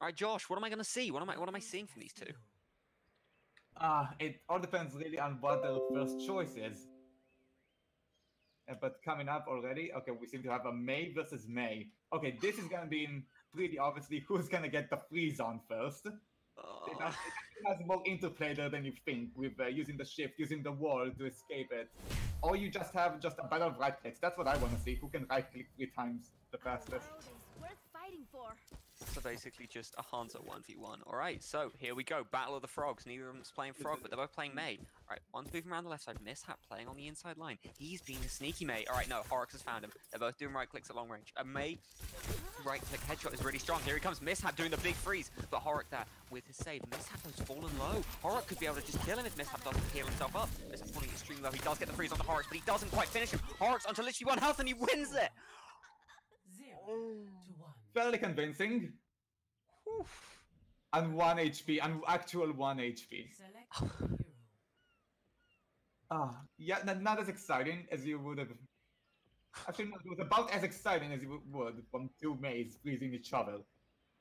All right, Josh, what am I going to see? What am I seeing from these two? It all depends really on what their first choice is. But coming up already, okay, we seem to have a May versus May. Okay, this is gonna be pretty obviously who's gonna get the freeze on first. It actually has more interplay there than you think with using the shift, using the wall to escape it. Or you just have just a battle of right clicks. That's what I want to see. Who can right click 3 times the fastest? Worth fighting for. So basically just a Hanzo 1v1. All right, so here we go. Battle of the Frogs. Neither of them's playing Frog, but they're both playing May. All right, one's moving around the left side. Mishap playing on the inside line. He's being a sneaky May. All right, no, Horrock has found him. They're both doing right clicks at long range. A May right click headshot is really strong. Here he comes. Mishap doing the big freeze, but Horrock there with his save. Mishap has fallen low. Horrock could be able to just kill him if Mishap doesn't heal himself up. Mishap falling extremely low. He does get the freeze onto Horrock, but he doesn't quite finish him. Horrock's onto literally 1 health and he wins it. 0-1. Fairly convincing. Oof. And 1 HP, and actual 1 HP. Select hero. Yeah, not as exciting as you would have. Actually, no, it was about as exciting as you would from 2 Mays freezing each other.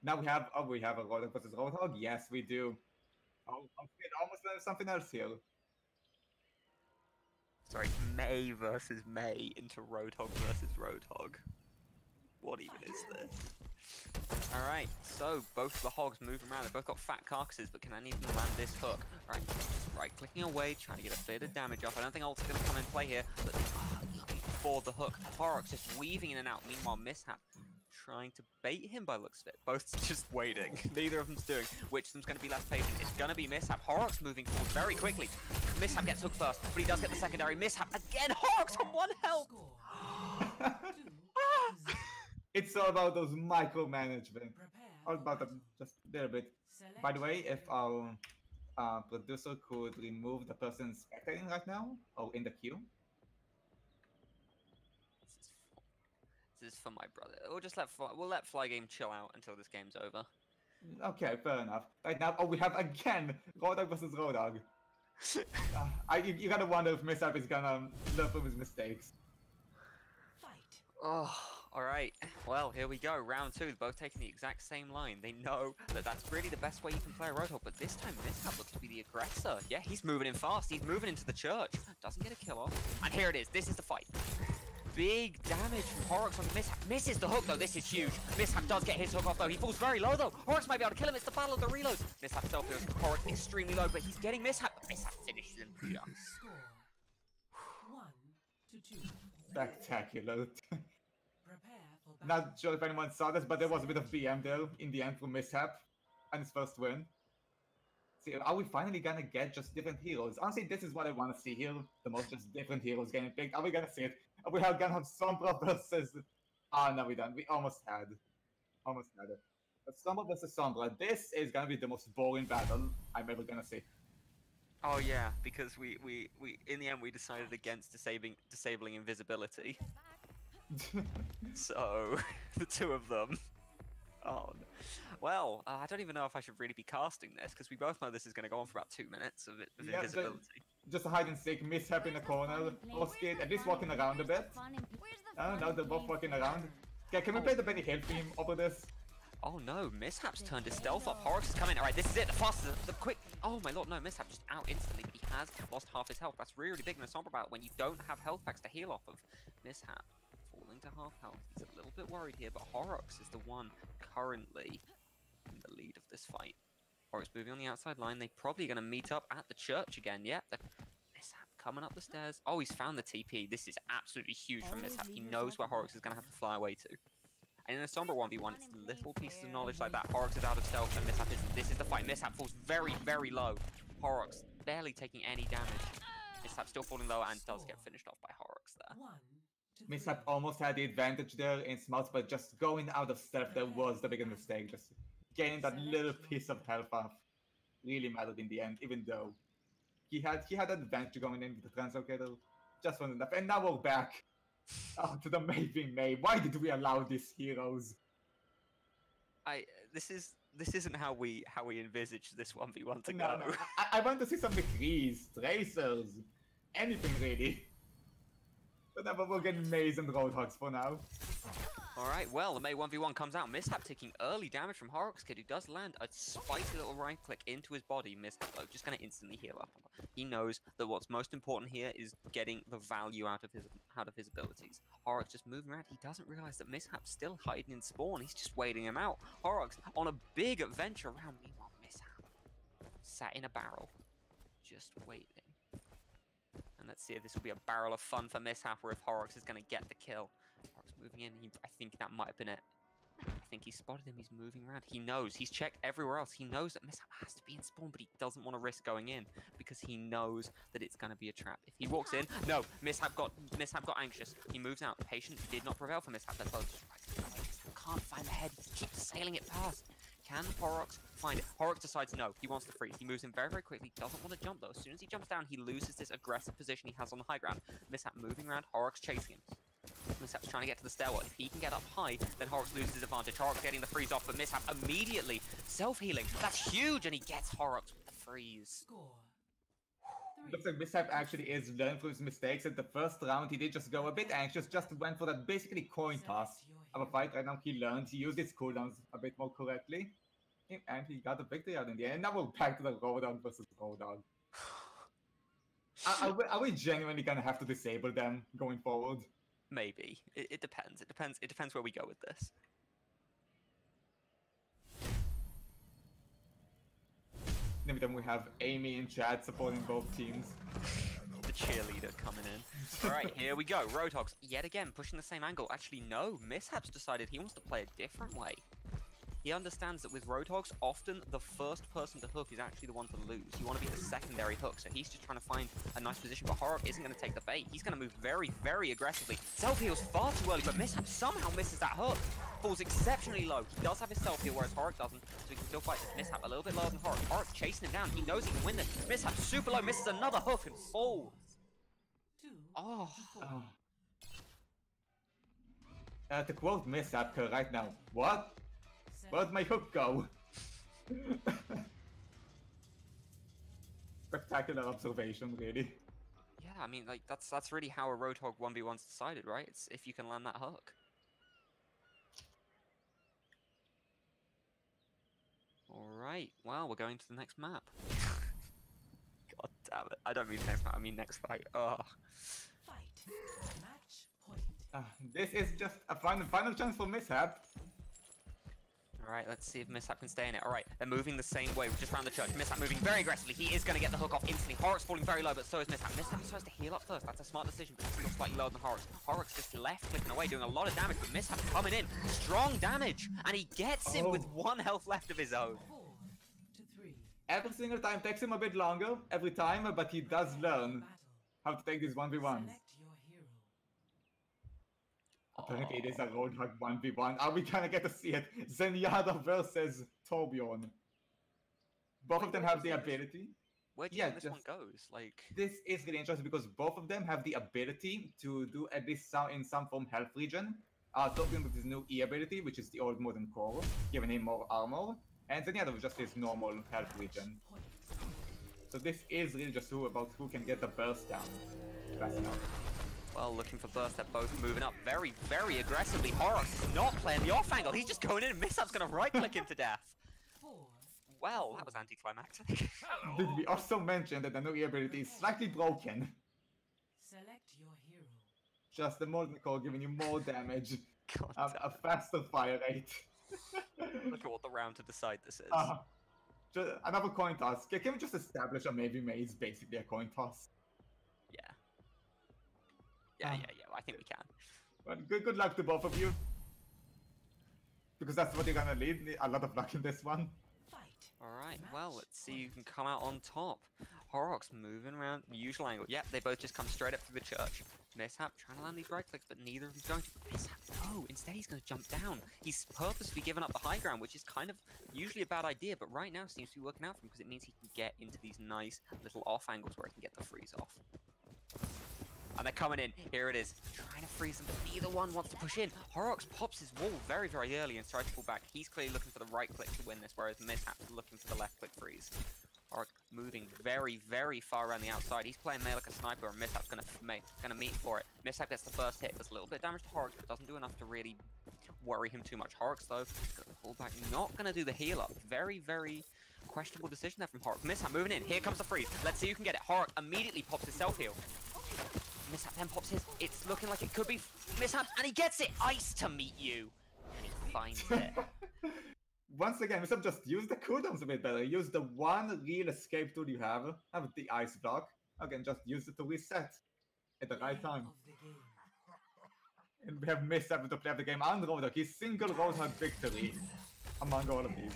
Now we have a Roadhog versus Roadhog. Yes, we do. Oh, it almost learned something else here. Sorry, May versus May into Roadhog versus Roadhog. What even is this? Alright, so both of the hogs moving around. They've both got fat carcasses, but can any of them land this hook? Alright, right-clicking away, trying to get a bit of damage off. I don't think ult's going to come in play here, but looking for the hook. Horrock's just weaving in and out. Meanwhile, Mishap trying to bait him by looks of it. Both just waiting. Neither of them's doing. Which of them's going to be less patient? It's going to be Mishap. Horrock's moving forward very quickly. Mishap gets hooked first, but he does get the secondary. Mishap again! Horrock's on 1 health! It's all about those micromanagement. All about them just a little bit. By the way, if our producer could remove the person spectating right now, or in the queue. This is for my brother. We'll let Fly Game chill out until this game's over. Okay, fair enough. Right now, we have again Roadhog versus Roadhog. You gotta wonder if Mishap is gonna learn from his mistakes. Oh, alright. Well, here we go. Round 2. Both taking the exact same line. They know that that's really the best way you can play a Roadhog, but this time Mishap looks to be the aggressor. Yeah, he's moving in fast. He's moving into the church. Doesn't get a kill off. And here it is. This is the fight. Big damage from Horrock on Mishap. Misses the hook, though. This is huge. Mishap does get his hook off, though. He falls very low, though. Horrock might be able to kill him. It's the battle of the reloads. Mishap self-heals. Horrock extremely low, but he's getting Mishap. Mishap finishes him. Yeah. Score 1-2. Spectacular. Prepare for Not sure if anyone saw this, but there was a bit of BM there in the end for Mishap and his first win. See, are we finally gonna get just different heroes? Honestly, this is what I want to see here. The most just different heroes getting picked. Are we gonna see it? Are we gonna have Sombra versus... no, we don't. We almost had it. But Sombra versus Sombra. This is gonna be the most boring battle I'm ever gonna see. Oh yeah, because we in the end we decided against disabling invisibility. So the two of them. Oh no. Well, I don't even know if I should really be casting this because we both know this is going to go on for about 2 minutes of invisibility. Just a hide and seek, Mishap in the corner, Oscar at least walking around a bit. No, they're both walking around. Okay, can we play the Benny Hill theme over this? Oh no, Mishap's turned his stealth off. Horrock's is coming. Alright, this is it. The fastest, the quick. Oh my lord, no, Mishap just out instantly, but he has lost half his health. That's really big in a Sombra battle when you don't have health packs to heal off of. Mishap falling to half health. He's a little bit worried here, but Horrock is the one currently in the lead of this fight. Horrock's moving on the outside line. They're probably going to meet up at the church again. Yeah, Mishap coming up the stairs. Oh, he's found the TP. This is absolutely huge from Mishap. He knows where Horrock is going to have to fly away to. And in a Sombra 1v1, it's little pieces of knowledge like that. Horrock is out of stealth, and Mishap is... This is the fight. Mishap falls very, very low. Horrock's barely taking any damage. Mishap still falling low and does get finished off by Horrock's there. Mishap almost had the advantage there in smarts, but just going out of stealth there was the biggest mistake. Just getting that little piece of health off really mattered in the end, even though he had advantage going in with the translocator. Just wasn't enough. And now we're back to the Maybe May. Why did we allow these heroes? This isn't how we envisage this 1v1 to go. No. I want to see some McCrees, Tracers, anything really. But never we'll get Maze and Roadhogs for now. Alright, well, the May 1v1 comes out. Mishap taking early damage from Horrock's kid, who does land a spicy little right click into his body. Mishap, though, just going to instantly heal up. He knows that what's most important here is getting the value out of his abilities. Horrock's just moving around. He doesn't realize that Mishap's still hiding in spawn. He's just waiting him out. Horrock's on a big adventure around. Meanwhile, Mishap sat in a barrel, just waiting. And let's see if this will be a barrel of fun for Mishap, or if Horrock's is going to get the kill. Horrock's moving in. I think that might have been it. I think he spotted him. He's moving around. He knows. He's checked everywhere else. He knows that Mishap has to be in spawn, but he doesn't want to risk going in because he knows that it's going to be a trap. If he walks in, no, Mishap got anxious. He moves out. Patience did not prevail for Mishap. They're both Mishap can't find the head. He keeps sailing it past. Can Horrock find it? Horrock decides no. He wants to freeze. He moves in very, very quickly. Doesn't want to jump, though. As soon as he jumps down, he loses this aggressive position he has on the high ground. Mishap moving around. Horrock's chasing him. Mishap's trying to get to the stairwell. If he can get up high, then Horrock loses his advantage. Horrock's getting the freeze off, but Mishap immediately self-healing. That's huge, and he gets Horrock with the freeze. Score. Looks like Mishap actually is learning from his mistakes. At the first round, he did just go a bit anxious, just went for that basically coin toss of a fight. Right now, he learned. He used his cooldowns a bit more correctly. And he got the victory out in the end. Now we're back to the Roadhog versus Roadhog. Are we genuinely gonna have to disable them going forward? Maybe. It depends. It depends where we go with this. Maybe then we have Aimee in chat supporting both teams. The cheerleader coming in. Alright, here we go. Roadhogs, yet again, pushing the same angle. Actually, no. Mishap's decided he wants to play a different way. He understands that with Roadhogs, often the first person to hook is actually the one to lose. You want to be the secondary hook, so he's just trying to find a nice position, but Horrock isn't going to take the bait. He's going to move very, very aggressively. Self-heals far too early, but Mishap somehow misses that hook. Falls exceptionally low. He does have his self-heal, whereas Horrock doesn't, so he can still fight this. Mishap a little bit lower than Horrock. Horrock's chasing him down. He knows he can win this. Mishap super low, misses another hook and falls. Oh. To quote Mishap right now, what? Where'd my hook go? Spectacular observation, really. Yeah, I mean, like, that's really how a Roadhog 1v1's decided, right? It's if you can land that hook. Alright, well, we're going to the next map. God damn it. I don't mean next map, I mean next fight. Ugh. Fight. Match point. This is just a final chance for Mishap. Alright, let's see if Mishap can stay in it. Alright, they're moving the same way, just around the church. Mishap moving very aggressively. He is going to get the hook off instantly. Horrock's falling very low, but so is Mishap. Mishap is supposed to heal up first. That's a smart decision, but he's still slightly lower than Horrock. Horrock's just left clicking away, doing a lot of damage, but Mishap coming in. Strong damage, and he gets him with 1 health left of his own. 4 to 3. Every single time takes him a bit longer, every time, but he does learn how to take these 1v1s. Select your hero. Apparently it is a Roadhog 1v1. Are we gonna get to see it? Zenyatta versus Torbjorn. Both of them have the ability. Where do you think this one goes? Like, this is really interesting because both of them have the ability to do at least in some form health regen. Torbjorn with his new E ability, which is the old modern core, giving him more armor. And Zenyatta with just his normal health regen. So this is really just about who can get the burst down fast enough. well, looking for burst. They're both moving up very, very aggressively. Horrock is not playing the off angle. He's just going in and Mishap's going to right-click him to death. Well, that was anticlimactic. Did we also mention that the new ability is slightly broken? Select your hero. Just the modern core giving you more damage, God a faster fire rate. Look at what the round to decide this is. Just another coin toss. Can we just establish a maybe May is basically a coin toss? Yeah, I think we can. But good luck to both of you. Because that's what you're gonna need. A lot of luck in this one. Alright, well, let's see who can come out on top. Horrock's moving around the usual angle. Yep, they both just come straight up through the church. Mishap trying to land these right clicks, but neither of them's going to. Mishap, no! Instead, he's going to jump down. He's purposely given up the high ground, which is kind of usually a bad idea, but right now seems to be working out for him because it means he can get into these nice little off angles where he can get the freeze off. And they're coming in. Here it is. Trying to freeze them, but neither one wants to push in. Horrock pops his wall very, very early and tries to pull back. He's clearly looking for the right click to win this, whereas Mishap's looking for the left click freeze. Horrock moving very, very far around the outside. He's playing May like a sniper, and Mishap's gonna meet for it. Mishap gets the first hit. Does a little bit of damage to Horrock, but doesn't do enough to really worry him too much. Horrock's though, got the pullback, not gonna do the heal up. Very, very questionable decision there from Horrock. Mishap moving in. Here comes the freeze. Let's see who can get it. Horrock immediately pops his self heal. Mishap then pops his. It's looking like it could be Mishap, and he gets it. Ice to meet you, and he finds it. Once again, Mishap just use the cooldowns a bit better. Use the one real escape tool you have the ice block. Again, just use it to reset at the right time. Of the game. And we have Mishap to play of the game and Horrock. His single Roadhog victory among all of these.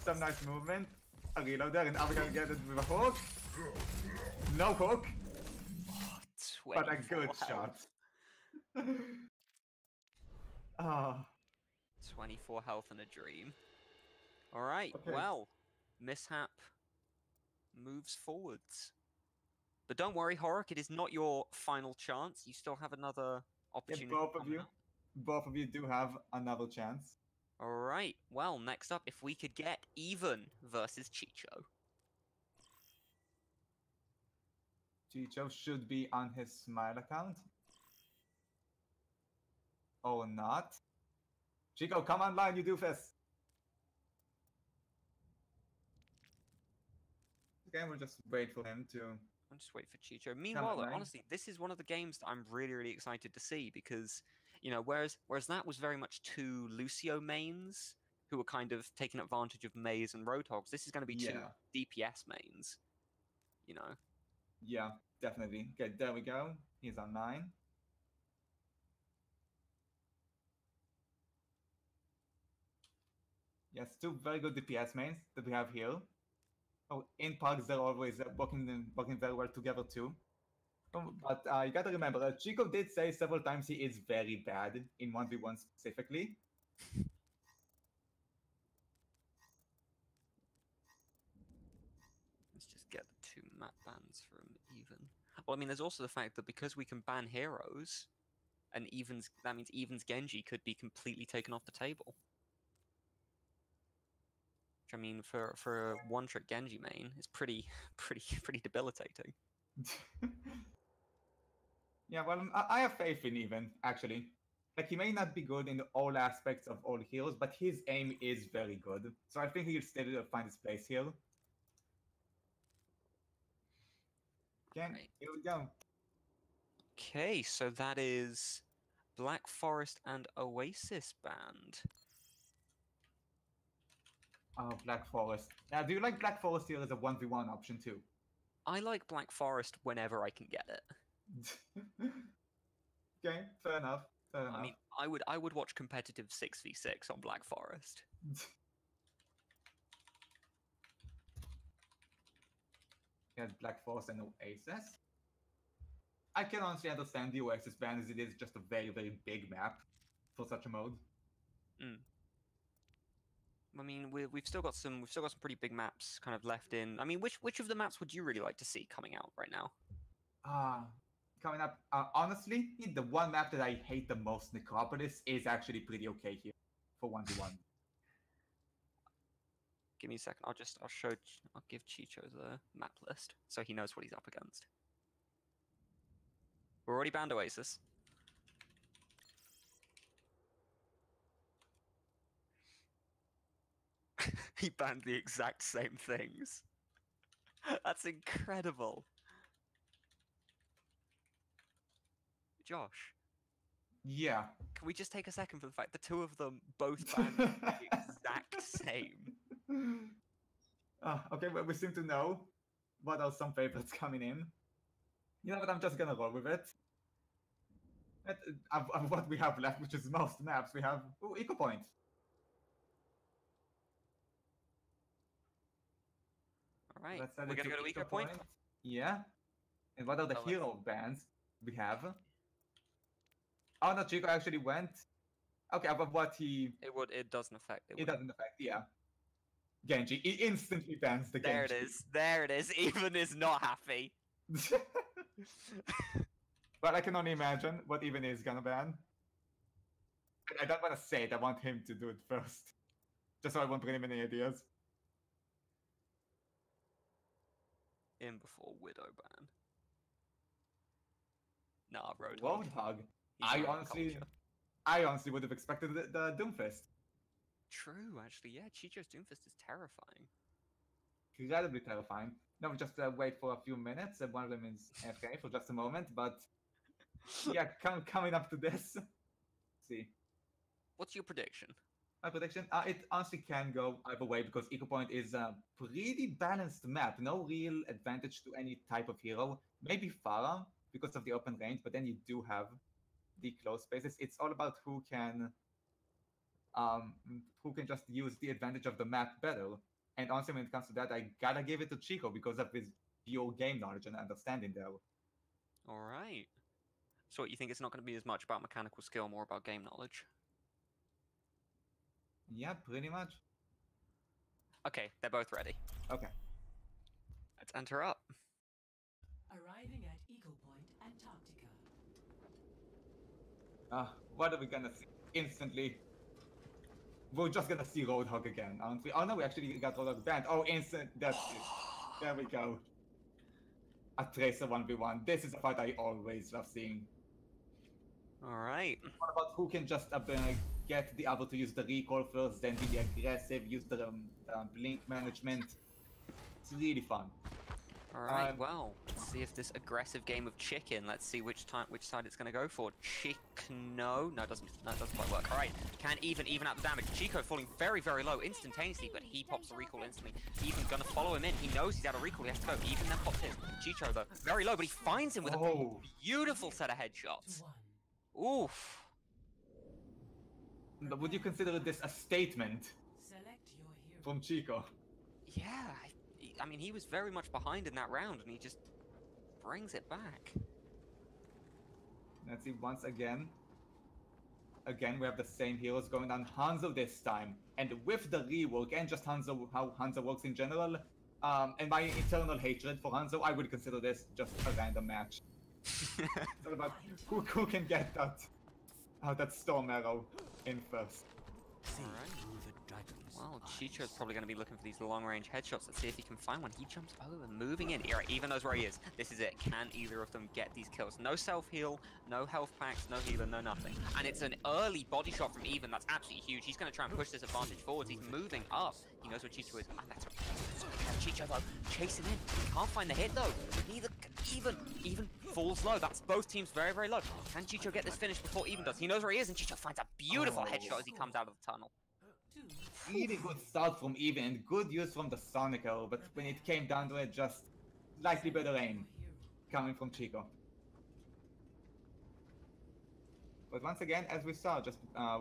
Some nice movement. A reload there, and are we gonna get it with a hook? No hook, but a good shot. Ah. 24 health and a dream. Alright, Okay. well, Mishap moves forwards. But don't worry, Horrock, it is not your final chance. You still have another Yeah, opportunity. both of you do have another chance. Alright, well, next up, if we could get Even versus Chico. Chico should be on his Smile account. Or not. Chico, come online, you doofus! Okay, we'll just wait for him to... I'll just wait for Chico. Meanwhile, online. honestly, this is one of the games that I'm really, really excited to see because, you know, whereas that was very much two Lucio mains who were kind of taking advantage of Maze and Roadhogs, this is going to be two DPS mains, you know? Yeah, definitely. Okay, there we go. He's on 9. Yes, two very good DPS mains that we have here. Oh, in parks they're always working very well together too. But you gotta remember, Chico did say several times he is very bad in 1v1 specifically. Let's just get the 2 map bans from Even. Well, I mean, there's also the fact that because we can ban heroes, and that means Even's Genji could be completely taken off the table. Which, I mean, for a one-trick Genji main, is pretty debilitating. Yeah, well, I have faith in Even, actually. Like, he may not be good in all aspects of all heroes, but his aim is very good. So I think he'll still find his place here. Okay, Right. here we go. Okay, so that is Black Forest and Oasis banned. Oh, Black Forest. Now, do you like Black Forest here as a 1v1 option too? I like Black Forest whenever I can get it. Okay, fair enough. Fair enough. I mean, I would watch competitive 6v6 on Black Forest. Yes, Black Forest and Oasis. I can honestly understand the Oasis ban as it is just a very, very big map for such a mode. I mean, we've still got some pretty big maps kind of left in. I mean, which of the maps would you really like to see coming out right now? Coming up, honestly, the one map that I hate the most, Necropolis, is actually pretty okay here for 1v1. Give me a second. I'll give Chicho the map list so he knows what he's up against. We're already banned Oasis. He banned the exact same things. That's incredible. Josh. Yeah. Can we just take a second for the fact the two of them both banned the exact same? Okay, well, we seem to know what are some favorites coming in. You know what, I'm just gonna roll with it. Of what we have left, which is most maps, we have Eco Point. Alright, Let's send we're it gonna go to Eco Point? Yeah. And what are the Oh, hero bands we have? Oh no, Chico actually went. Okay, but what he... It doesn't affect it. It doesn't affect, yeah. Genji, he instantly bans the There Genji. it is. There it is. Even is not happy. But I can only imagine what Even is gonna ban. I don't want to say it, I want him to do it first. Just so I won't bring him any ideas. In before Widow ban. Nah, Roadhog. Roadhog. He's I not in honestly, culture. I honestly would have expected the Doomfist. True, actually, yeah. Chicho's Doomfist is terrifying. Incredibly terrifying. No, just wait for a few minutes. One of them is AFK for just a moment, but yeah, coming up to this. Let's see. What's your prediction? My prediction, it honestly can go either way because Eco Point is a pretty balanced map. No real advantage to any type of hero. Maybe Pharah because of the open range, but then you do have the close spaces. It's all about who can just use the advantage of the map better. And honestly, when it comes to that, I gotta give it to Chico because of his pure game knowledge and understanding there. All right. So what, you think it's not going to be as much about mechanical skill, more about game knowledge? Yeah, pretty much. Okay, they're both ready. Okay. Let's enter up. Arriving at Eco Point, Antarctica. What are we gonna see? Instantly. We're just gonna see Roadhog again, aren't we? Oh no, we actually got Roadhog banned. Oh, instant. That's it. There we go. A Tracer 1v1. This is a fight I always love seeing. All right. What about who can just get the other to use the recall first, then be aggressive, use the blink management. It's really fun. All right. Well, let's see if this aggressive game of chicken. Let's see which side it's going to go for. No, doesn't quite work. All right. Can even out the damage. Chico falling very, very low instantaneously, but he pops the recall instantly. Even's going to follow him in. He knows he's out of recall. He has to go. Even then pops his. Chico though very low, but he finds him with a beautiful set of headshots. Oof. But would you consider this a statement Select your hero. from Chico? Yeah. I mean, he was very much behind in that round, and he just brings it back. Let's see, once again. Again, we have the same heroes going on Hanzo this time. And with the rework, and just Hanzo, how Hanzo works in general, and my eternal hatred for Hanzo, I would consider this just a random match. It's all about who can get that Storm Arrow in first. Alright. Well, Chicho's probably going to be looking for these long-range headshots. Let's see if he can find one. He jumps over, moving in. Right, even knows where he is. This is it. Can either of them get these kills? No self-heal, no health packs, no healer, no nothing. And it's an early body shot from Even. That's absolutely huge. He's going to try and push this advantage forwards. He's moving up. He knows where Chicho is. And that's what Chicho, though, chasing in. He can't find the hit, though. Neither can Even falls low. That's both teams very, very low. Can Chicho get this finish before Even does? He knows where he is, and Chicho finds a beautiful headshot as he comes out of the tunnel. Really good start from Even, and good use from the Sonic Arrow, but when it came down to it, just slightly better aim coming from Chico. But once again, as we saw, just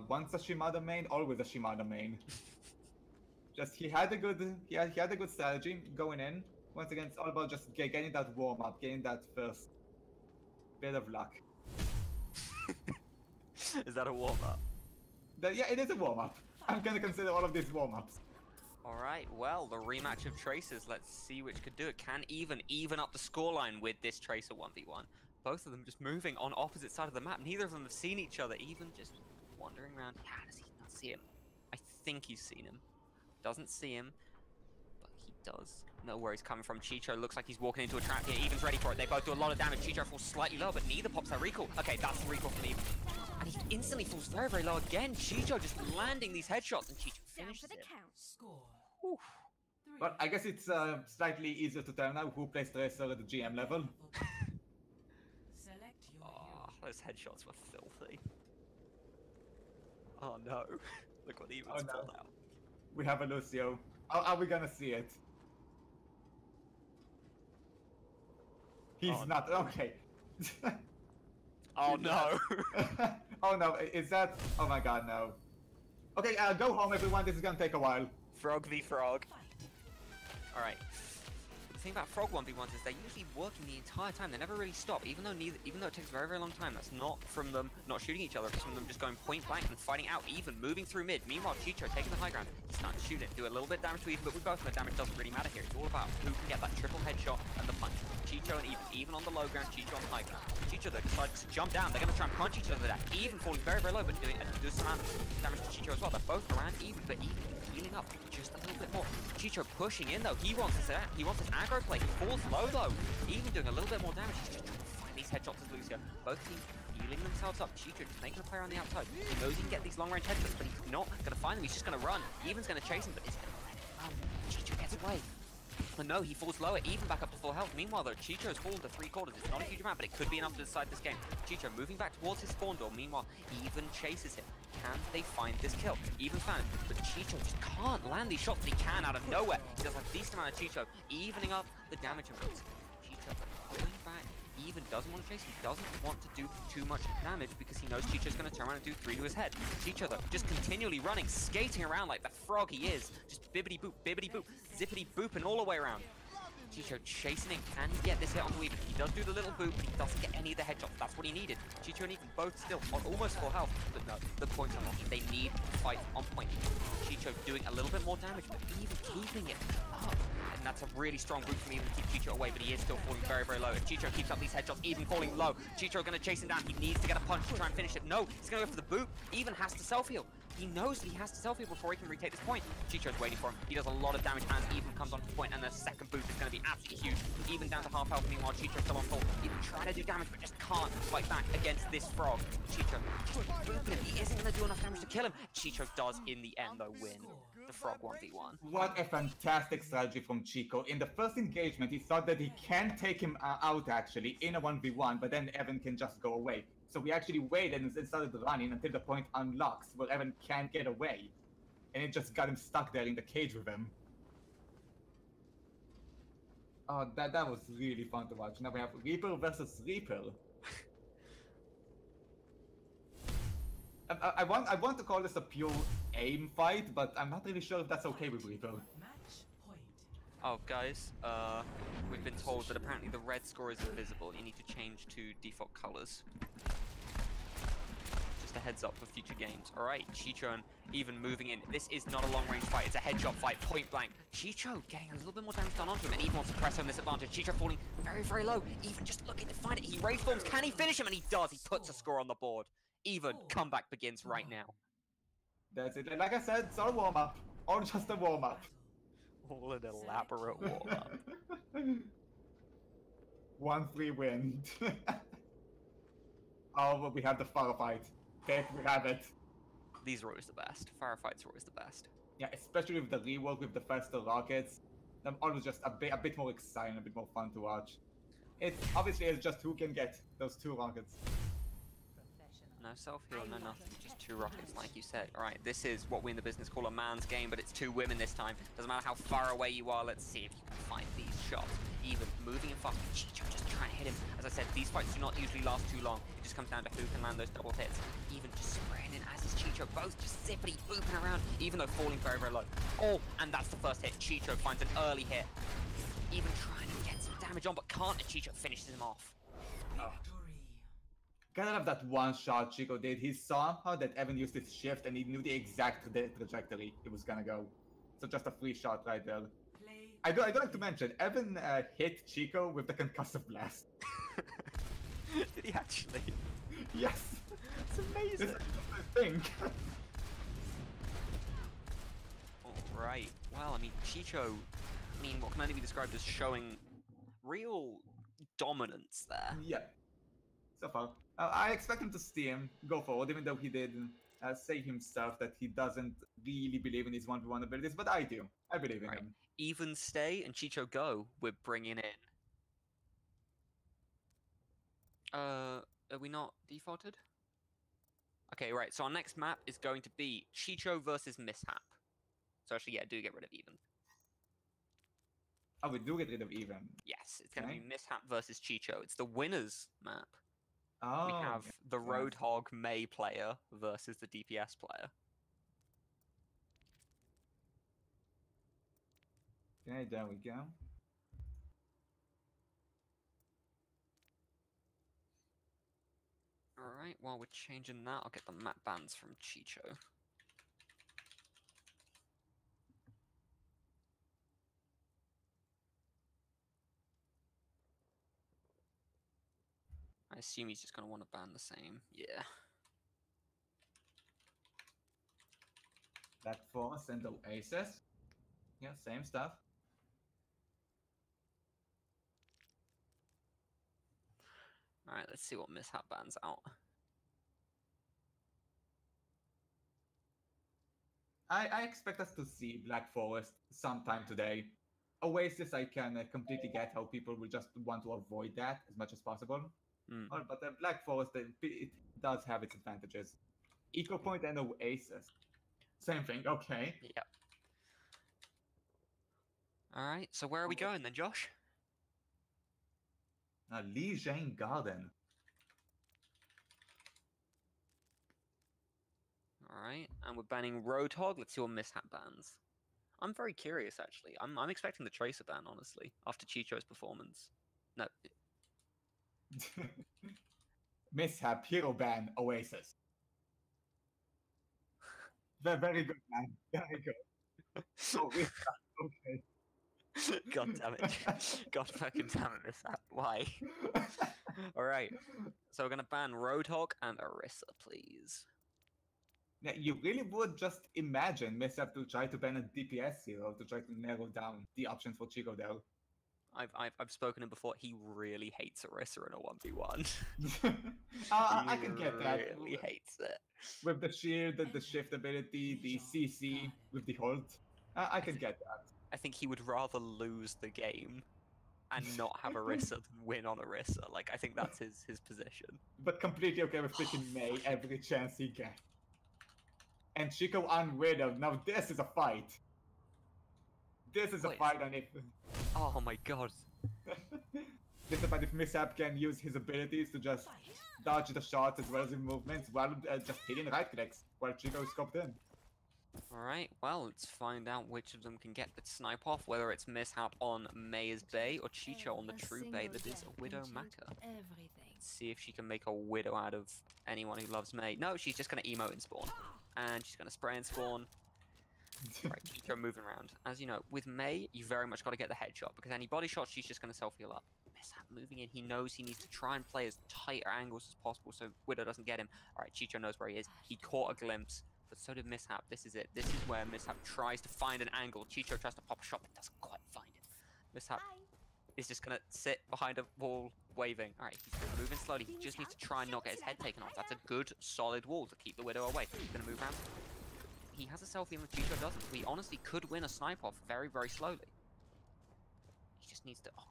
once a Shimada main, always a Shimada main. Just he had a good strategy going in. Once again, it's all about just getting that warm up, getting that first bit of luck. Is that a warm up? Yeah, it is a warm up. I'm gonna consider all of these warm ups. Alright, well, the rematch of Tracers. Let's see which could do it. Can even up the scoreline with this Tracer 1v1. Both of them just moving on opposite side of the map. Neither of them have seen each other. Even just wandering around. Yeah, does he not see him? I think he's seen him. Doesn't see him, but he does know where he's coming from. Chicho looks like he's walking into a trap here. Even's ready for it. They both do a lot of damage. Chicho falls slightly low, but neither pops that recall. Okay, that's the recall from Even. And he instantly falls very, very low again. Chicho just landing these headshots, and Chicho finishes it. Score. Oof. But I guess it's slightly easier to tell now who plays Tracer at the GM level. Select your Oh, those headshots were filthy. Oh no. Look what Even's pulled out. We have a Lucio. Are we gonna see it? He's not. Okay. Oh no. Oh no, is that? Oh my god, no. Okay, go home everyone, this is gonna take a while. Frog v Frog. Alright. thing about Frog 1v1s is they're usually working the entire time. They never really stop, even though it takes a very, very long time. That's not from them not shooting each other. It's from them just going point blank and fighting out, even moving through mid. Meanwhile, Chicho taking the high ground, starting to shoot it, do a little bit of damage to Even, but we both know damage doesn't really matter here. It's all about who can get that triple headshot and the punch. Chicho and Even on the low ground, Chicho on the high ground. Chicho though decides to jump down. They're going to try and punch each other there. Even falling very, very low, but doing some damage to Chicho as well. They're both around Even, but Even healing up just a little bit more. Chicho pushing in though. He wants this aggro play. He falls low though. Even doing a little bit more damage. He's just trying to find these headshots as Lucio. Both teams healing themselves up. Chicho just making a play on the outside. He knows he can get these long range headshots, but he's not going to find them. He's just going to run. Even's going to chase him, but he's going to let him run. Chicho gets away. But no, he falls lower, Even back up to full health. Meanwhile though, Chicho's fallen to 3/4. It's not a huge amount, but it could be enough to decide this game. Chicho moving back towards his spawn door. Meanwhile, Even chases him. Can they find this kill? Even found it, but Chicho just can't land these shots that he can out of nowhere. He does a decent amount of Chicho, evening up the damage amounts. Chicho pulling back. Even doesn't want to chase him. He doesn't want to do too much damage because he knows Chicho's going to turn around and do 3 to his head. Chicho though, just continually running, skating around like the frog he is. Just bibbity boop, zippity booping all the way around. Chicho chasing it. Can he get this hit onto Even? He does do the little boop, but he doesn't get any of the headshots. That's what he needed. Chicho and Even both still on almost full health, but no, the points are not. They need to fight on point. Chicho doing a little bit more damage, but Even keeping it up. And that's a really strong group from Even to keep Chicho away, but he is still falling very, very low. If Chicho keeps up these headshots, Even falling low. Chicho going to chase him down. He needs to get a punch to try and finish it. No, he's going to go for the boot. Even has to self-heal. He knows that he has to self-heal before he can retake this point. Chicho's waiting for him. He does a lot of damage as Even comes onto the point, and the second boost is going to be absolutely huge. Even down to half health, meanwhile Chicho's still on full. Even trying to do damage, but just can't fight back against this frog. Chicho booping him. He isn't going to do enough damage to kill him. Chicho does, in the end, though, win the frog 1v1. What a fantastic strategy from Chico. In the first engagement, he thought that he can take him out, actually, in a 1v1, but then Evan can just go away. So we actually waited and started running until the point unlocks where Evan can't get away. And it just got him stuck there in the cage with him. Oh, that was really fun to watch. Now we have Reaper versus Reaper. I want to call this a pure aim fight, but I'm not really sure if that's okay with Reaper. Match point. Oh, guys, we've been told that apparently the red score is invisible. You need to change to default colors. Just a heads up for future games. Alright, Chicho and Even moving in. This is not a long-range fight. It's a headshot fight, point blank. Chicho getting a little bit more damage done onto him, and Even wants to press home this advantage. Chicho falling very, very low. Even just looking to find it. He raise forms. Can he finish him? And he does. He puts a score on the board. Even comeback begins right now. That's it. Like I said, it's all warm-up. All just a warm-up. All an elaborate warm-up. 1-3 win. Oh, but we have the firefight. Okay, we have it. These are always the best. Firefights are always the best. Yeah, especially with the rework with the faster rockets. Them always just a bit more exciting, a bit more fun to watch. It obviously is just who can get those 2 rockets. No self-heal, no nothing, just 2 rockets, like you said. Alright, this is what we in the business call a man's game, but it's 2 women this time. Doesn't matter how far away you are, let's see if you can find these shots. Even moving in fast, Chicho just trying to hit him. As I said, these fights do not usually last too long. It just comes down to who can land those double hits. Even just spraying in, as is Chicho, both just zippity booping around, even though falling very, very low. Oh, and that's the first hit. Chicho finds an early hit. Even trying to get some damage on, but can't, and Chicho finishes him off. Oh. Kind of that one shot Chico did. He saw how that Evan used his shift and he knew the exact trajectory it was gonna go. So just a free shot right there. I do like to mention, Evan hit Chico with the concussive blast. Did he actually? Yes! It's amazing! This is the thing. Alright, well, I mean, Chicho, what can only be described as showing real dominance there. Yeah. So far. I expect him to steam, go forward, even though he did say himself that he doesn't really believe in his 1v1 abilities, but I do. I believe in him. Even stay and Chicho go, we're bringing in. Are we not defaulted? Okay, right, so our next map is going to be Chicho versus Mishap. So actually, yeah, do get rid of Even. Oh, we do get rid of Even. Yes, it's going to be Mishap versus Chicho. It's the winners map. Oh, we have the Roadhog May player versus the DPS player. Okay, there we go. Alright, while we're changing that, I'll get the map bans from Chicho. I assume he's just going to want to ban the same. Yeah. Black Forest and Oasis. Yeah, same stuff. Alright, let's see what Mishap bans out. I expect us to see Black Forest sometime today. Oasis, I can completely get how people will just want to avoid that as much as possible. Mm. But Black Forest, it does have its advantages. Eco Point and Oasis. Same thing, okay. Yep. Alright, so where are we going then, Josh? Lee Jane Garden. Alright, and we're banning Roadhog. Let's see what Mishap bans. I'm very curious, actually. I'm expecting the Tracer ban, honestly, after Chicho's performance. No. Mishap, Hero Ban, Oasis. Very good, man. Very good. Oh, okay. God damn it. God fucking damn it, Mishap. Why? Alright, so we're gonna ban Roadhog and Orisa, please. Yeah, you really would just imagine Mishap to try to ban a DPS hero to try to narrow down the options for Chico there. I've spoken him before. He really hates Orisa in a 1v1. I can get that. He really hates it. With the shield, the shift ability, the CC, with the hold. I can get that. I think he would rather lose the game and not have Orisa than win on Orisa. Like, I think that's his position. But completely okay with picking May every chance he gets. And Chico on Widow. Now this is a fight. This is a fight, and if... Oh my god. This is a fight if Mishap can use his abilities to just dodge the shots as well as his movements while just hitting right clicks while Chico is scoped in. Alright, well, let's find out which of them can get the snipe off, whether it's Mishap on Maya's Bay or Chicho on the true Bay that is Widow Maka. Let's see if she can make a Widow out of anyone who loves May. No, she's just going to emote and spawn. And she's going to spray and spawn. Right, Chicho moving around. As you know, with May, you very much got to get the headshot, because any body shot, she's just going to self-heal up. Mishap moving in, he knows he needs to try and play as tighter angles as possible so Widow doesn't get him. Alright, Chicho knows where he is. He caught a glimpse, but so did Mishap. This is it. This is where Mishap tries to find an angle. Chicho tries to pop a shot, but doesn't quite find it. Mishap is just going to sit behind a wall, waving. Alright, he's moving slowly. He just needs to try and not get his head taken off. That's a good, solid wall to keep the Widow away. He's going to move around. He has a selfie and Chicho doesn't. We honestly could win a snipe off very, very slowly. He just needs to... Oh,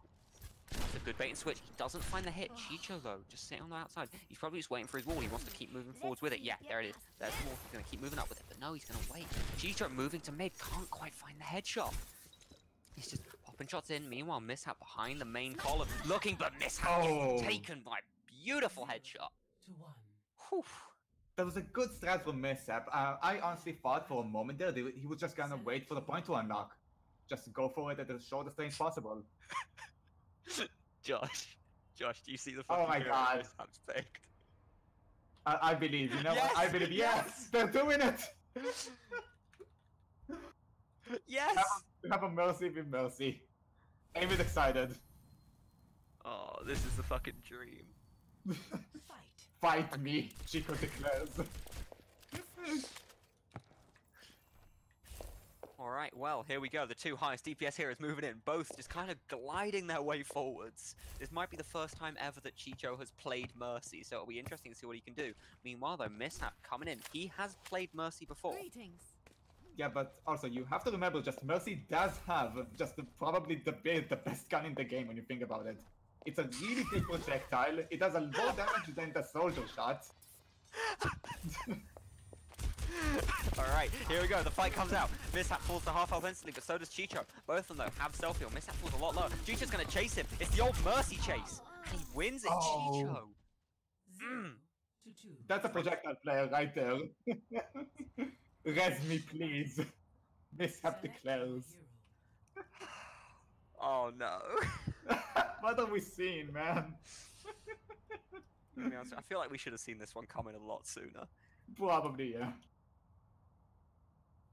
that's a good bait and switch. He doesn't find the hit. Chicho, though, just sitting on the outside. He's probably just waiting for his wall. He wants to keep moving forwards with it. Yeah, there it is. There's the wall. He's going to keep moving up with it. But no, he's going to wait. Chicho moving to mid. Can't quite find the headshot. He's just popping shots in. Meanwhile, Mishap behind the main column. Looking, but Mishap gets taken by a beautiful headshot. Whew. That was a good strat from Mishap. I honestly thought for a moment there that he was just gonna wait for the point to unlock. Just go for it at the shortest range possible. Josh, do you see the Oh my god. Mishap's picked? I believe, you know Yes! what? I believe, yes! They're doing it! Yes! Have a mercy with mercy. Aimee's excited. Oh, this is the fucking dream. Fight me, Chico declares. Alright, well, here we go. The two highest DPS heroes moving in, both just kind of gliding their way forwards. This might be the first time ever that Chicho has played Mercy, so it'll be interesting to see what he can do. Meanwhile, though, Mishap coming in. He has played Mercy before. Greetings. Yeah, but also you have to remember, just Mercy does have just probably the best gun in the game when you think about it. It's a really big projectile. It does a more damage than the soldier shot. Alright, here we go. The fight comes out. Mishap falls to half health instantly, but so does Chicho. Both of them, though, have self-heal. Mishap falls a lot lower. Chicho's going to chase him. It's the old Mercy chase. And he wins it, Chicho. That's a projectile player right there. Res me, please. Mishap declares. Oh, no. What are we seeing, man? To be honest, I feel like we should have seen this one coming a lot sooner. Probably, yeah.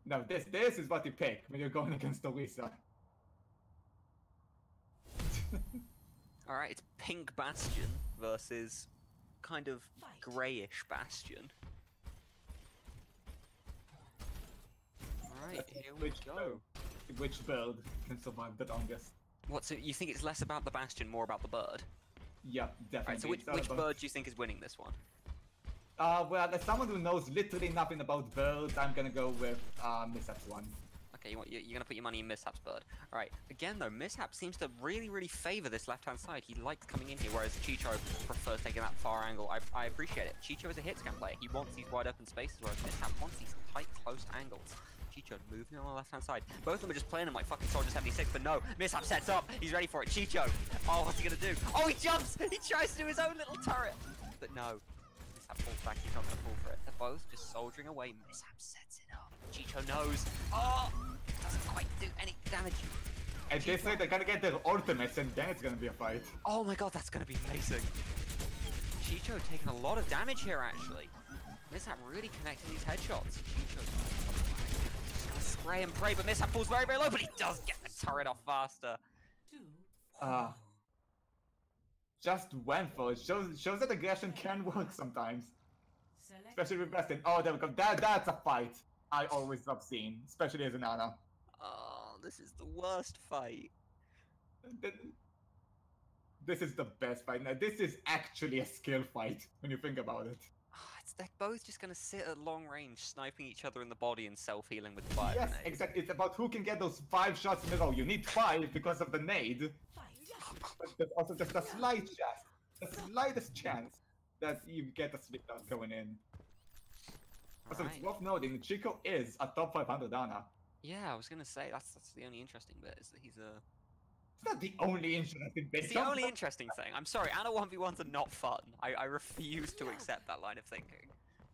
Now this is what you pick when you're going against Orisa. Alright, it's Pink Bastion versus kind of greyish Bastion. Alright, here we go. Which build can survive the longest? What, so you think it's less about the Bastion, more about the bird? Yeah, definitely. Alright, so which bird do you think is winning this one? Well, as someone who knows literally nothing about birds, I'm gonna go with Mishap's one. Okay, you're gonna put your money in Mishap's bird. Alright, again though, Mishap seems to really favor this left-hand side. He likes coming in here, whereas Chico prefers taking that far angle. I appreciate it. Chico is a hit-scan player. He wants these wide open spaces, whereas Mishap wants these tight, close angles. Chicho moving on the left-hand side. Both of them are just playing him like fucking Soldier 76, but no, Mishap sets up. He's ready for it. Chicho. Oh, what's he gonna do? Oh, he jumps! He tries to do his own little turret. But no. Mishap pulls back. He's not gonna fall for it. They're both just soldiering away. Mishap sets it up. Chicho knows. Oh! Doesn't quite do any damage. At this rate, they're gonna get their ultimates, and then it's gonna be a fight. Oh my god, that's gonna be amazing. Chicho taking a lot of damage here, actually. Mishap really connecting these headshots. Chicho's spray and pray, but Mishap pulls very low, but he does get the turret off faster. Just went for it. Shows that aggression can work sometimes. Especially with Bastion. Oh, there we go. That's a fight I always love seeing, especially as an Ana. Oh, this is the worst fight. This is the best fight. Now, this is actually a skill fight when you think about it. They're both just gonna sit at long range, sniping each other in the body and self-healing with fire. Yes, exactly. It's about who can get those 5 shots in a row. You need 5 because of the nade. But there's also just a slightest chance that you get a split dot going in. Also, it's worth noting Chico is a top 500 Ana. Yeah, I was gonna say that's the only interesting bit is that he's a. It's not the only interesting bit. It's the only interesting thing. I'm sorry, Ana 1v1s are not fun. I refuse to accept that line of thinking.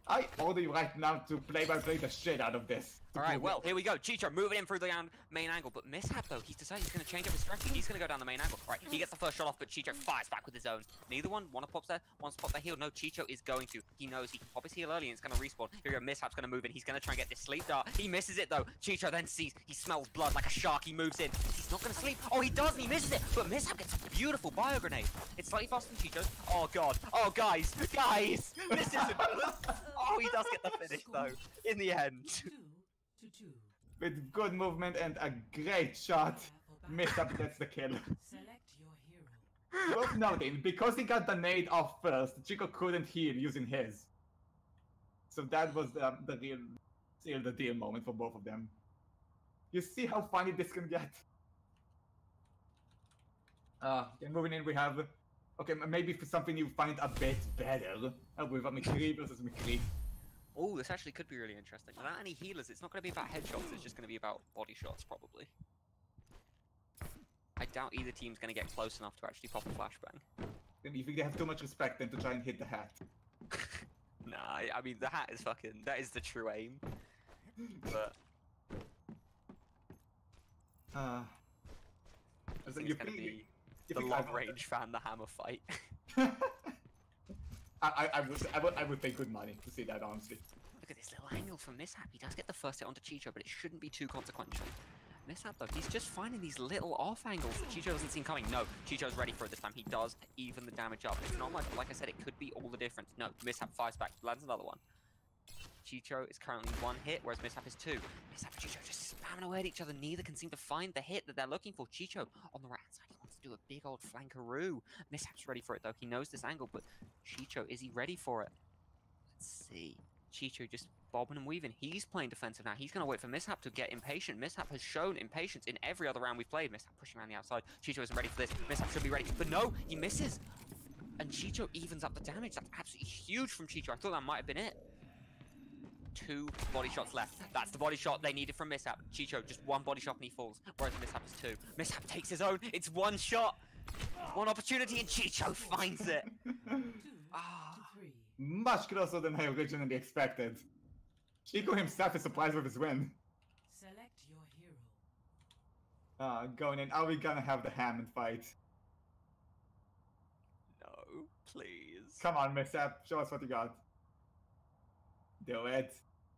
I order you right now to play-by-play the shit out of this. Alright, well, here we go. Chicho moving in through the main angle, but Mishap, though, he's decided he's going to change up his strategy. He's going to go down the main angle. Right, he gets the first shot off, but Chicho fires back with his own. Neither one pops there, one's pop their heal. No, Chicho is going to. He knows he can pop his heal early and it's going to respawn. Here we go, Mishap's going to move in. He's going to try and get this sleep dart. He misses it, though. Chicho then sees, he smells blood like a shark. He moves in. He's not going to sleep. Oh, he does, and he misses it. But Mishap gets a beautiful bio grenade. It's slightly faster than Chicho's. Oh, God. Oh, guys. This isn't good. Oh, he does get the finish, though, in the end. 2-2. With good movement and a great shot, Mishap gets the kill. Select your hero. Worth noting, because he got the nade off first, Chico couldn't heal using his. So that was the real seal the deal moment for both of them. You see how funny this can get? Okay, moving in we have... Okay, maybe for something you find a bit better with a McCree versus McCree. Oh, this actually could be really interesting. Without any healers, it's not going to be about headshots, it's just going to be about body shots, probably. I doubt either team's going to get close enough to actually pop a flashbang. You think they have too much respect then to try and hit the hat? Nah, I mean, the hat is fucking... That is the true aim. But... So it's going to be the long-range fan, the hammer fight. I would pay good money to see that, honestly. Look at this little angle from Mishap. He does get the first hit onto Chicho, but it shouldn't be too consequential. Mishap, though, he's just finding these little off angles that Chicho doesn't see coming. No, Chicho's ready for it this time. He does even the damage up. It's not much, but like I said, it could be all the difference. No, Mishap fires back, lands another one. Chicho is currently 1 hit, whereas Mishap is 2. Mishap and Chicho just spamming away at each other. Neither can seem to find the hit that they're looking for. Chicho on the right-hand side, he wants to do a big old flankaroo. Mishap's ready for it, though. He knows this angle, but Chicho, is he ready for it? Let's see. Chicho just bobbing and weaving. He's playing defensive now. He's going to wait for Mishap to get impatient. Mishap has shown impatience in every other round we've played. Mishap pushing around the outside. Chicho isn't ready for this. Mishap should be ready. But no, he misses. And Chicho evens up the damage. That's absolutely huge from Chicho. I thought that might have been it. 2 body shots left. That's the body shot they needed from Mishap. Chicho, just 1 body shot and he falls, whereas Mishap is 2. Mishap takes his own. It's 1 shot. 1 opportunity and Chicho finds it. 2-3. Much closer than I originally expected. Chico himself is surprised with his win. Select your hero. Going in. Are we gonna have the Hammond fight? No, please. Come on, Mishap, show us what you got. Do it.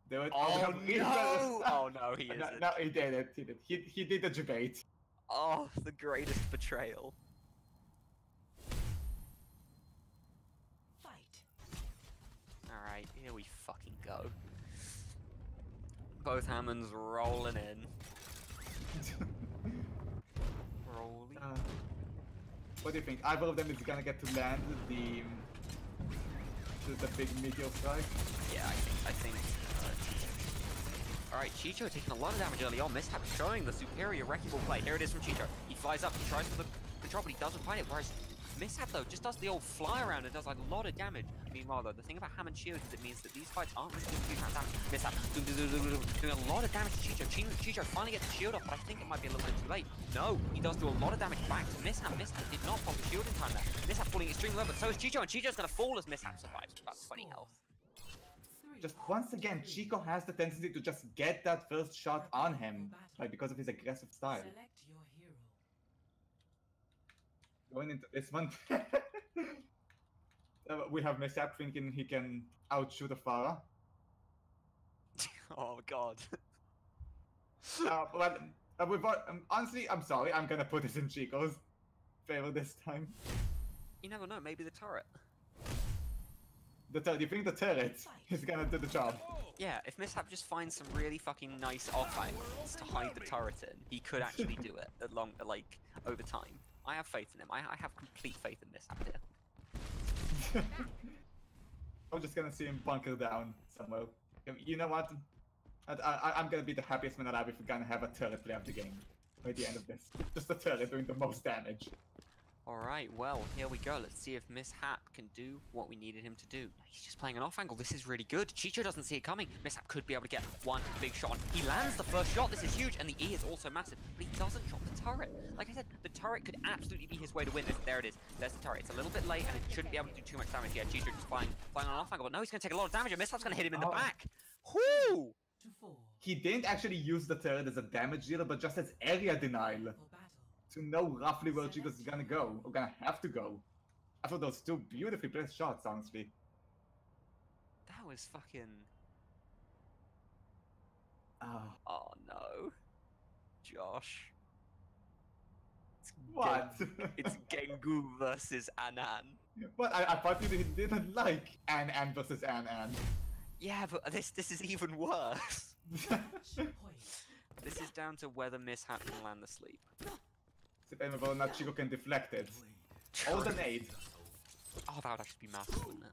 Do it. Oh we have no! Oh no, he No, isn't. no, he did it. He did. He did the debate. Oh, the greatest betrayal. Fight. Alright, here we fucking go. Both Hammonds rolling in. Rolling. What do you think? Either of them is gonna get to land the big meteor strike? Yeah, I think. Alright, Chicho taking a lot of damage early on. Mishap showing the superior wrecking ball play. Here it is from Chicho. He flies up, he tries for the control, but he doesn't find it. Whereas Mishap, though, just does the old fly around and does like a lot of damage. Meanwhile, though, the thing about Hammond Shield is it means that these fights aren't really doing huge amount of damage. Mishap doing a lot of damage to Chicho. Chicho finally gets the shield off, but I think it might be a little bit too late. No, he does do a lot of damage back to Mishap. Mishap did not pop the shield in time there. Mishap falling extremely low, but so is Chicho, and Chicho's gonna fall as Mishap survives with about 20 health. Just once again, Chico has the tendency to just get that first shot on him, like because of his aggressive style. Select your hero. Going into this one, we have Mishap thinking he can outshoot a Farah. Oh god. But honestly, I'm sorry, I'm gonna put this in Chico's favor this time. You never know, maybe the turret. Do you think the turret is gonna do the job? Yeah, if Mishap just finds some really fucking nice off angles to hide the turret in, he could actually do it over time. I have faith in him. I have complete faith in Mishap here. I'm just gonna see him bunker down somewhere. You know what? I'm gonna be the happiest man alive if we're gonna have a turret play of the game by the end of this. Just a turret doing the most damage. Alright, well, here we go. Let's see if Mishap can do what we needed him to do. He's just playing an off angle. This is really good. Chicho doesn't see it coming. Mishap could be able to get one big shot on. He lands the first shot. This is huge, and the E is also massive. But he doesn't drop the turret. Like I said, the turret could absolutely be his way to win this. There it is. There's the turret. It's a little bit late, and it shouldn't be able to do too much damage. Yeah, Chicho just flying on an off angle. But no, he's going to take a lot of damage, and Mishap's going to hit him in the back. Whoo! To fall. He didn't actually use the turret as a damage dealer, but just as area denial. For battle. To know roughly where Chico's is gonna go, or gonna have to go. I thought those two beautifully placed shots, honestly. That was fucking... Ah. Oh no. Josh. What? It's Gengu versus Anan. But I thought you didn't like An versus An. Yeah, but this is even worse. Point. This is down to whether Mishap can land the sleep. Whether or not Chico can deflect it. Or the nade. Oh, that would actually be massive, wouldn't it?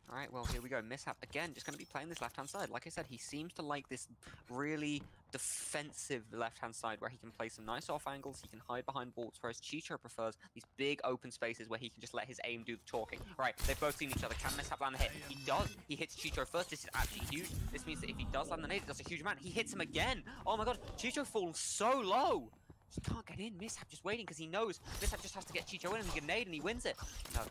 Alright, well, here we go. Mishap, again, just going to be playing this left-hand side. Like I said, he seems to like this really defensive left-hand side where he can play some nice off angles, he can hide behind walls, whereas Chicho prefers these big open spaces where he can just let his aim do the talking. Alright, they've both seen each other. Can Mishap land the hit? He does. He hits Chicho first. This is absolutely huge. This means that if he does land the nade, it does a huge amount. He hits him again. Oh my god, Chicho falls so low. He can't get in. Mishap just waiting because he knows Mishap just has to get Chicho in and he can nade and he wins it. No,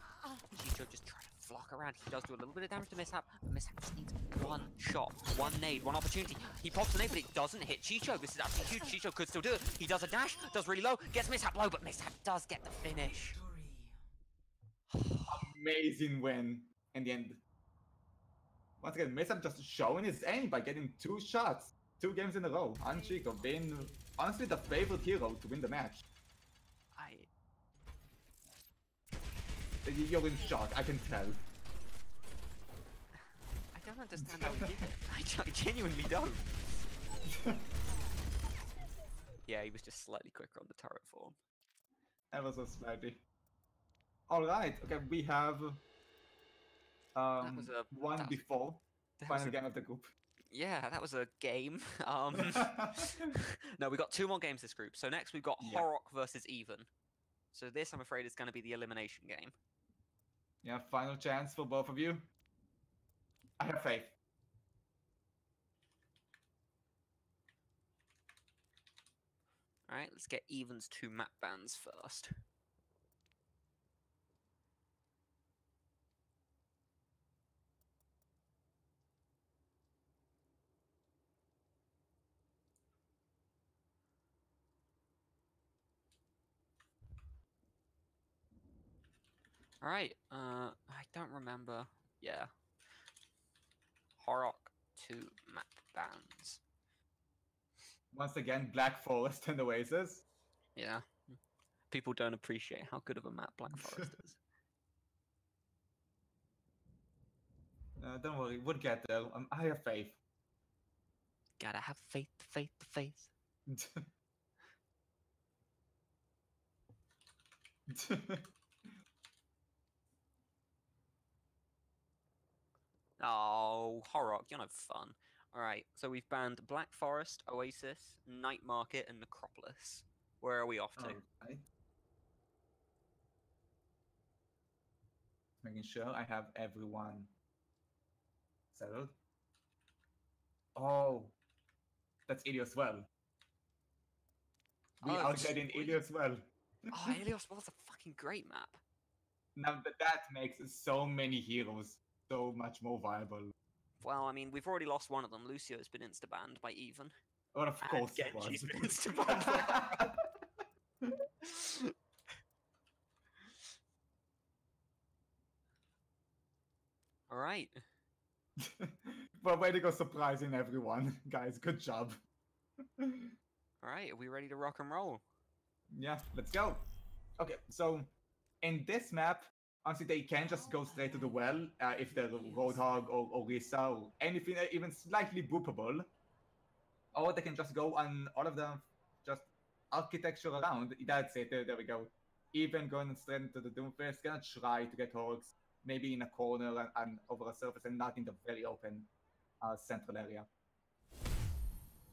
Chicho just trying to flock around. He does do a little bit of damage to Mishap, but Mishap just needs one shot, one nade, one opportunity. He pops the nade, but it doesn't hit Chicho. This is absolutely huge. Chicho could still do it. He does a dash, does really low, gets Mishap low, but Mishap does get the finish. Amazing win in the end. Once again, Mishap just showing his aim by getting 2 shots, 2 games in a row on Chico, being honestly the favorite hero to win the match. You're in shock, I can tell. I don't understand how he did it. I genuinely don't. Yeah, he was just slightly quicker on the turret form. Ever so slightly. Alright, okay, we have one before final game of the group. Yeah, that was a game. No, we got 2 more games this group. So next we've got Horrock versus Even. So this, I'm afraid, is going to be the elimination game. Yeah, final chance for both of you. I have faith. Alright, let's get Even's 2 map bans first. Alright, I don't remember. Yeah. Horrock 2 map bans. Once again, Black Forest and Oasis. Yeah. People don't appreciate how good of a map Black Forest is. Don't worry, we'll get there. I have faith. Gotta have faith, faith, faith. Oh, Horrock, you're no fun. Alright, so we've banned Black Forest, Oasis, Night Market, and Necropolis. Where are we off to? Alright. Making sure I have everyone settled. Oh, that's Ilios well. We are getting sweet. Ilios well. Oh, Helios was a fucking great map. Now that makes so many heroes so much more viable. Well, I mean, we've already lost one of them. Lucio's been insta-banned by Even. Well, of course it was. Genji's been insta-banned. Alright. Well, way to go surprising everyone. Guys, good job. Alright, are we ready to rock and roll? Yeah, let's go. Okay, so in this map, honestly, they can just go straight to the well if they're Roadhog or Risa or anything even slightly boopable. Or they can just go on all of them, just architecture around. That's it, there we go. Even going straight into the Doomfist, gonna try to get Horrocks maybe in a corner and over a surface and not in the very open central area.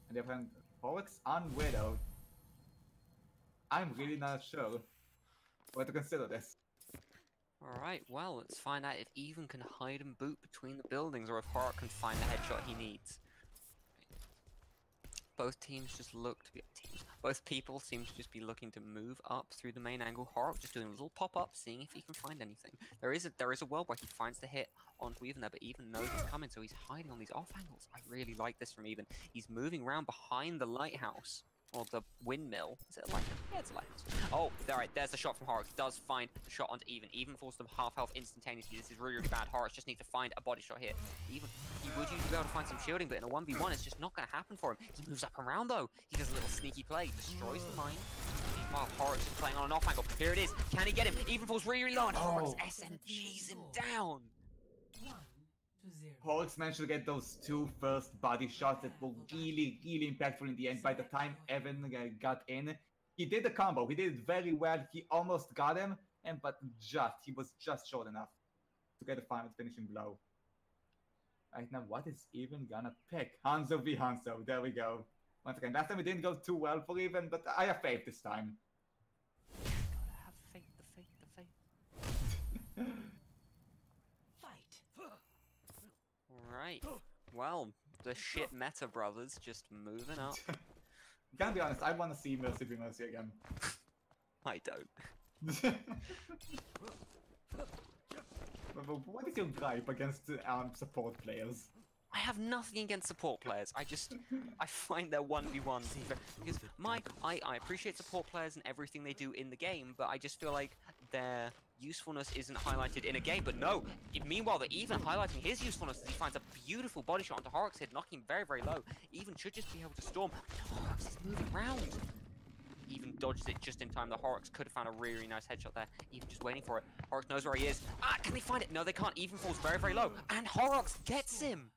And the other hand, Horrocks on Widow. I'm really not sure what to consider this. Alright, well, let's find out if Even can hide and boot between the buildings or if Horrock can find the headshot he needs. Both teams just look to be both people seem to just be looking to move up through the main angle. Horrock just doing a little pop-up, seeing if he can find anything. There is a world where he finds the hit onto Even there, but Even knows he's coming, so he's hiding on these off angles. I really like this from Even. He's moving around behind the lighthouse. Or the windmill. Is it a lighthouse? Yeah, it's a lighthouse. Oh, alright, there's the shot from Horrock. He does find the shot onto Even. Even falls to half health instantaneously. This is really, really bad. Horrock just needs to find a body shot here. Even, he would usually be able to find some shielding, but in a 1v1, it's just not going to happen for him. He moves up around, though. He does a little sneaky play. Destroys the mine. Meanwhile, Horrock's just playing on an off angle. Here it is. Can he get him? Even falls really, really low, and Horrock's SMGs him down. 1-0. Horrocks managed to get those two first body shots that were really, really impactful in the end. By the time Evan got in, he did the combo. He did it very well. He almost got him, but he was just short enough to get a final finishing blow. Right now, what is Even gonna pick? Hanzo v Hanzo. There we go. Once again, last time it didn't go too well for Even, but I have faith this time. Gotta have faith, the faith. Alright. Well, the shit meta brothers just moving up. Gotta be honest, I want to see Mercy v Mercy again. I don't. But what is your gripe against support players? I have nothing against support players. I find their 1v1s even because I appreciate support players and everything they do in the game, but I just feel like their usefulness isn't highlighted in a game. But no, meanwhile they're even highlighting his usefulness as he finds a beautiful body shot onto Horrock's head, knocking him very, very low. Even should just be able to storm. Horrock's is moving around. Even dodges it just in time. The Horrocks could have found a really, really nice headshot there. Even just waiting for it. Horrocks knows where he is. Ah, can they find it? No, they can't. Even falls very, very low. And Horrocks gets him.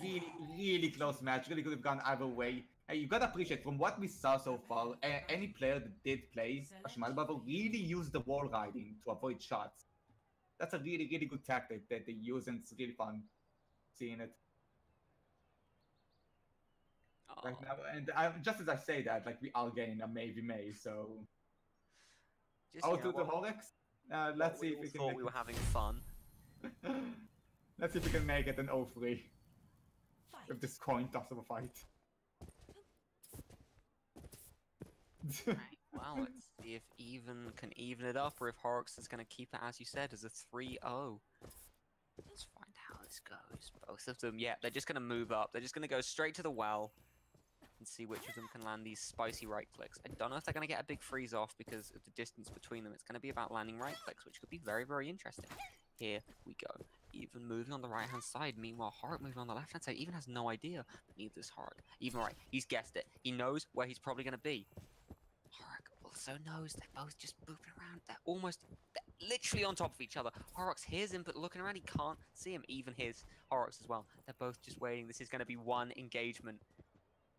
Really, really close match. Really could have gone either way. You gotta appreciate, from what we saw so far, any player that did play Ashmalbaba really used the wall riding to avoid shots. That's a really, really good tactic that they use, and it's really fun seeing it. Oh. Right now, and just as I say that, like, we are getting a Aimee v May, so... Just, to the Horrocks? Let's see if we can thought make we were having fun. Let's see if we can make it an 0-3. With this coin toss of a fight. Right, well, let's see if Even can even it up, or if Horrocks is going to keep it, as you said, as a 3-0. Let's find how this goes. Both of them, yeah, they're just going to move up. They're just going to go straight to the well. and see which of them can land these spicy right clicks. I don't know if they're going to get a big freeze off because of the distance between them. It's going to be about landing right clicks, which could be very, very interesting. Here we go. Even moving on the right-hand side. Meanwhile, Horrock moving on the left-hand side. Even has no idea. But neither does Horrock. Even right. He's guessed it. He knows where he's probably going to be. Horrock also knows they're both just moving around. They're literally on top of each other. Horrocks hears him, but looking around, he can't see him. Even hears Horrocks as well. They're both just waiting. This is going to be one engagement.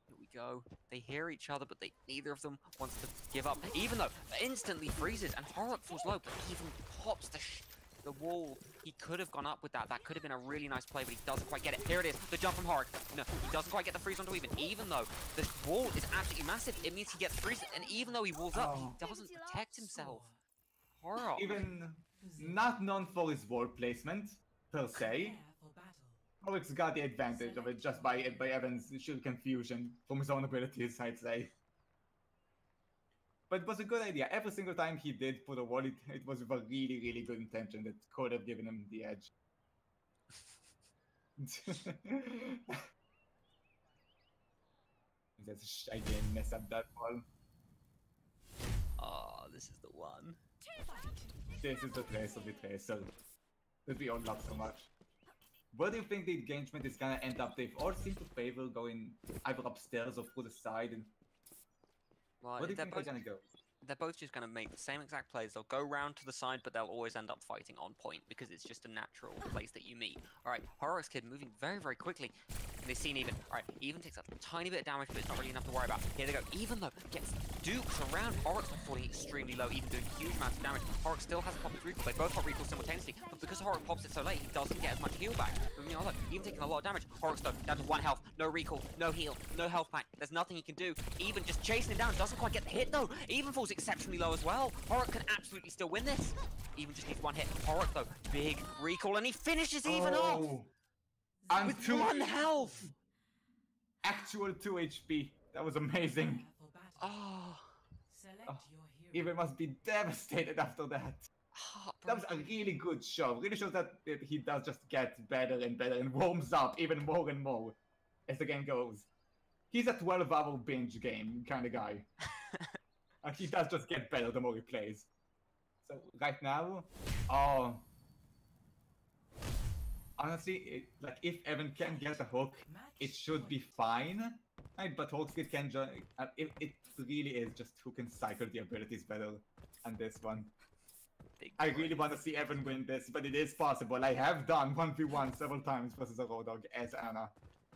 Here we go. They hear each other, but neither of them wants to give up. Even though instantly freezes, and Horrock falls low, but even pops the wall. He could have gone up with that. That could have been a really nice play, but he doesn't quite get it. Here it is, the jump from Horrock. No, he doesn't quite get the freeze onto even though the wall is absolutely massive. It means he gets freeze, and even though he walls up, he doesn't protect himself. Horrock. Even not known for his wall placement, per se, Horrock's got the advantage of it just by Evan's sheer confusion from his own abilities, I'd say. But it was a good idea. Every single time he did put a wall, it was with a really, really good intention that could have given him the edge. That's I didn't mess up that ball. Oh, this is the one. This is the tracer, that we all love so much. Where do you think the engagement is gonna end up? They've all seem to favor going either upstairs or through the side. And Well, where do you think they're gonna go? They're both just going to make the same exact plays. They'll go round to the side, but they'll always end up fighting on point because it's just a natural place that you meet. All right, Horrock's kid moving very, very quickly. And they've seen Even. All right, Even takes a tiny bit of damage, but it's not really enough to worry about. Here they go. Even though gets duped around, Horrock's not falling extremely low, even doing huge amounts of damage. Horrock still has a pop recall. They both pop recall simultaneously, but because Horrock pops it so late, he doesn't get as much heal back. But, you know, look, Even taking a lot of damage. Horrock's though down to 1 health, no recall, no heal, no health pack. There's nothing he can do. Even just chasing him down, doesn't quite get the hit though. Even falls exceptionally low as well. Horrock can absolutely still win this. Even just needs 1 hit. Horrock though, big recall, and he finishes Even off And with 1 health. Actual 2 HP. That was amazing. Oh, Even must be devastated after that. That was a really good show. Really shows that he does just get better and better and warms up even more and more as the game goes. He's a 12-hour binge game kind of guy. And he does just get better the more he plays. So right now, honestly, like if Evan can get a hook, it should be fine. Right, but Hawkskid can join. It really is just who can cycle the abilities better on this one. I really want to see Evan win this, but it is possible. I have done 1v1 several times versus a Roadhog as Anna.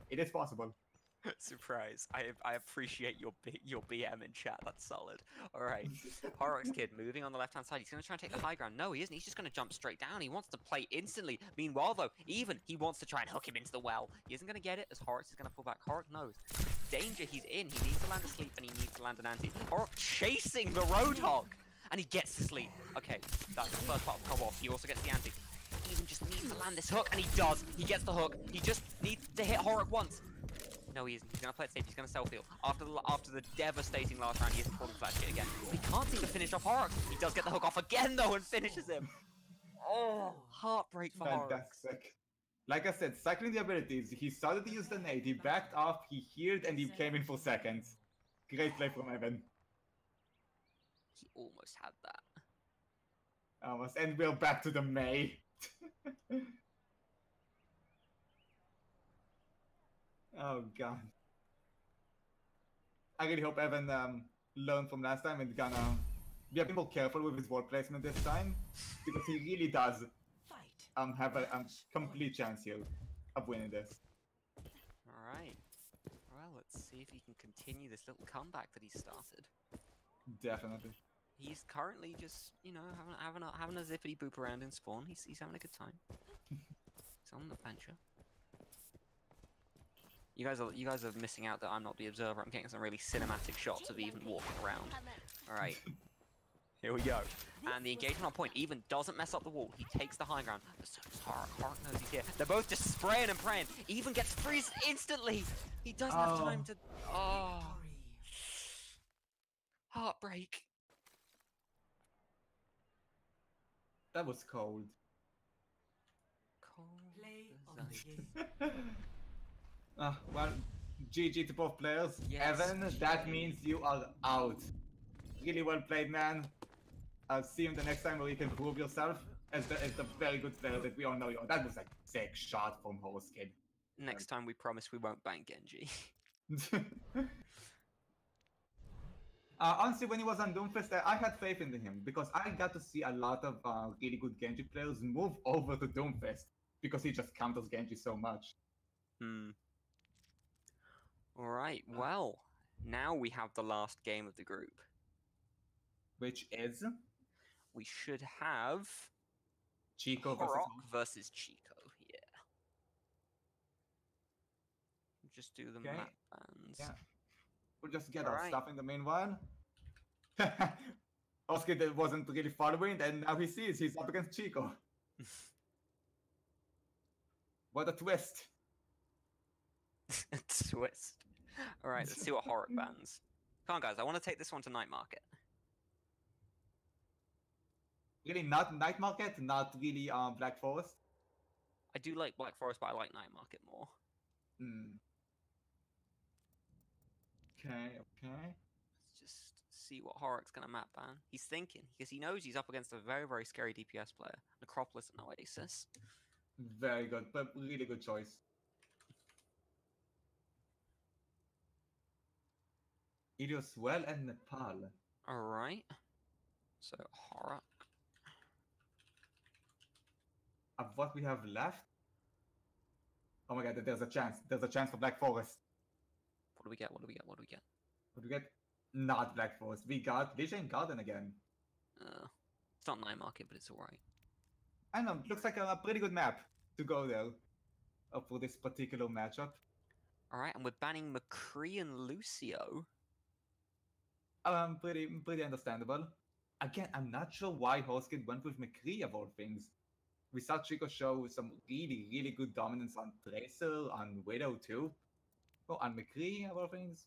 It is possible. Surprise. I appreciate your BM in chat. That's solid. All right. Horrock's kid moving on the left-hand side. He's going to try and take the high ground. No, he isn't. He's just going to jump straight down. He wants to play instantly. Meanwhile, though, Even, he wants to try and hook him into the well. He isn't going to get it as Horrock is going to pull back. Horrock knows. Danger he's in. He needs to land a sleep and he needs to land an anti. Horrock chasing the Roadhog. And he gets to sleep. Okay, that's the first part of the cover-off. He also gets the anti. Even just needs to land this hook, and he does. He gets the hook. He just needs to hit Horrock once. No, he isn't. He's going to play it safe. He's going to self-heal. After the devastating last round, he isn't falling flat shit again. He can't seem to finish off Horrock. He does get the hook off again, though, and finishes him. Oh, heartbreak for Horrock. Fantastic. Like I said, cycling the abilities, he started to use the nade, he backed off, he healed, and he came in for seconds. Great play from Evan. He almost had that. Almost. And we're back to the May. Oh god. I really hope Evan learned from last time and gonna be a bit more careful with his wall placement this time, because he really does have a complete chance here of winning this. Alright. Well, let's see if he can continue this little comeback that he started. Definitely. He's currently just, you know, having a zippity boop around in spawn. He's having a good time. He's on the adventure. You guys are missing out that I'm not the observer. I'm getting some really cinematic shots of Even walking around. All right, here we go. And the engagement on point. Even doesn't mess up the wall. He takes the high ground. But so does Horrock. Horrock knows he's here. They're both just spraying and praying. Even gets freeze instantly. He doesn't have time to. Oh, heartbreak. That was cold. Cold. Play of the game. Well, GG to both players. Yes, Evan, that GG. means you are out. Really well played, man. I'll see you the next time where you can prove yourself as the very good player that we all know you are. That was a sick shot from Horrock. Next time we promise we won't ban Genji. Honestly, when he was on Doomfist, I had faith in him because I got to see a lot of really good Genji players move over to Doomfist because he just counters Genji so much. Alright, well, now we have the last game of the group. Which is We should have Chico Horrock versus Chico. Yeah. Just do the Okay. map bans. Yeah. We'll just get our Alright. stuff in the meanwhile. Oscar wasn't really following, and now he sees he's up against Chico. What a twist. Twist. Alright, let's see what Horrock bans. Come on, guys, I want to take this one to Night Market. Really not Night Market, not really Black Forest. I do like Black Forest, but I like Night Market more. Okay, okay. Let's just see what Horrock's going to map ban. He's thinking, because he knows he's up against a very, very scary DPS player. Necropolis and Oasis. Very good, but really good choice. Ilios well and Nepal. Alright. So, Horrock. Of what we have left? Oh my god, there's a chance. There's a chance for Black Forest. What do we get? What do we get? What do we get? What do we get? Not Black Forest. We got Vision Garden again. It's not Night Market, but it's alright. I know, looks like a pretty good map to go there for this particular matchup. Alright, and we're banning McCree and Lucio. Pretty understandable. Again, I'm not sure why Hoskid went with McCree of all things. We saw Chico show some really, really good dominance on Tracer, on Widow too. Oh, on McCree of all things.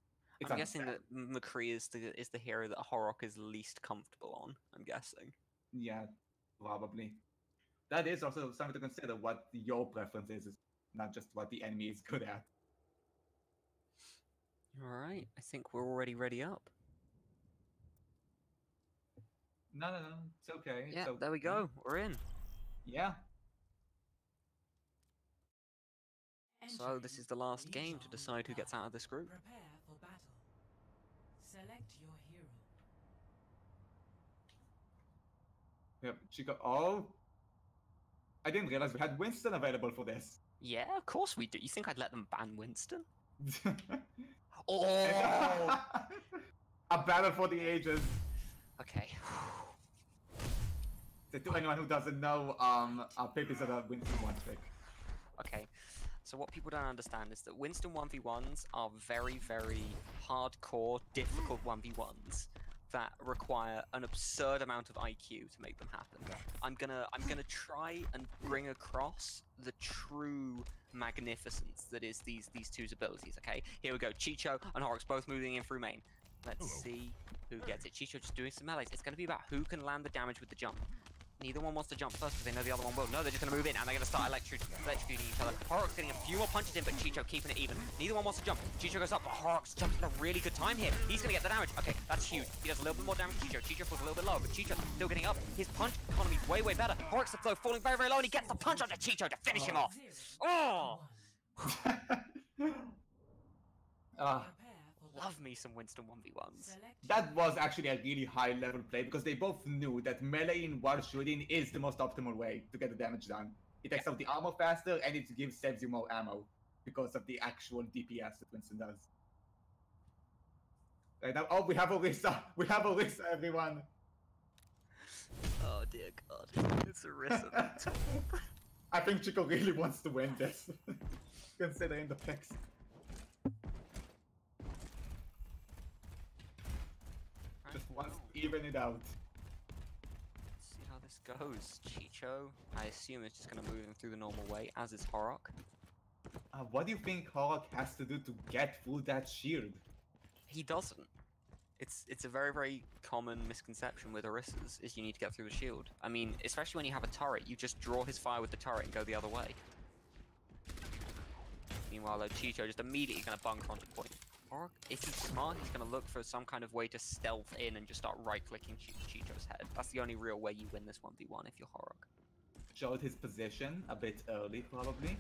I'm guessing that McCree is the hero that Horrock is least comfortable on, I'm guessing. Yeah, probably. That is also something to consider, what your preference is not just what the enemy is good at. Alright, I think we're already ready up. No, it's okay. Yeah, So, there we go. We're in. Yeah. So this is the last game to decide who gets out of this group. Prepare for battle. Select your hero. Yep, Chico. Oh! I didn't realize we had Winston available for this. Yeah, of course we do. You think I'd let them ban Winston? Oh! A battle for the ages. Okay. To anyone who doesn't know, Pip is a Winston one trick. Okay. So what people don't understand is that Winston 1v1s are very, very hardcore, difficult 1v1s that require an absurd amount of IQ to make them happen. I'm gonna try and bring across the true magnificence that is these two's abilities. Okay, here we go. Chicho and Horrock's both moving in through main. Let's see who gets it. Chicho just doing some melees. It's gonna be about who can land the damage with the jump. Neither one wants to jump first because they know the other one will. No, they're just going to move in and they're going to start electrocuting each other. Horrock's getting a few more punches in, but Chicho keeping it even. Neither one wants to jump. Chicho goes up, but Horrock's jumping at a really good time here. He's going to get the damage. Okay, that's huge. He does a little bit more damage to Chicho. Chicho falls a little bit lower, but Chicho still getting up. His punch economy way, way better. Horrock's though falling very, very low, and he gets the punch onto Chicho to finish him off. Oh! Love me some Winston 1v1s. That was actually a really high level play because they both knew that meleeing while shooting is the most optimal way to get the damage done. It takes out the armor faster and it saves you more ammo because of the actual DPS that Winston does. Right now, oh, we have Orisa! We have Orisa, everyone! Oh dear god. It's Orisa. I think Chico really wants to win this, considering the picks. Just wants to even it out. Let's see how this goes. Chicho, I assume, is just going to move him through the normal way, as is Horrock. What do you think Horrock has to do to get through that shield? He doesn't. It's a very, very common misconception with Orisas, is you need to get through the shield. I mean, especially when you have a turret, you just draw his fire with the turret and go the other way. Meanwhile, Chicho just immediately going to bunker onto point. Horrock, if he's smart, he's going to look for some kind of way to stealth in and just start right-clicking Chicho's head. That's the only real way you win this 1v1 if you're Horrock. Showed his position a bit early, probably.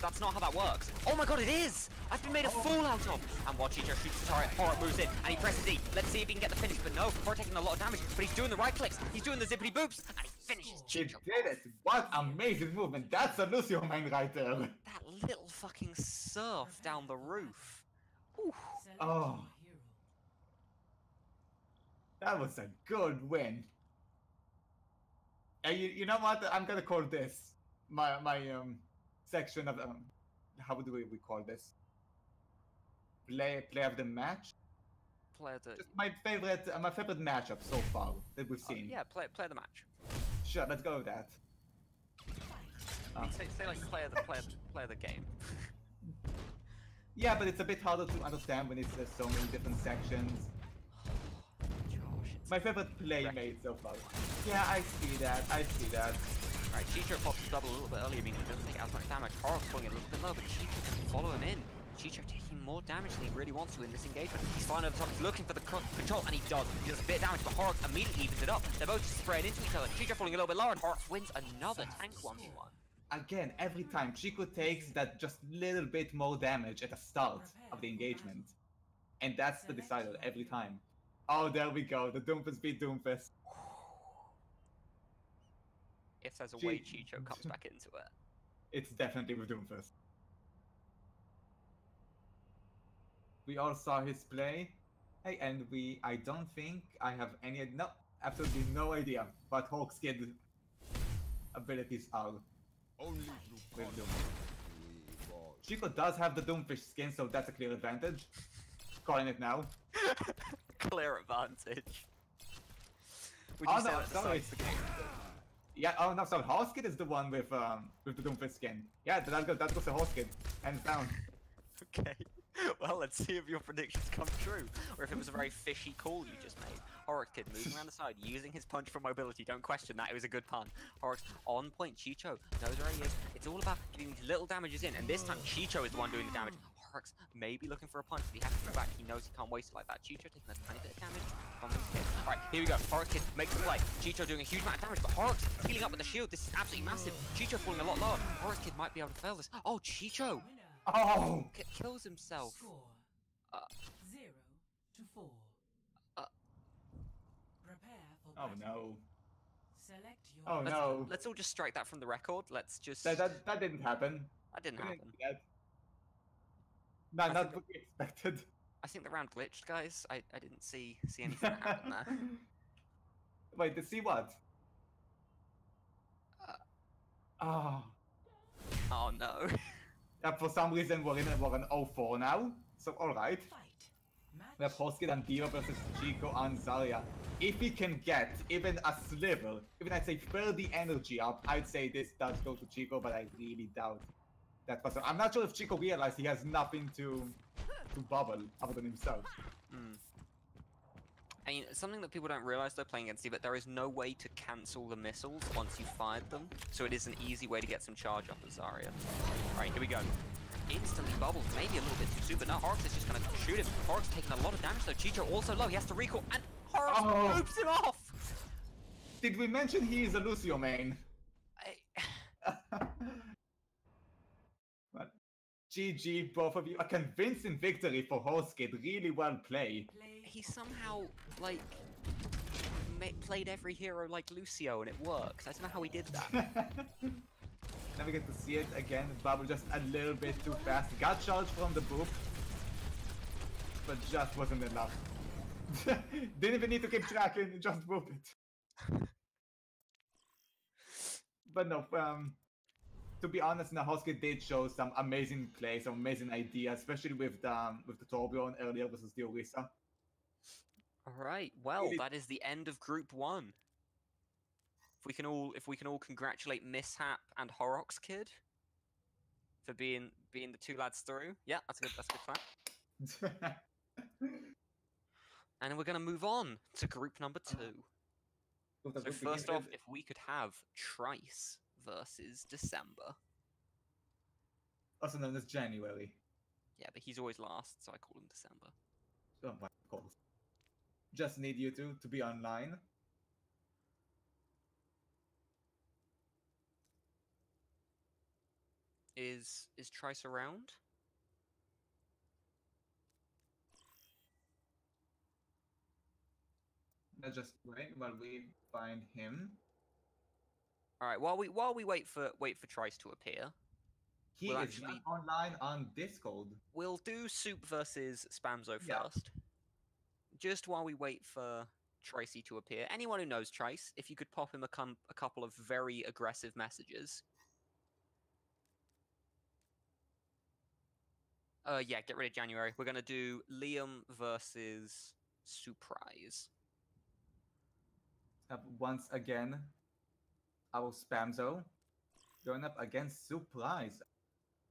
That's not how that works. Oh my god, it is! I've been made a fool out of! And while Chicho shoots the turret, Horrock moves in, and he presses E. Let's see if he can get the finish, but no, Horrock taking a lot of damage, but he's doing the right clicks, he's doing the zippity boops, and he finishes He Chicho. did it! What amazing movement! That's a Lucio main right there! That little fucking surf down the roof. Ooh. Select Oh. your hero. That was a good win. And you know what? I'm gonna call this my section of how do we call this? Play of the match. Just my favorite matchup so far that we've seen. Yeah, play the match. Sure, let's go with that. I mean, say like play the game. Yeah, but it's a bit harder to understand when it's so many different sections. Josh, My favorite playmate so far. Yeah, I see that. Alright, Chicho pops his double a little bit earlier, meaning he doesn't take as much damage. Horrock's pulling it a little bit low, but Chicho can follow him in. Chicho taking more damage than he really wants to in this engagement. He's flying over the top, he's looking for the control, and he does. He does a bit of damage, but Horrock immediately evens it up. They're both just spraying into each other. Chicho falling a little bit lower, and Horrock wins another tank 1v1. Again, every time Chico takes that just little bit more damage at the start of the engagement. And that's the decider every time. Oh, there we go. The Doomfist beat Doomfist. If there's a way Chicho comes back into it. It's definitely with Doomfist. We all saw his play. Hey, and I don't think I have absolutely no idea what Hawk's kid abilities are. Only through With Doom. we evolve. Chico does have the Doomfish skin, so that's a clear advantage. Calling it now. Clear advantage. Would Oh, you say no, that sorry. decides the game? Yeah, oh no, sorry, Horse Kid is the one with the Doomfish skin. Yeah, that goes to Horse Kid, hands down. Okay. Well, let's see if your predictions come true, or if it was a very fishy call you just made. Horrock Kid moving around the side, using his punch for mobility. Don't question that, it was a good pun. Horrock's on point. Chicho knows where he is. It's all about getting these little damages in, and this time Chicho is the one doing the damage. Horrock's maybe looking for a punch, but he has to go back. He knows he can't waste it like that. Chicho taking a tiny bit of damage from this kid. Alright, here we go. Horrock Kid makes the play. Chicho doing a huge amount of damage, but Horrock's healing up with the shield. This is absolutely massive. Chicho falling a lot lower. Horrock Kid might be able to fail this. Oh, Chicho Oh! kills himself. Score 0-4. Prepare for Oh battle. no. Select your Oh no. Let's all just strike that from the record. Let's just... That didn't happen. That didn't Couldn't happen. see that. No, I not think what we expected. I think the round glitched, guys. I didn't see anything happen there. Wait, to see what? Oh. Oh no. Yeah, for some reason we're an 0-4 now. So alright. fight. We have Hoskid and Diva versus Chico and Zarya. If we can get even a sliver, even I'd say 30 energy up, I'd say this does go to Chico, but I really doubt that was. I'm not sure if Chico realized he has nothing to bubble other than himself. I mean, something that people don't realize though playing against Diva, there is no way to cancel the missiles once you fired them, so it is an easy way to get some charge up of Zarya. Alright, here we go. Instantly bubbles, maybe a little bit too soon, but now Horrox is just gonna shoot him. Horrox taking a lot of damage though. Chicho also low, he has to recall, and Horrox moves him off! Did we mention he is a Lucio main? But GG, both of you. A convincing victory for Hoskid. Really well played. Play He somehow, like, played every hero like Lucio and it works. I don't know how he did that. Now we get to see it again. Bubble just a little bit too fast. Got charged from the boop, but just wasn't enough. Didn't even need to keep tracking, just boop it. But no, to be honest, Nahoski did show some amazing play, some amazing ideas, especially with the Torbjorn earlier versus the Orisa. Alright, well, that is the end of Group 1. If we can all congratulate Mishap and Horrock's kid for being the two lads through. Yeah, that's a good plan. And we're gonna move on to group number 2. So first off, if we could have Trice versus December. also known as January. Yeah, but he's always last, so I call him December. Oh, of course. Just need you two to be online. Is Trice around? Let's just wait while we find him. All right. While we wait for Trice to appear, He we'll is actually not online on Discord. we'll do Soup versus Spamzo Yeah. first. Just while we wait for Tracy to appear. Anyone who knows Trice, if you could pop him a couple of very aggressive messages. Yeah, get rid of January. We're gonna do Liam versus Souprise. Once again, our Spamzo going up against Souprise,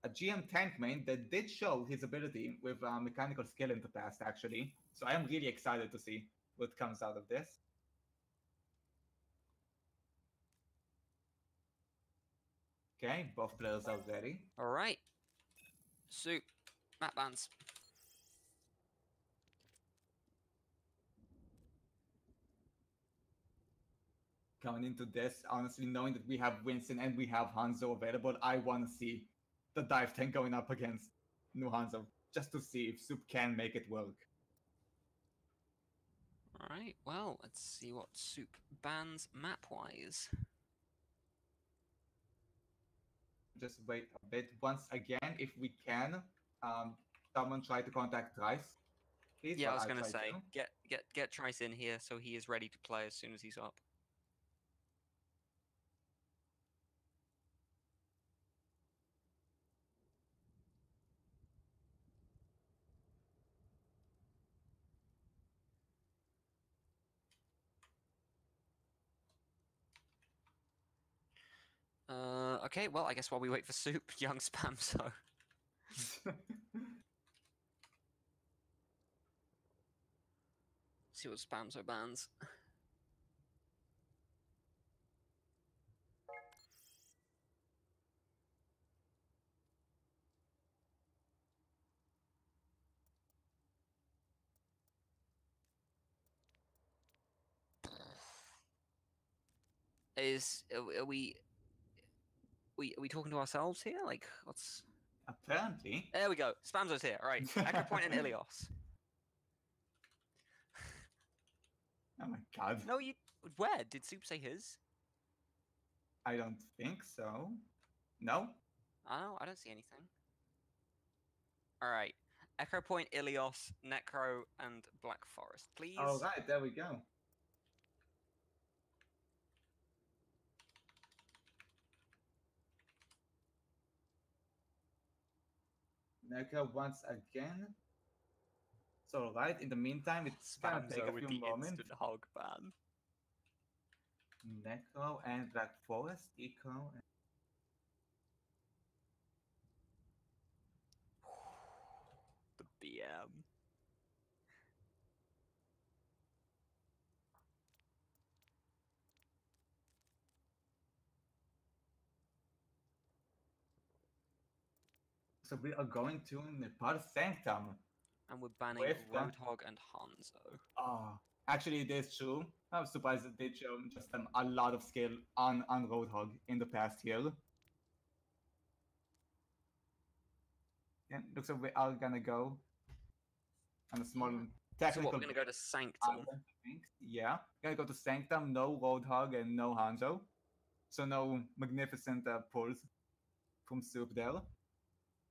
a GM tank main that did show his ability with mechanical skill in the past, actually. So I am really excited to see what comes out of this. Okay, both players are ready. All right. Soup, map bands. Coming into this, honestly, knowing that we have Winston and we have Hanzo available, I want to see the dive tank going up against new Hanzo, just to see if Soup can make it work. All right. Well, let's see what Soup bans map-wise. Just wait a bit. Once again, if we can, someone try to contact Trice. Please, Yeah, I while was gonna try say to. get Trice in here so he is ready to play as soon as he's up. Okay, well, I guess while we wait for Soup, young Spamzo. See what Spamzo bans. Are we talking to ourselves here? Like, what's... Apparently. There we go. Spamzo's here. All right. Echo Point and Ilios. Oh my god. No, you... Where? Did Soup say his? I don't think so. No? Oh, I don't see anything. All right. Echo Point, Ilios, Necro, and Black Forest, please. Alright, there we go. Neko once again. So right, in the meantime, it's gonna take Spamzo a with few the moments. instant hog ban. Neko and Black Forest, Eco. The BM. So we are going to Nepal Sanctum. And we're banning With the- Roadhog and Hanzo. Actually, it is true. I'm surprised that they show just a lot of skill on Roadhog in the past year. Yeah, looks like we are gonna go on a small So technical. what, we're gonna go to Sanctum. Yeah, gonna go to Sanctum. No Roadhog and no Hanzo, so no magnificent pulls from Soup there.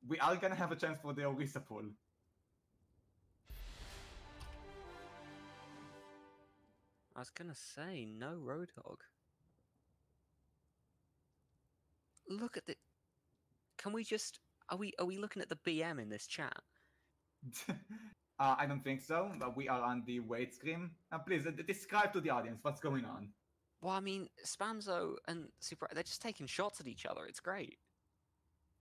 We are gonna have a chance for the Orisa pull. I was gonna say, no Roadhog. Look at the... Can we just... Are we looking at the BM in this chat? I don't think so, but we are on the wait screen. Please, describe to the audience what's going on. Well, I mean, Spamzo and Super... They're just taking shots at each other. It's great.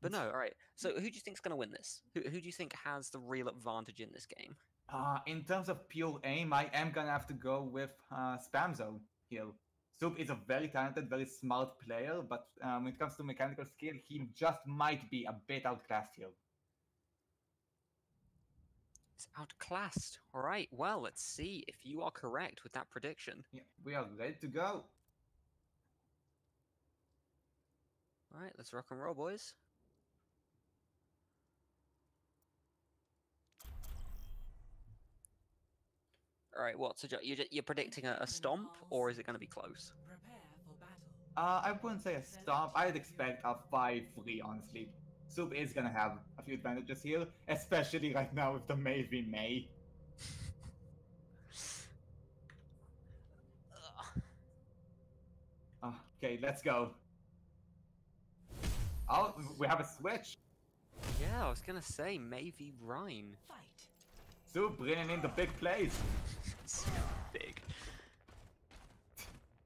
But no, all right. So who do you think's gonna win this? Who do you think has the real advantage in this game? In terms of pure aim, I am gonna have to go with Spamzo here. Soup is a very talented, very smart player, but when it comes to mechanical skill, he just might be a bit outclassed here. It's outclassed. All right. Well, let's see if you are correct with that prediction. Yeah, we are ready to go. All right. Let's rock and roll, boys. All right. What? So you're predicting a stomp, or is it going to be close? Prepare for battle. I wouldn't say a stomp. I'd expect a 5-3, honestly. Soup is gonna have a few advantages here, especially right now with the May. Okay, let's go. Oh, we have a switch. Yeah, I was gonna say maybe Rhine. Fight. Soup bringing in the big plays. It's big.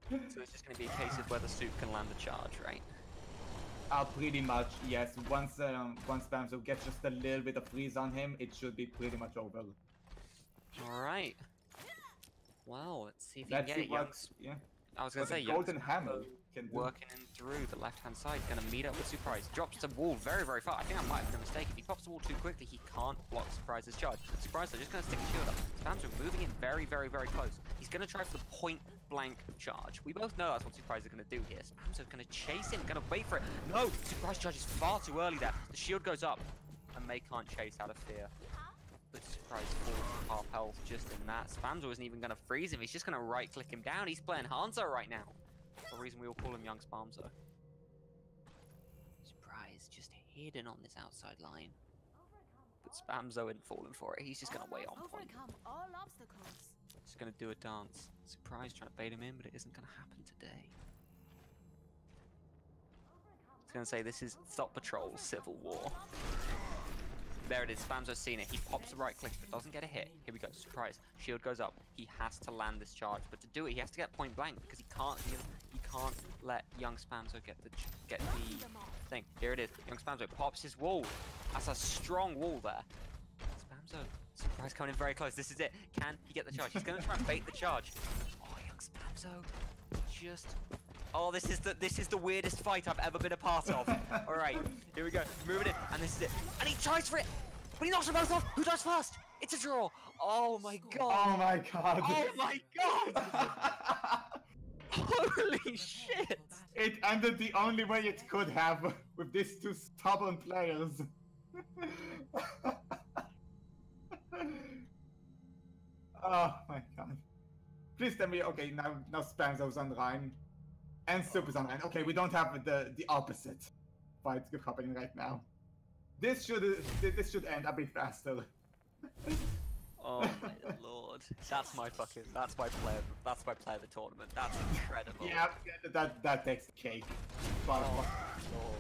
So it's just gonna be a case of whether Soup can land the charge, right? Pretty much, yes. Once Spamzo gets just a little bit of freeze on him, it should be pretty much over. All right. Well, let's see if you Let's can see get it. what, yeah. I was gonna What say, the Golden Hammer can do. working in through the left-hand side, gonna meet up with Souprise. Drops the wall very, very far. I think I might have been a mistake. If he pops the wall too quickly, he can't block Soupris's charge. Souprise, they're just gonna stick a shield up. Spamzo moving in very, very, very close. He's gonna try for the point-blank charge. We both know that's what Souprise is gonna do here. Spamzo's gonna chase him, gonna wait for it. No, Souprise charge is far too early there. The shield goes up, and May can't chase out of fear. But Souprise falls to half health just in that. Spamzo isn't even gonna freeze him. He's just gonna right-click him down. He's playing Hanzo right now. The reason we all call him Young Spamzo. Souprise just hidden on this outside line. But Spamzo isn't falling for it. He's just gonna wait on point. Overcome all obstacles. Just gonna do a dance. Souprise trying to bait him in, but it isn't gonna happen today. It's gonna say this is Thought Patrol Civil War. There it is. Spamzo's seen it. He pops the right click, but doesn't get a hit. Here we go. Surprise. Shield goes up. He has to land this charge, but to do it, he has to get point blank because he can't let young Spamzo get the thing. Here it is. Young Spamzo pops his wall. That's a strong wall there. Spamzo. Surprise coming in very close. This is it. Can he get the charge? He's gonna try and bait the charge. Oh, young Spamzo. Just. Oh, this is the weirdest fight I've ever been a part of. All right, here we go. Moving in, and this is it. And he tries for it, but he knocks them both off. Who dies first? It's a draw. Oh my god. Oh my god. Oh my god. Holy shit. It ended the only way it could have, with these two stubborn players. Oh my god. Please tell me, okay, now Spamzo's on Rhine. And Soup is on Rhine. Okay, we don't have the opposite fight happening right now. This should end a bit faster. Oh my lord. That's my player of the tournament. That's incredible. Yeah, that takes the cake. But, Oh,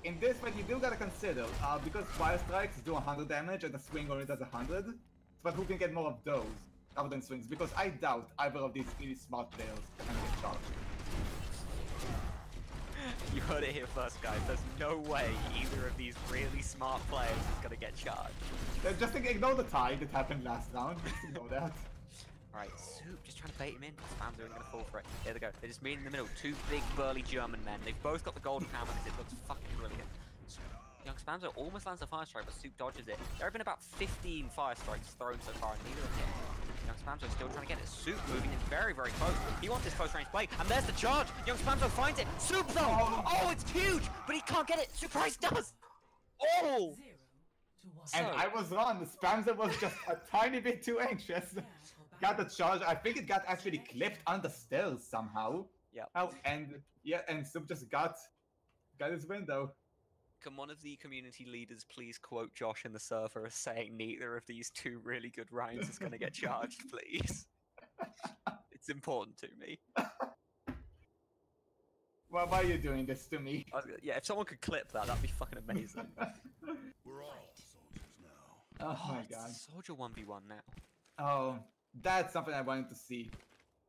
in this fight, you do gotta consider, because Fire Strikes do 100 damage and the Swing only does 100, but who can get more of those other than Swings? Because I doubt either of these really smart players can get charged. You heard it here first, guys. There's no way either of these really smart players is gonna get charged. Just ignore the tie that happened last round. Just ignore that. Alright, Soup just trying to bait him in. Spamzo isn't gonna fall for it. There they go. They just meet in the middle. Two big burly German men. They've both got the golden hammer because it looks fucking brilliant. Young Spamzo almost lands a fire strike, but Soup dodges it. There have been about 15 fire strikes thrown so far, and neither of them. Young Spamzo still trying to get it. Soup moving in very, very close. He wants this close range play, and there's the charge. Young Spamzo finds it. Soup though! Oh, it's huge, but he can't get it. Surprise does! Oh! 0 to 1. And I was wrong. Spamzo was just a tiny bit too anxious. Got the charge. I think it got actually clipped on the stairs somehow. Yeah. Oh, and Soup just got his window. Can one of the community leaders please quote Josh in the server as saying neither of these two really good rounds is going to get charged, please? It's important to me. Well, why are you doing this to me? Yeah, if someone could clip that, that'd be fucking amazing. We're all soldiers now. Oh my it's god. Soldier 1v1 now. Oh, that's something I wanted to see.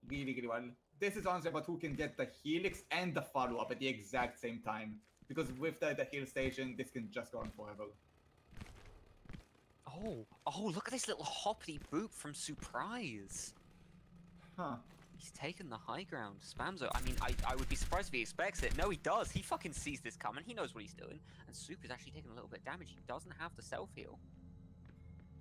Really, really well. This is honestly about who can get the helix and the follow-up at the exact same time. Because with the heal station, this can just go on forever. Oh, look at this little hoppity boop from Souprise. Huh. He's taken the high ground. Spamzo, I mean, I would be surprised if he expects it. No, he does. He fucking sees this coming. He knows what he's doing. And Soup is actually taking a little bit of damage. He doesn't have the self-heal.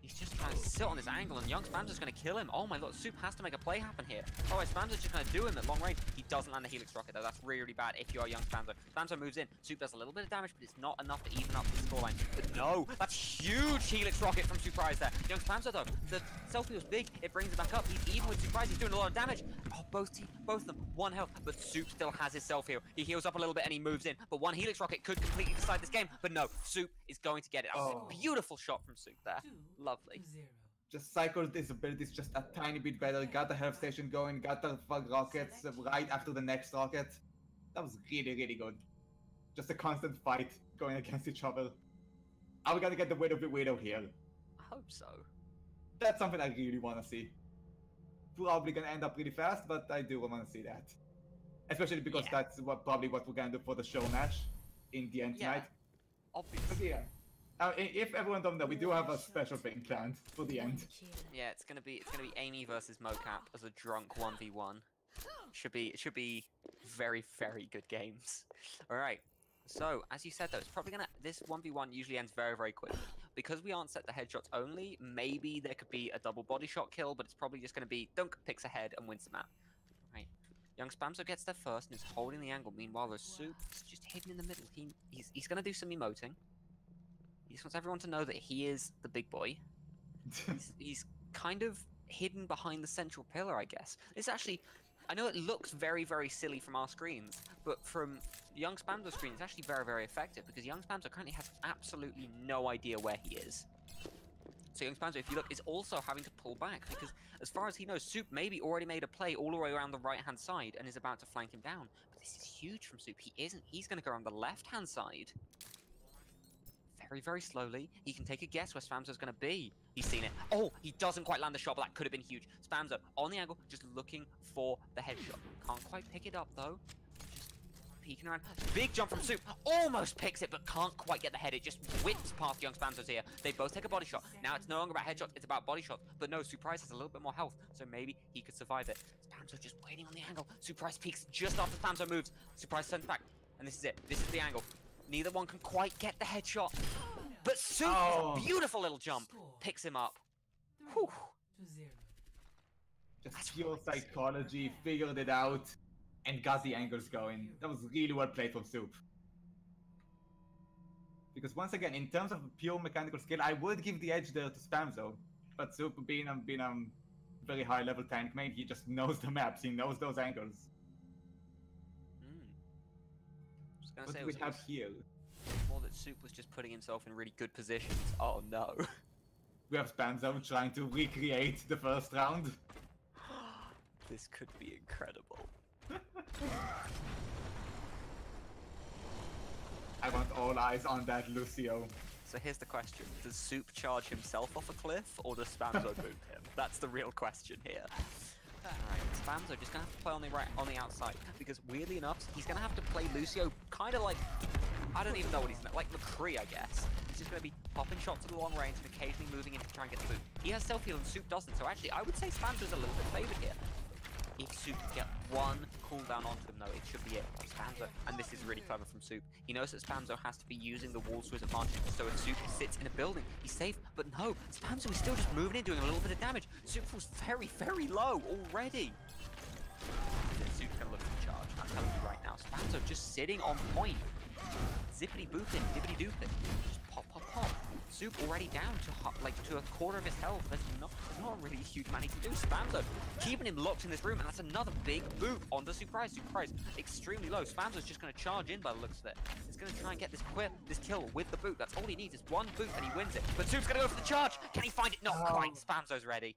He's just trying to sit on this angle, and young Spamzo's going to kill him. Oh my lord, Soup has to make a play happen here. Oh, Spamzo's just going to do him at long range. He doesn't land the Helix Rocket, though. That's really, really bad if you are young Spamzo. Spamzo moves in. Soup does a little bit of damage, but it's not enough to even up the scoreline. But no, that's huge Helix Rocket from Souprise there. Young Spamzo, though, the selfie was big. It brings him back up. He's even with Souprise. He's doing a lot of damage. Oh, both of them, 1 health, but Soup still has his self-heal. He heals up a little bit and he moves in, but one Helix Rocket could completely decide this game. But no, Soup is going to get it. That was a beautiful shot from Soup there. Lovely. Just cycled his abilities just a tiny bit better, got the health station going, got the fuck rockets right after the next rocket. That was really, really good. Just a constant fight going against each other. Are we gonna get the widow here? I hope so. That's something I really wanna see. Probably gonna end up really fast, but I do wanna see that. Especially because that's probably what we're gonna do for the show match in the end tonight. Obviously. Yeah. If everyone don't know, we do have a special thing planned for the end. Yeah, it's gonna be Aimee versus Mocap as a drunk 1v1. It should be very, very good games. All right. So as you said though, it's probably this 1v1 usually ends very, very quickly. Because we aren't set to headshots only, maybe there could be a double body shot kill, but it's probably just gonna be Dunk picks ahead and wins the map. Right. Young Spamzo gets there first and is holding the angle. Meanwhile, the Soup is just hidden in the middle. He's gonna do some emoting. He just wants everyone to know that he is the big boy. He's kind of hidden behind the central pillar, I guess. It's actually, I know it looks very, very silly from our screens, but from young Spamzo's screen, it's actually very, very effective because young Spamzo currently has absolutely no idea where he is. So young Spamzo, if you look, is also having to pull back because as far as he knows, Soup maybe already made a play all the way around the right-hand side and is about to flank him down. But this is huge from Soup. He isn't. He's going to go around the left-hand side. Very, very slowly. He can take a guess where Spamzo's going to be. He's seen it. Oh, he doesn't quite land the shot, but that could have been huge. Spamzo on the angle, just looking for the headshot. Can't quite pick it up, though. Just peeking around. Big jump from Soup. Almost picks it, but can't quite get the head. It just whips past young Spamzo's ear. They both take a body shot. Now it's no longer about headshots, it's about body shots. But no, Souprise has a little bit more health, so maybe he could survive it. Spamzo just waiting on the angle. Souprise peeks just after Spamzo moves. Souprise turns back, and this is it. This is the angle. Neither one can quite get the headshot. But Soup, with a beautiful little jump, picks him up. Whew. Just pure psychology, figured it out, and got the angles going. That was really well played from Soup. Because once again, in terms of pure mechanical skill, I would give the edge there to Spamzo. But Soup being a very high level tank main, he just knows the maps, he knows those angles. What do we have here? More that Soup was just putting himself in really good positions. Oh no. We have Spamzo trying to recreate the first round. This could be incredible. I want all eyes on that Lucio. So here's the question. Does Soup charge himself off a cliff, or does Spamzo boot him? That's the real question here. Alright, Spamzo just gonna have to play on the outside, because weirdly enough, he's gonna have to play Lucio kind of like, I don't even know what he's like McCree, I guess. He's just gonna be popping shots at the long range and occasionally moving in to try and get the boot. He has self-heal and Soup doesn't, so actually I would say Spamzo's a little bit favoured here. If Soup can get one cooldown onto him though, it should be it. Spamzo, and this is really clever from Soup. He knows that Spamzo has to be using the walls to his advantage, so if Soup sits in a building, he's safe. But no, Spamzo is still just moving in, doing a little bit of damage. Soup falls very, very low already. Soup's gonna look for the charge, I'm telling you right now. Spamzo just sitting on point. Zippity booping, dippity dooping. Just pop, pop, pop. Soup already down to a quarter of his health. There's not really a huge amount he can do. Spamzo keeping him locked in this room, and that's another big boop onto Souprise. Souprise extremely low. Spamzo's just going to charge in by the looks of it. He's going to try and get this kill with the boot. That's all he needs is one boot, and he wins it. But Soup's going to go for the charge. Can he find it? Not quite. Spamzo's ready.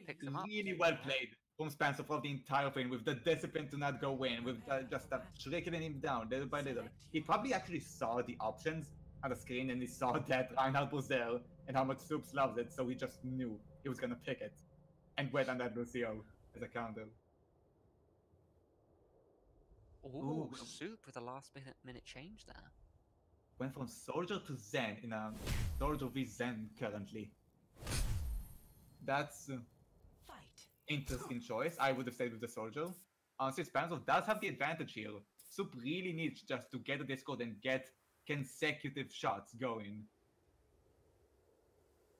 Picks him up. Really well played from Spamzo for the entire thing, with the discipline to not go in, with just trickling him down little by little. He probably actually saw the options on the screen, and he saw that Reinhardt was there and how much Soups loves it, so he just knew he was gonna pick it and wait on that Lucio as a counter. Ooh, Soup with a last minute change there. Went from Soldier to Zen in a Soldier v Zen currently. That's interesting choice. I would have stayed with the soldier. Honestly, Spamzo does have the advantage here. Soup really needs just to get a Discord and get consecutive shots going,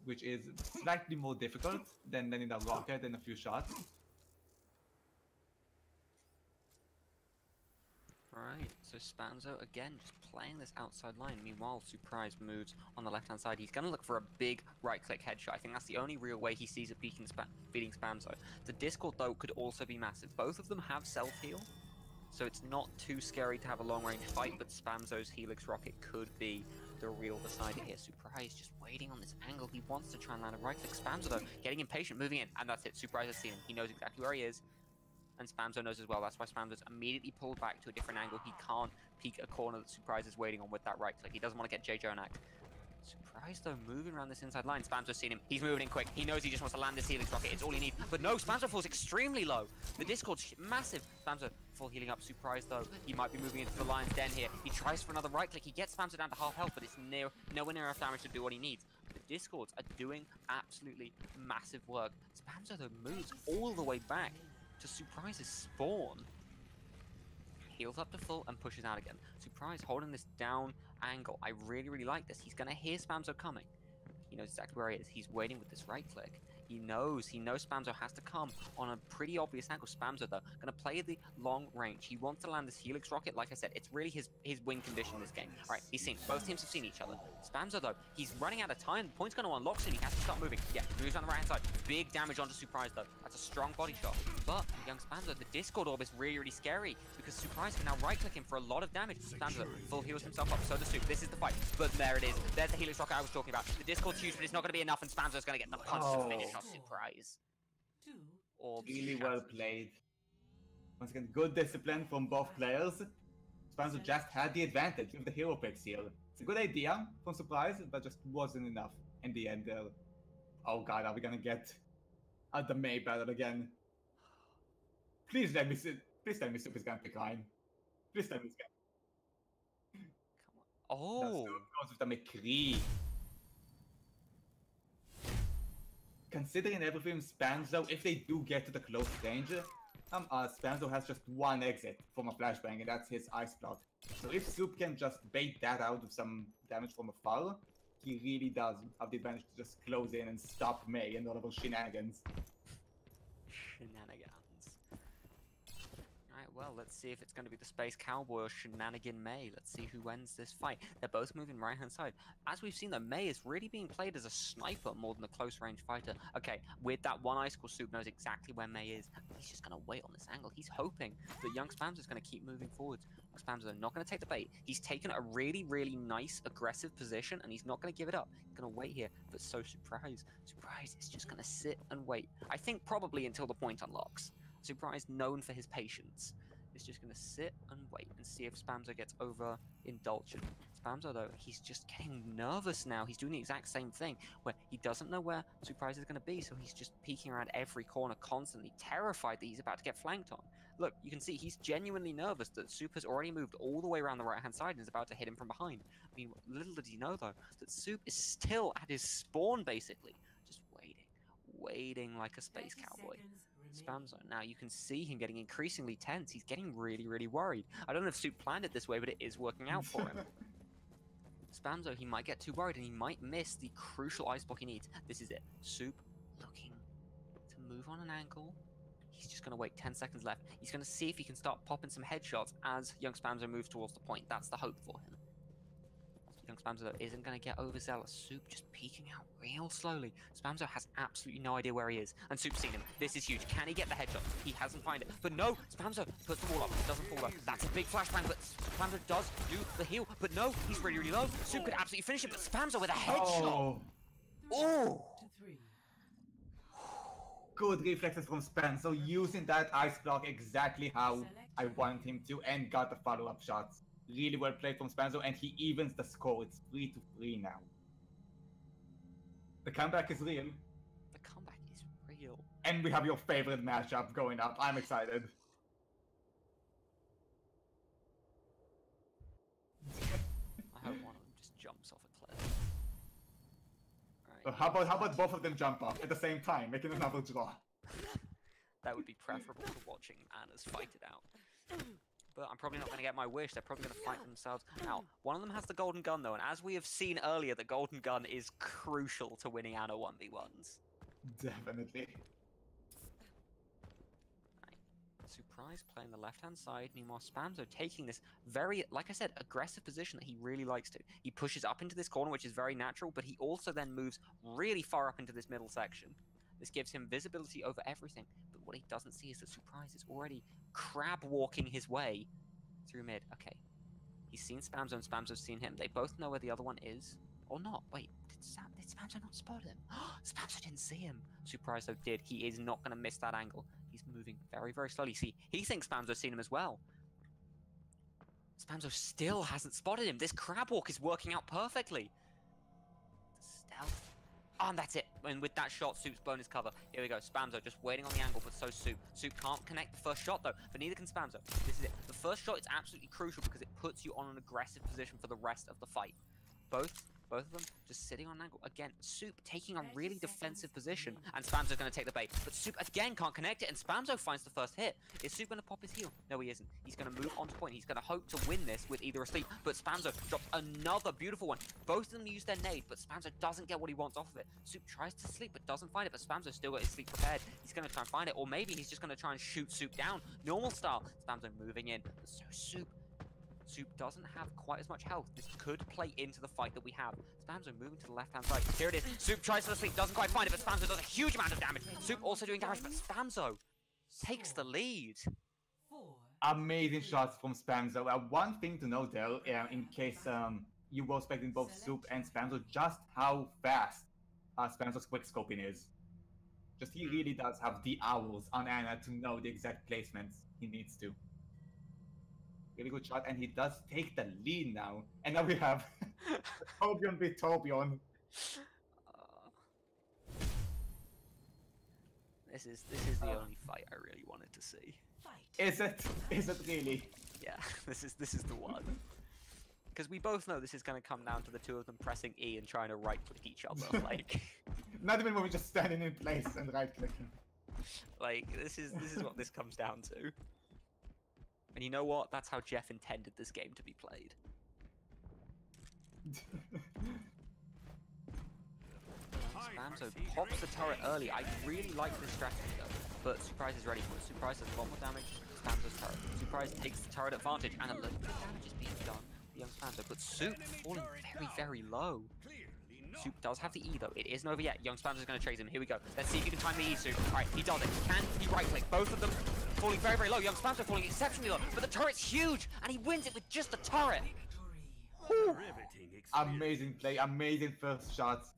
which is slightly more difficult than in a rocket and a few shots. Alright, so Spamzo again just playing this outside line. Meanwhile, Souprise moves on the left-hand side. He's going to look for a big right-click headshot. I think that's the only real way he sees it beating Spamzo. The Discord, though, could also be massive. Both of them have self-heal, so it's not too scary to have a long-range fight, but Spamzo's Helix Rocket could be the real decider here. Souprise just waiting on this angle. He wants to try and land a right-click. Spamzo, though, getting impatient, moving in, and that's it. Souprise has seen him. He knows exactly where he is. And Spamzo knows as well. That's why Spamzo's immediately pulled back to a different angle. He can't peek a corner that Souprise is waiting on with that right click. He doesn't want to get JJ on act. Souprise, though, moving around this inside line. Spamzo's seen him. He's moving in quick. He knows he just wants to land this Helix Rocket. It's all he needs. But no, Spamzo falls extremely low. The Discord's massive. Spamzo full healing up. Souprise, though, he might be moving into the lion's den here. He tries for another right click. He gets Spamzo down to half health, but it's nowhere near enough damage to do what he needs. The Discords are doing absolutely massive work. Spamzo, though, moves all the way back to Souprise' spawn. Heals up to full and pushes out again. Souprise holding this down angle. I really like this. He's gonna hear Spamzo coming. He knows exactly where he is. He's waiting with this right click. He knows Spamzo has to come on a pretty obvious angle. Spamzo, though, gonna play the long range. He wants to land this Helix Rocket. Like I said, it's really his win condition in this game. All right, he's seen. Both teams have seen each other. Spamzo, though, he's running out of time. The point's gonna unlock soon. He has to start moving. Yeah, moves on the right-hand side. Big damage onto Souprise, though. That's a strong body shot. But young Spamzo, the Discord orb is really scary because Souprise can now right-click him for a lot of damage. Spamzo full heals himself up. So does Soup. This is the fight. But there it is. There's the Helix Rocket I was talking about. The Discord's huge, but it's not gonna be enough, and Spamzo's gonna get the punch to finish off Souprise. Really well played. Once again, good discipline from both players. Spamzo just had the advantage with the hero picks here. It's a good idea from Souprise, but just wasn't enough in the end there. Oh god, are we gonna get the May battle again? Please tell me Soup is gonna pick Ryan. Please tell me he's gonna. Come on. Oh! Soup goes with the McCree. Considering everything Spamzo, if they do get to the close range, Spamzo has just one exit from a flashbang, and that's his ice block. So if Soup can just bait that out with some damage from afar, he really does have the advantage to just close in and stop May and all of her shenanigans. Shenanigans. Alright, well, let's see if it's going to be the Space Cowboy or Shenanigan May. Let's see who wins this fight. They're both moving right-hand side. As we've seen, though, May is really being played as a sniper more than a close-range fighter. Okay, with that one Icicle, Soup knows exactly where May is. He's just going to wait on this angle. He's hoping that young Spamzo is going to keep moving forwards. Spamzo not going to take the bait. He's taken a really nice, aggressive position, and he's not going to give it up. He's going to wait here, but so Souprise is just going to sit and wait. I think probably until the point unlocks. Souprise, known for his patience, is just going to sit and wait and see if Spamzo gets overindulgent. Spamzo, though, he's just getting nervous now. He's doing the exact same thing, where he doesn't know where Souprise is going to be, so he's just peeking around every corner constantly, terrified that he's about to get flanked on. Look, you can see he's genuinely nervous that Soup has already moved all the way around the right-hand side and is about to hit him from behind. I mean, little did he know, though, that Soup is still at his spawn, basically, just waiting like a space cowboy. Spamzo, now you can see him getting increasingly tense. He's getting really worried. I don't know if Soup planned it this way, but it is working out for him. Spamzo, he might get too worried and he might miss the crucial ice block he needs. This is it. Soup looking to move on an angle. He's just going to wait 10 seconds left. He's going to see if he can start popping some headshots as young Spamzo moves towards the point. That's the hope for him. Young Spamzo, though, isn't going to get overzealous. Soup just peeking out real slowly. Spamzo has absolutely no idea where he is. And Soup's seen him. This is huge. Can he get the headshot? He hasn't found it. But no, Spamzo puts the wall up. Doesn't fall up. That's a big flashbang, but Spamzo does do the heal. But no, he's really low. Soup could absolutely finish it, but Spamzo with a headshot. Oh! Good reflexes from Spamzo, using that ice block exactly how I want him to, and got the follow-up shots. Really well played from Spamzo, and he evens the score. It's 3-3 now. The comeback is real. The comeback is real. And we have your favorite matchup going up. I'm excited. I hope one of them just jumps off a cliff. Right. How about both of them jump off at the same time, making another draw? That would be preferable to watching Anna's fight it out. But I'm probably not going to get my wish. They're probably going to fight themselves out. One of them has the golden gun, though, and as we have seen earlier, the golden gun is crucial to winning Anna 1v1s. Definitely. Souprise playing the left-hand side. Meanwhile, Spamzo taking this very, like I said, aggressive position that he really likes to. He pushes up into this corner, which is very natural, but he also then moves really far up into this middle section. This gives him visibility over everything, but what he doesn't see is that Souprise is already crab-walking his way through mid. Okay, he's seen Spamzo and Spamzo's seen him. They both know where the other one is. Or not. Wait, did Spamzo not spot him? Spamzo didn't see him. Souprise, though, did. He is not going to miss that angle. He's moving very, very slowly. See, he thinks Spamzo's seen him as well. Spamzo still hasn't spotted him. This crab walk is working out perfectly. Stealth. Oh, and that's it. And with that shot, Soup's blown his cover. Here we go. Spamzo just waiting on the angle, but so Soup. Soup can't connect the first shot, though, but neither can Spamzo. This is it. The first shot is absolutely crucial because it puts you on an aggressive position for the rest of the fight. Both of them just sitting on an angle. Again, Soup taking a really defensive position, and Spamzo's going to take the bait. But Soup again can't connect it, and Spamzo finds the first hit. Is Soup going to pop his heel? No, he isn't. He's going to move on to point. He's going to hope to win this with either a sleep, but Spamzo drops another beautiful one. Both of them use their nade, but Spamzo doesn't get what he wants off of it. Soup tries to sleep, but doesn't find it, but Spamzo's still got his sleep prepared. He's going to try and find it, or maybe he's just going to try and shoot Soup down. Normal style. Spamzo moving in, but so Soup doesn't have quite as much health. This could play into the fight that we have. Spamzo moving to the left-hand side. Here it is. Soup tries to sleep, doesn't quite find it, but Spamzo does a huge amount of damage. Soup also doing damage, but Spamzo takes the lead. Amazing shots from Spamzo. One thing to note, though, in case you were expecting both Soup and Spamzo, just how fast Spamzo's quickscoping is. Just he really does have the owls on Anna to know the exact placements he needs to. Really good shot, and he does take the lead now. And now we have Torbjorn beat Torbjorn. This is the only fight I really wanted to see. Is it? Is it really? Yeah, this is the one. Because we both know this is going to come down to the two of them pressing E and trying to right-click each other. Like, not even when we're just standing in place and right-clicking. Like, this is what this comes down to. And you know what? That's how Jeff intended this game to be played. Spamzo pops the turret early. I really like this strategy though. But Souprise is ready for it. Souprise does a lot more damage. Spamzo's turret. Souprise takes the turret advantage, and a little bit of damage is being done. The young Spamzo, but Soup falling very, very low. Soup does have the E though. It isn't over yet. Young Spamzo's going to chase him. Here we go. Let's see if he can time the E, Soup. Alright, he does it. Can he right-click? Both of them falling very, very low. Young Spamzo falling exceptionally low. But the turret's huge, and he wins it with just the turret. Amazing play. Amazing first shots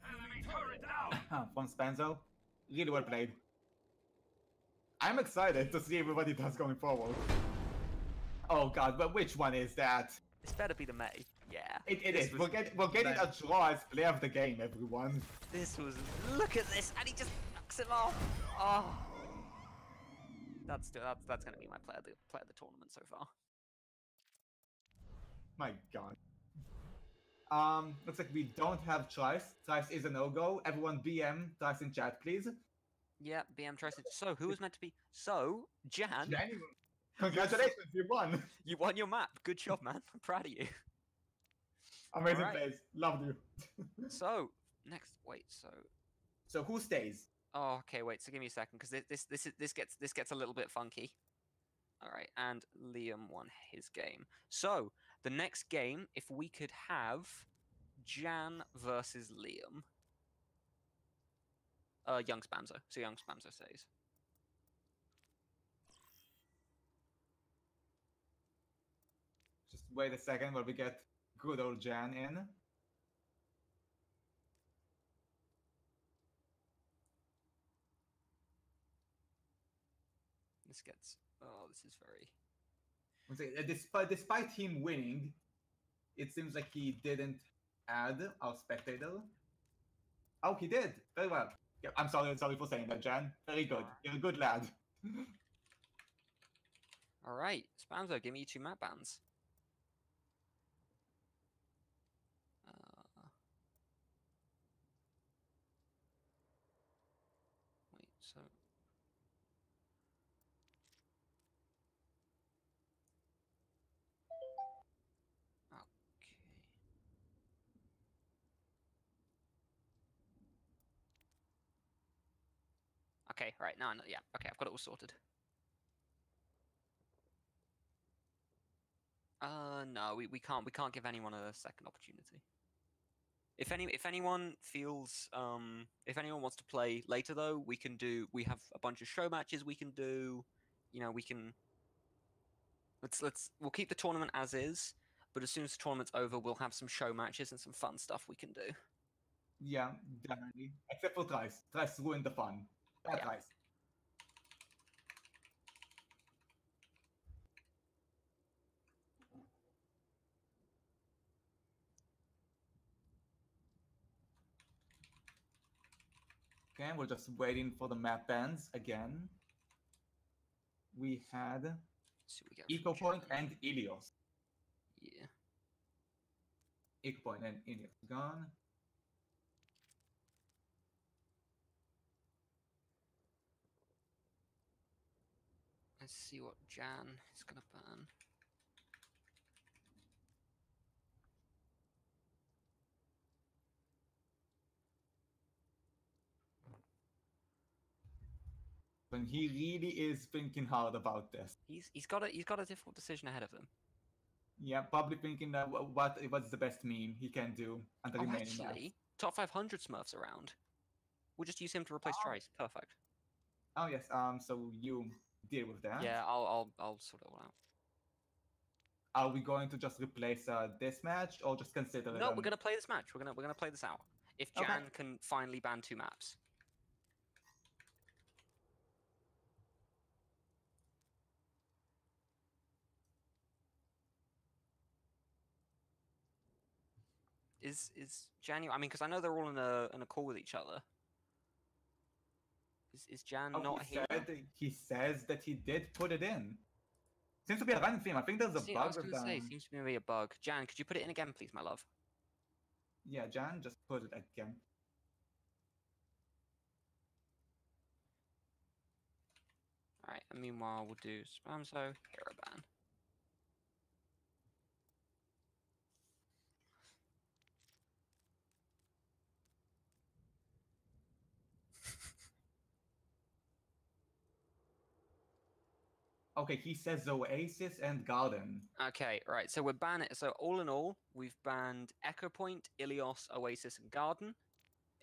from Spamzo. Really well played. I'm excited to see everybody does going forward. Oh god, but which one is that? This better be the May. Yeah. It is. We're getting a draw as player of the game, everyone. This was... Look at this! And he just knocks him off! Oh. That's going to be my player of the tournament so far. My god. Looks like we don't have Trice. Trice is a no-go. Everyone BM Trice in chat, please. Yeah, BM Trice. So, who was meant to be... So, Jan... Congratulations, you won! You won your map. Good job, man. I'm proud of you. Amazing plays. Loved you. So, next... Wait, So who stays? Oh, okay, wait, so give me a second, because this gets a little bit funky. Alright, and Liam won his game. So, the next game, if we could have Jan versus Liam. Young Spamzo. So Young Spamzo stays. Just wait a second while we get good old Jan in. This gets... Oh, this is very... Despite him winning, it seems like he didn't add our spectator. Oh, he did! Very well. Yeah, I'm sorry for saying that, Jan. Very good. You're a good lad. Alright, Spamzo, give me 2 map bans. Wait, so... Okay, right, now I know, yeah. Okay, I've got it all sorted. No, we can't give anyone a second opportunity. If anyone feels if anyone wants to play later though, we have a bunch of show matches we can do. You know, we can we'll keep the tournament as is, but as soon as the tournament's over, we'll have some show matches and some fun stuff we can do. Yeah, definitely. Except for Thrice. Thrice ruined the fun. Yeah. Thrice. Okay, we're just waiting for the map bans again. We had See what we get Eco from Point Jan. and Ilios. Yeah. Eco Point and Ilios gone. Let's see what Jan is gonna ban. When he really is thinking hard about this. He's got a difficult decision ahead of him. Yeah, probably thinking that what's the best meme he can do on the Oh, remaining actually, maps. top 500 Smurfs around. We'll just use him to replace Trace. Perfect. Oh yes. So you deal with that. Yeah, I'll sort it all out. Are we going to just replace this match or just consider it? No, we're gonna play this match. We're gonna play this out. If Jan Okay. can finally ban 2 maps. Is Jan? I mean, because I know they're all in a call with each other. Is Jan not here? He says that he did put it in. Seems to be a running theme. I think there's a I bug was with gonna say, seems to be a bug. Jan, could you put it in again, please, my love? Yeah, Jan, just put it again. Alright, and meanwhile we'll do Spamzo, hero ban. Okay, he says Oasis and Garden. Okay, right, so we're banning, so all in all, we've banned Echo Point, Ilios, Oasis, and Garden.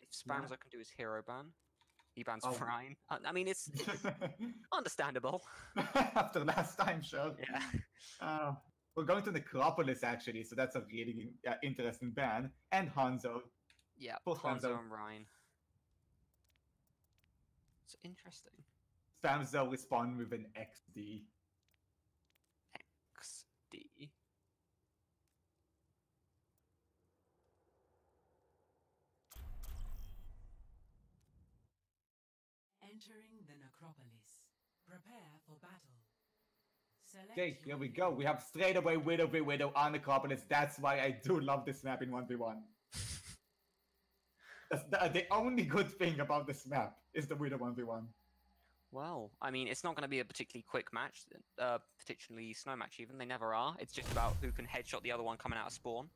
If Spamzo can do his hero ban, he bans Rhine. I mean, it's understandable. After last time, sure. Yeah. We're going to Necropolis, actually, so that's a really interesting ban. And Hanzo. Yeah, Both Hanzo and Rhine. It's interesting. Spamzo respond with an XD. XD. Entering the necropolis. Prepare for battle. Select Okay, here your we hero. go. We have straight away Widow v Widow on Necropolis. That's why I do love this map in 1v1. That's the only good thing about this map is the Widow 1v1. Well, I mean, it's not going to be a particularly quick match, particularly snow match even. They never are. It's just about who can headshot the other one coming out of spawn.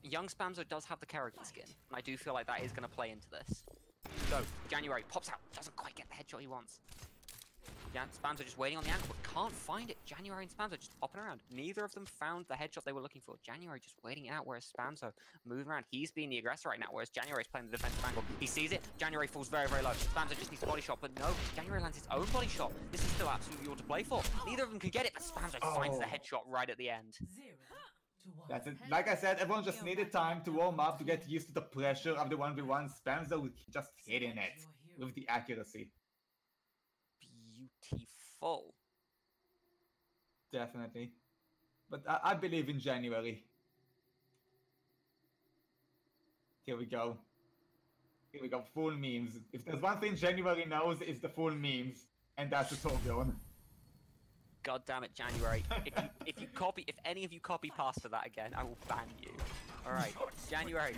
Young Spamzo does have the Kerrigan skin, and I do feel like that is going to play into this. So, January pops out, doesn't quite get the headshot he wants. Yeah, Spamzo just waiting on the angle, but can't find it. January and Spamzo just hopping around. Neither of them found the headshot they were looking for. January just waiting it out, whereas Spamzo moving around. He's being the aggressor right now, whereas January's playing the defensive angle. He sees it. January falls very, very low. Spamzo just needs a body shot, but no. January lands his own body shot. This is still absolutely all to play for. Neither of them can get it, but Spamzo finds the headshot right at the end. 0 to 1. That's it. Like I said, everyone just needed time to warm up to get used to the pressure of the 1v1. Spamzo just hitting it with the accuracy. Beautiful. Definitely. But I believe in January. Here we go. Here we go. Full memes. If there's one thing January knows, it's the full memes. And that's a Torbjorn. God damn it, January. If any of you copy pasta that again, I will ban you. Alright, January.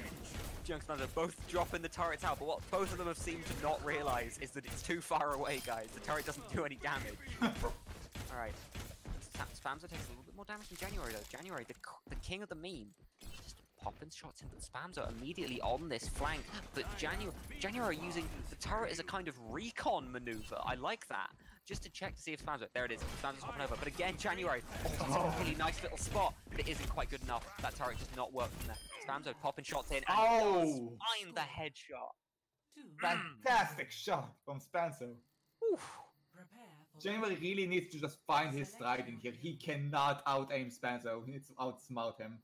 Junks both dropping the turrets out, but what both of them have seemed to not realise is that it's too far away, guys. The turret doesn't do any damage. Alright. Spamzo takes a little bit more damage than January, though. January, the king of the meme. Just popping shots in, but Spamzo immediately on this flank. But January using the turret as a kind of recon maneuver. I like that. Just to check to see if Spamzo... There it is. Spamzo's hopping over. But again, January... Oh, it's a really nice little spot, but it isn't quite good enough. That turret does not work from there. Spamzo popping shots in and does find the headshot. Fantastic shot from Spamzo. January really needs to just find his stride in here. He cannot out-aim Spamzo. He needs to outsmart him.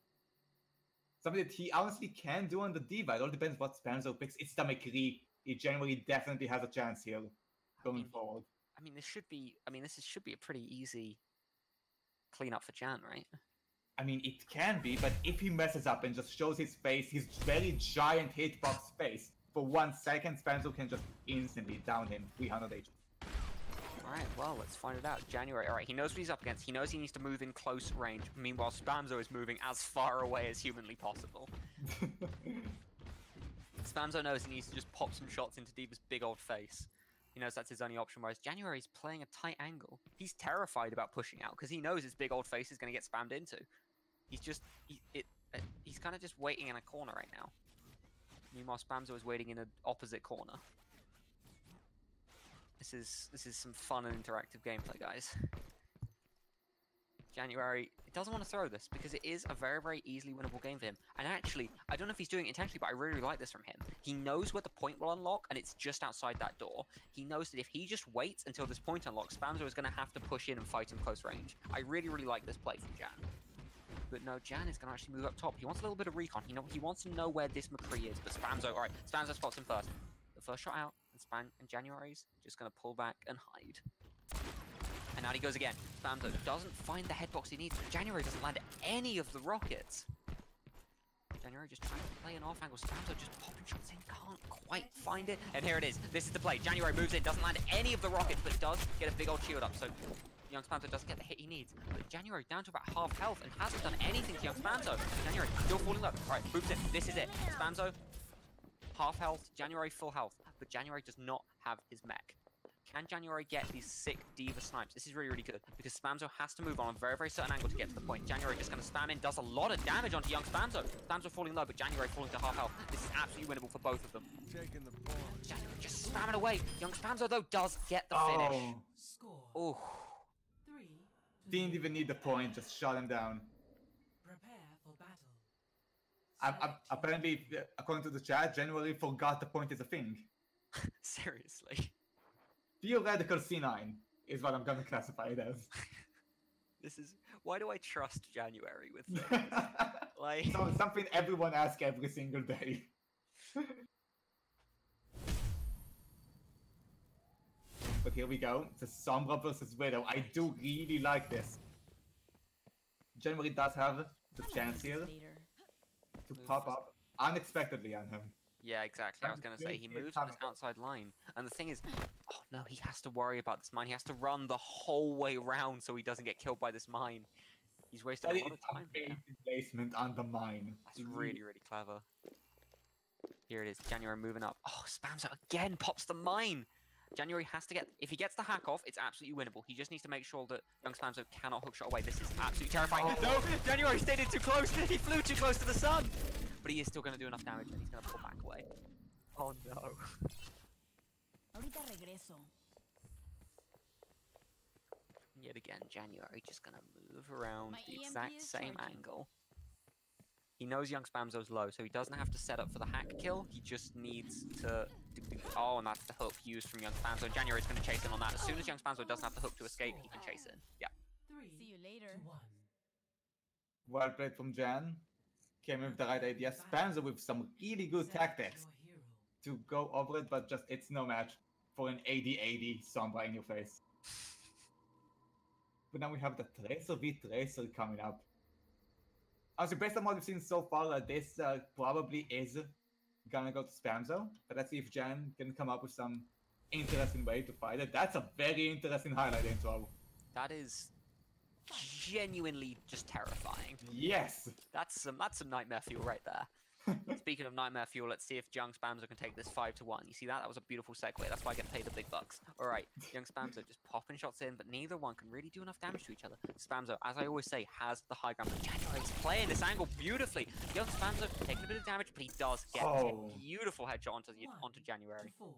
Something that he honestly can do on the Diva. It all depends what Spamzo picks. It's the McCree. He generally definitely has a chance here going forward. I mean, this should be a pretty easy cleanup for Jan, right? I mean, it can be, but if he messes up and just shows his face, his very giant hitbox face, for 1 second, Spamzo can just instantly down him 300 HP. Alright, well, let's find it out. January, alright, he knows what he's up against. He knows he needs to move in close range. Meanwhile, Spamzo is moving as far away as humanly possible. Spamzo knows he needs to just pop some shots into Diva's big old face. He knows that's his only option, whereas January's playing a tight angle. He's terrified about pushing out, because he knows his big old face is going to get spammed into. He's just... he's kind of just waiting in a corner right now. Meanwhile, Spamzo is waiting in an opposite corner. This is some fun and interactive gameplay, guys. January doesn't want to throw this because it is a very, very easily winnable game for him. And actually, I don't know if he's doing it intentionally, but I really like this from him. He knows where the point will unlock, and it's just outside that door. He knows that if he just waits until this point unlocks, Spamzo is going to have to push in and fight in close range. I really, really like this play from Jan. But no, Jan is going to actually move up top. He wants a little bit of recon. He wants to know where this McCree is. But Spamzo, all right, Spamzo spots him first. The first shot out, and January's just going to pull back and hide. And out he goes again. Spamzo doesn't find the headbox he needs. January doesn't land any of the rockets. January just trying to play an off angle. Spamzo just popping shots in, can't quite find it. And here it is. This is the play. January moves in, doesn't land any of the rockets, but does get a big old shield up. So young Spamzo doesn't get the hit he needs. But January down to about half health and hasn't done anything to young Spamzo. January still falling low. Alright, moves in. This is it. Spamzo, half health. January, full health. But January does not have his mech. Can January get these sick Diva snipes? This is really, really good, because Spamzo has to move on a very, very certain angle to get to the point. January just going to spam in, does a lot of damage onto young Spamzo. Spamzo falling low, but January falling to half health. This is absolutely winnable for both of them. Taking the point. January just spamming away. Young Spamzo, though, does get the finish. Score. Oh. 3. Didn't even need the point, just shot him down. Prepare for battle. Apparently, according to the chat, January forgot the point is a thing. Seriously. Theoretical C9 is what I'm gonna classify it as. This is... Why do I trust January with things? Like... So, something everyone asks every single day. But here we go. The Sombra versus Widow. I do really like this. January does have the chance here to pop up unexpectedly on him. Yeah, exactly. I was going to say, he moves on this outside line. And the thing is, oh no, he has to worry about this mine. He has to run the whole way around so he doesn't get killed by this mine. He's wasted a lot of time here. Placement on the mine. That's really, really clever. Here it is, January moving up. Oh, Spamzo again pops the mine. January has to get, if he gets the hack off, it's absolutely winnable. He just needs to make sure that young Spamzo cannot hookshot away. This is absolutely terrifying. Oh. No, January stayed in too close. He flew too close to the sun. But he is still going to do enough damage and he's going to pull back away. Oh no. Ahorita regreso. Yet again, January just going to move around the exact same angle. He knows young Spamzo's low, so he doesn't have to set up for the hack kill. He just needs to... Oh, and that's the hook used from young Spamzo. January's going to chase in on that. As soon as young Spamzo doesn't have the hook to escape, he can chase in. Yeah. 3. See you later. 1. Well played from Jan. Came in with the right idea. Spamzo with some really good tactics to go over it, but just it's no match for an 80-80 Sombra in your face. But now we have the Tracer v Tracer coming up. Honestly, based on what we've seen so far, this probably is gonna go to Spamzo. But let's see if Jan can come up with some interesting way to fight it. That's a very interesting highlight intro. That is genuinely just terrifying. Yes! That's some nightmare fuel right there. Speaking of Nightmare Fuel, let's see if young Spamzo can take this 5-1. You see that? That was a beautiful segue. That's why I get paid the big bucks. All right, young Spamzo just popping shots in, but neither one can really do enough damage to each other. Spamzo, as I always say, has the high ground. January's playing this angle beautifully. Young Spamzo taking a bit of damage, but he does get a beautiful headshot onto January. 1-4.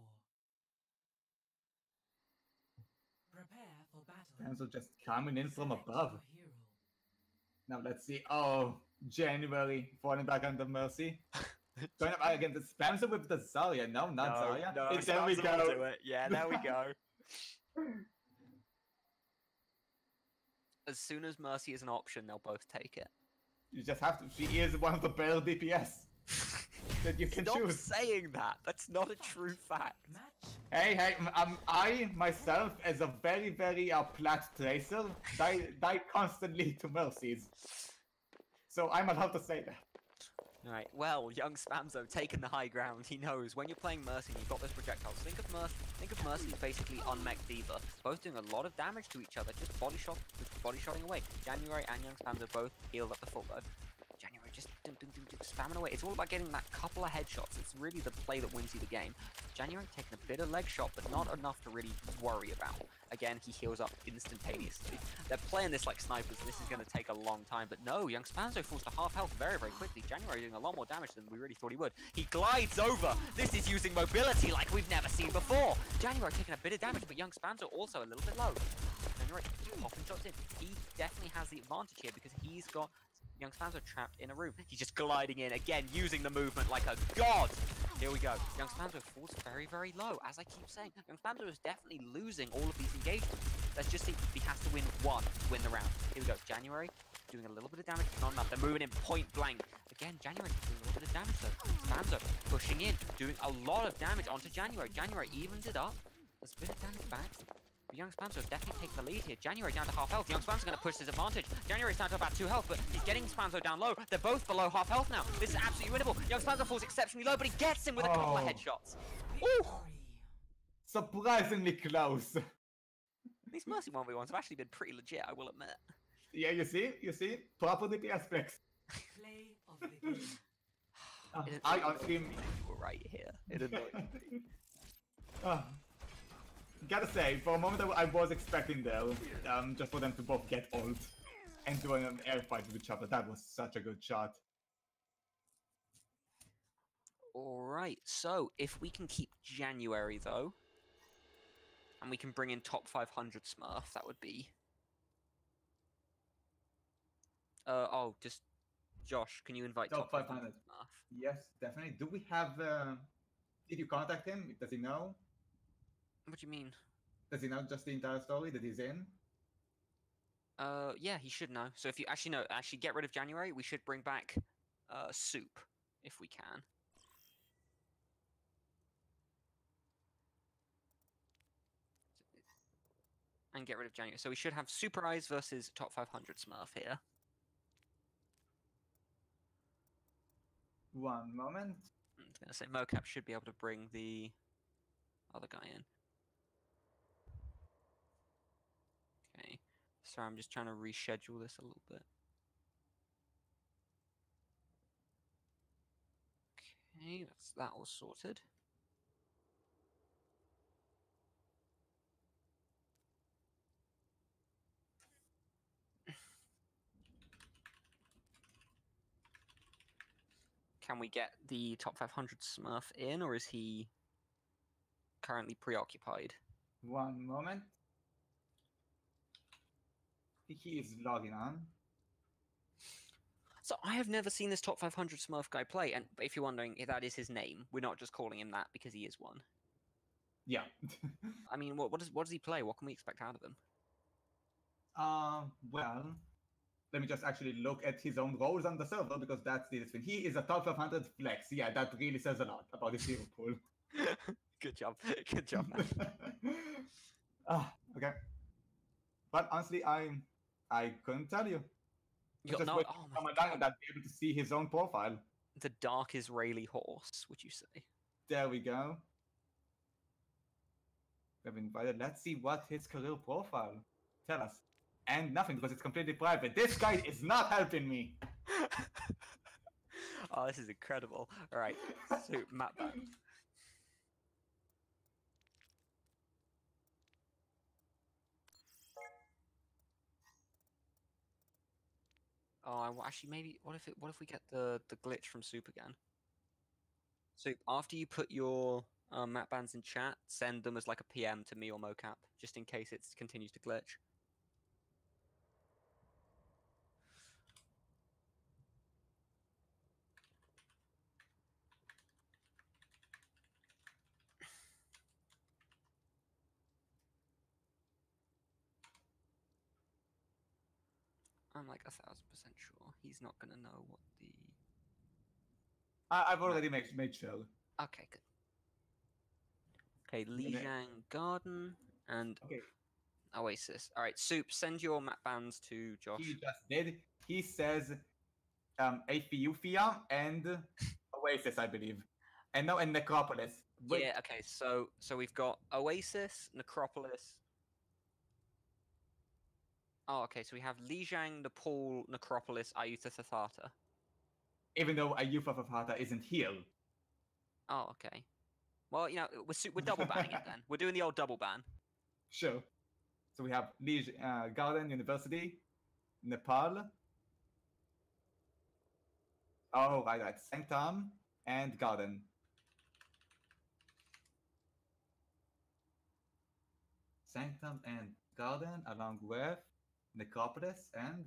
Prepare for battle. Spamzo just coming in from Select above. your hero. Now let's see. Oh, January falling back under Mercy. Going up again, the Spamzo with the Zarya. No, not Zarya. There we go. Yeah, there we go. As soon as Mercy is an option, they'll both take it. You just have to. She is one of the better DPS that you can Stop choose. saying that. That's not a true fact. Match. Hey, I myself, as a very, very plat tracer, die constantly to Mercies. So I'm allowed to say that. Alright, well, young Spamzo taking the high ground. He knows when you're playing Mercy and you've got those projectiles. Think of Mercy as basically unmech Diva, both doing a lot of damage to each other, just body shotting away. January and young Spamzo both healed up the full bow. January just spamming away. It's all about getting that couple of headshots. It's really the play that wins you the game. January taking a bit of leg shot, but not enough to really worry about. Again, he heals up instantaneously. They're playing this like snipers. This is going to take a long time, but no, young Spamzo falls to half health very, very quickly. January doing a lot more damage than we really thought he would. He glides over. This is using mobility like we've never seen before. January taking a bit of damage, but young Spamzo also a little bit low. January popping shots in. He definitely has the advantage here because he's got young Spamzo trapped in a room. He's just gliding in, again, using the movement like a god. Here we go. Young Spamzo falls very, very low. As I keep saying, young Spamzo is definitely losing all of these engagements. Let's just see if he has to win one to win the round. Here we go. January doing a little bit of damage, but not enough. They're moving in point blank. Again, January doing a little bit of damage though. Spamzo pushing in, doing a lot of damage onto January. January evens it up. There's a bit of damage back. But young Spamzo definitely takes the lead here. January down to half health. Young Spamzo's going to push his advantage. January's down to about 2 health, but he's getting Spamzo down low. They're both below half health now. This is absolutely winnable. Young Spamzo falls exceptionally low, but he gets him with a couple of headshots. Ooh! Surprisingly close. These Mercy 1v1s have actually been pretty legit, I will admit. Yeah, you see? Proper DPS flex. Play of the game. I honestly... You were right here. It annoyed me. Gotta say, for a moment I was expecting them, just for them to both get ult and do an air fight with each other. That was such a good shot. Alright, so if we can keep January though, and we can bring in top 500 Smurf, that would be... oh, just... Josh, can you invite top 500 Smurf? Yes, definitely. Do we have... Did you contact him? Does he know? What do you mean? Does he know just the entire story that he's in? Yeah, he should know. So if you actually get rid of January, we should bring back Soup, if we can. And get rid of January. So we should have Souprise versus top 500 Smurf here. One moment. I was going to say Mocap should be able to bring the other guy in. Okay, so I'm just trying to reschedule this a little bit. Okay, that's that all sorted. Can we get the top 500 Smurf in, or is he currently preoccupied? One moment. He is logging on. So I have never seen this top 500 Smurf guy play, and if you're wondering if that is his name, we're not just calling him that because he is one. Yeah. I mean, what does he play? What can we expect out of him? Well, let me just actually look at his own roles on the server because that's the thing. He is a top 500 flex. Yeah, that really says a lot about his hero pool. Good job. Good job, man. Okay. But honestly, I couldn't tell you. You got just no. wait Oh for my my God. that be able to see his own profile. The dark Israeli horse, would you say? There we go. We've invited. Let's see what his career profile. Tell us. And nothing because it's completely private. This guy is not helping me. Oh, this is incredible. All right, Soup, map ban. Oh, actually, maybe. What if we get the glitch from Soup again? Soup, after you put your map bans in chat, send them as like a PM to me or Mocap, just in case it continues to glitch. I'm like 1000% sure he's not gonna know what the. I've already made sure. Okay, good. Okay, Lijiang Garden and Okay, Oasis. All right, Soup, send your map bans to Josh. he just did. He says Apheuphia and Oasis, I believe. And no, and Necropolis. Wait, Yeah. Okay. So we've got Oasis, Necropolis. Oh, okay. So we have Lijiang, Nepal, Necropolis, Ayutthaya Thathata. even though Ayutthaya Thathata isn't here. Oh, okay. Well, you know, we're double banning it then. We're doing the old double ban. Sure. So we have Garden University, Nepal. Oh, right. Sanctum and Garden. Sanctum and Garden, along with Necropolis and.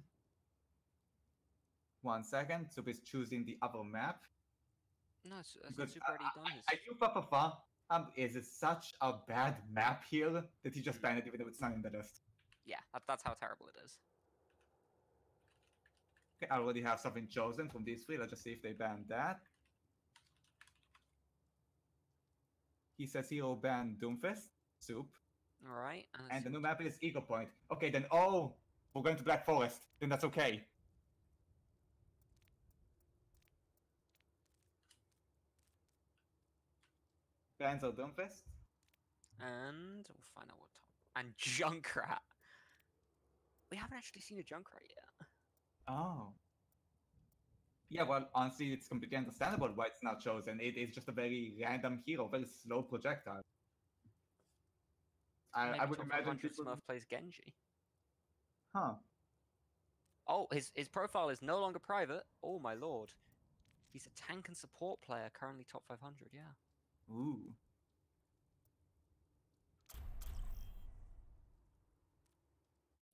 1 second. So he's choosing the other map. No, Soup Because already done his. Ayutthaya is such a bad map here that he just banned it even though it's not in the list. Yeah, that's how terrible it is. Okay, I already have something chosen from these three. Let's just see if they ban that. He says he'll ban Doomfist, Soup. All right. And the new map is Eagle Point. Okay, then we're going to Black Forest. Then that's okay. Bans or Doomfist. And we'll find out what top. And Junkrat. We haven't actually seen a Junkrat yet. Oh. Yeah, well, honestly, it's completely understandable why it's not chosen. It is just a very random hero, very slow projectile. I would imagine people... Smurf plays Genji. Huh. Oh, his profile is no longer private. Oh my lord. He's a tank and support player, currently top 500, yeah. Ooh.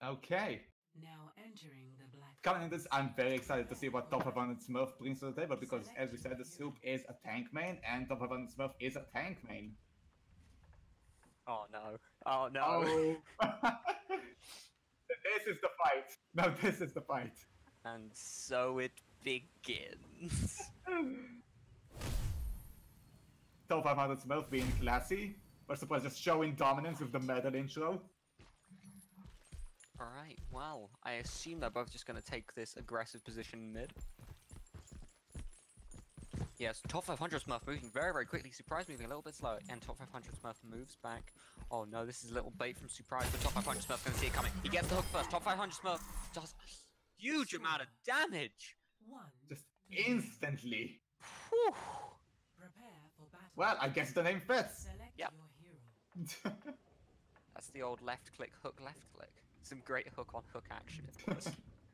Okay. Now entering the black. Coming in this, I'm very excited to see what Top 500 Smurf brings to the table because, as we said, the Soup is a tank main and Top 500 Smurf is a tank main. Oh no. Oh no. Oh. This is the fight. No, this is the fight. And so it begins. Top 500 Smurf being classy, but Souprise just showing dominance with the metal intro. Alright, well, I assume they're both just going to take this aggressive position mid. Yes, top 500 Smurf moving very, very quickly. Souprise moving a little bit slower, and top 500 Smurf moves back. Oh no, this is a little bait from Souprise, but top 500 Smurf going to see it coming. He gets the hook first. Top 500 Smurf does a huge amount of damage. Just instantly. Whew. Prepare for battle. Well, I guess the name fits. Select Yep. your hero. That's the old left click, hook, left click. Some great hook on hook action, of course.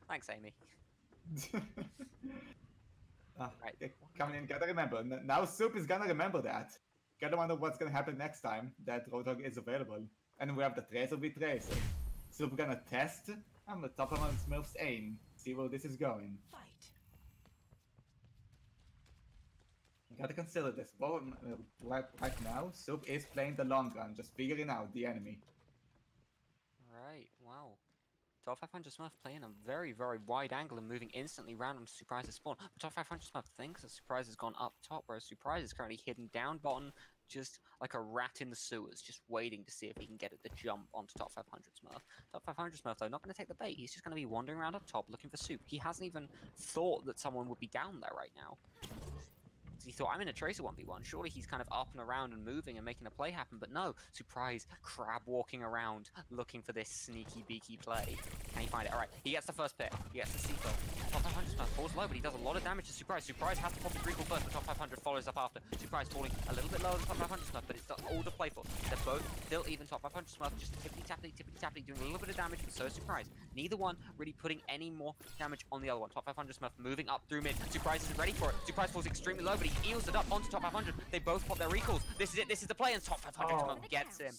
Thanks, Aimee. Right. Coming in, gotta remember. Now Soup is gonna remember that. Gotta wonder what's gonna happen next time that Roadhog is available. And we have the Tracer v Tracer. Soup gonna test the top of Smurf's aim. See where this is going. Fight. You gotta consider this. Well, right now, Soup is playing the long run, just figuring out the enemy. Right, wow. Top 500 Smurf playing a very, very wide angle and moving instantly round on Souprise spawn. But top 500 Smurf thinks that Souprise has gone up top, whereas Souprise is currently hidden down bottom, just like a rat in the sewers, just waiting to see if he can get it to jump onto top 500 Smurf. Top 500 Smurf, though, not going to take the bait. He's just going to be wandering around up top looking for Soup. He hasn't even thought that someone would be down there right now. He thought, I'm in a Tracer 1v1. Surely he's kind of up and around and moving and making a play happen. But no, Souprise, crab walking around looking for this sneaky beaky play. Can he find it? All right, he gets the first pick. He gets the Seafoam. Top 500 Smurf falls low, but he does a lot of damage to Souprise. Souprise has to pop his recall first, but top 500 follows up after. Souprise falling a little bit lower than top 500 Smurf, but it's all to play for. They're both still even. Top 500 Smurf just tippity-tappity, doing a little bit of damage, but so is Souprise. Neither one really putting any more damage on the other one. Top 500 Smurf moving up through mid. Souprise is ready for it. Souprise falls extremely low, but he eels it up onto top 500. They both pop their recalls. This is it. This is the play, and top 500 Smurf gets him.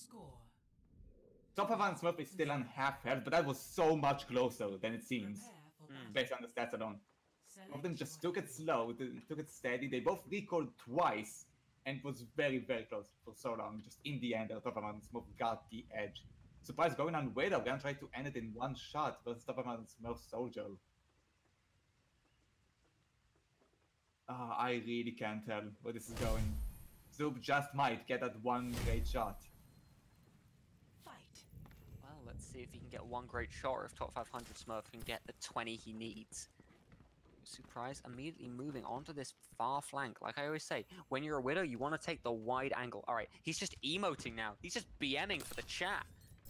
Top 500 Smurf is still on half health, but that was so much closer than it seems, based on the stats alone. Both of them just took it slow, took it steady. They both recalled twice, and was very, very close for so long. Just in the end, top 500 Smurf got the edge. Souprise going on Widow, gonna try to end it in one shot versus top 500 Smurf Soldier. I really can't tell where this is going. Soup just might get that one great shot. Well, let's see if he can get one great shot, or if top 500 Smurf can get the 20 he needs. Souprise immediately moving onto this far flank. Like I always say, when you're a Widow, you want to take the wide angle. All right, he's just emoting now. He's just BMing for the chat.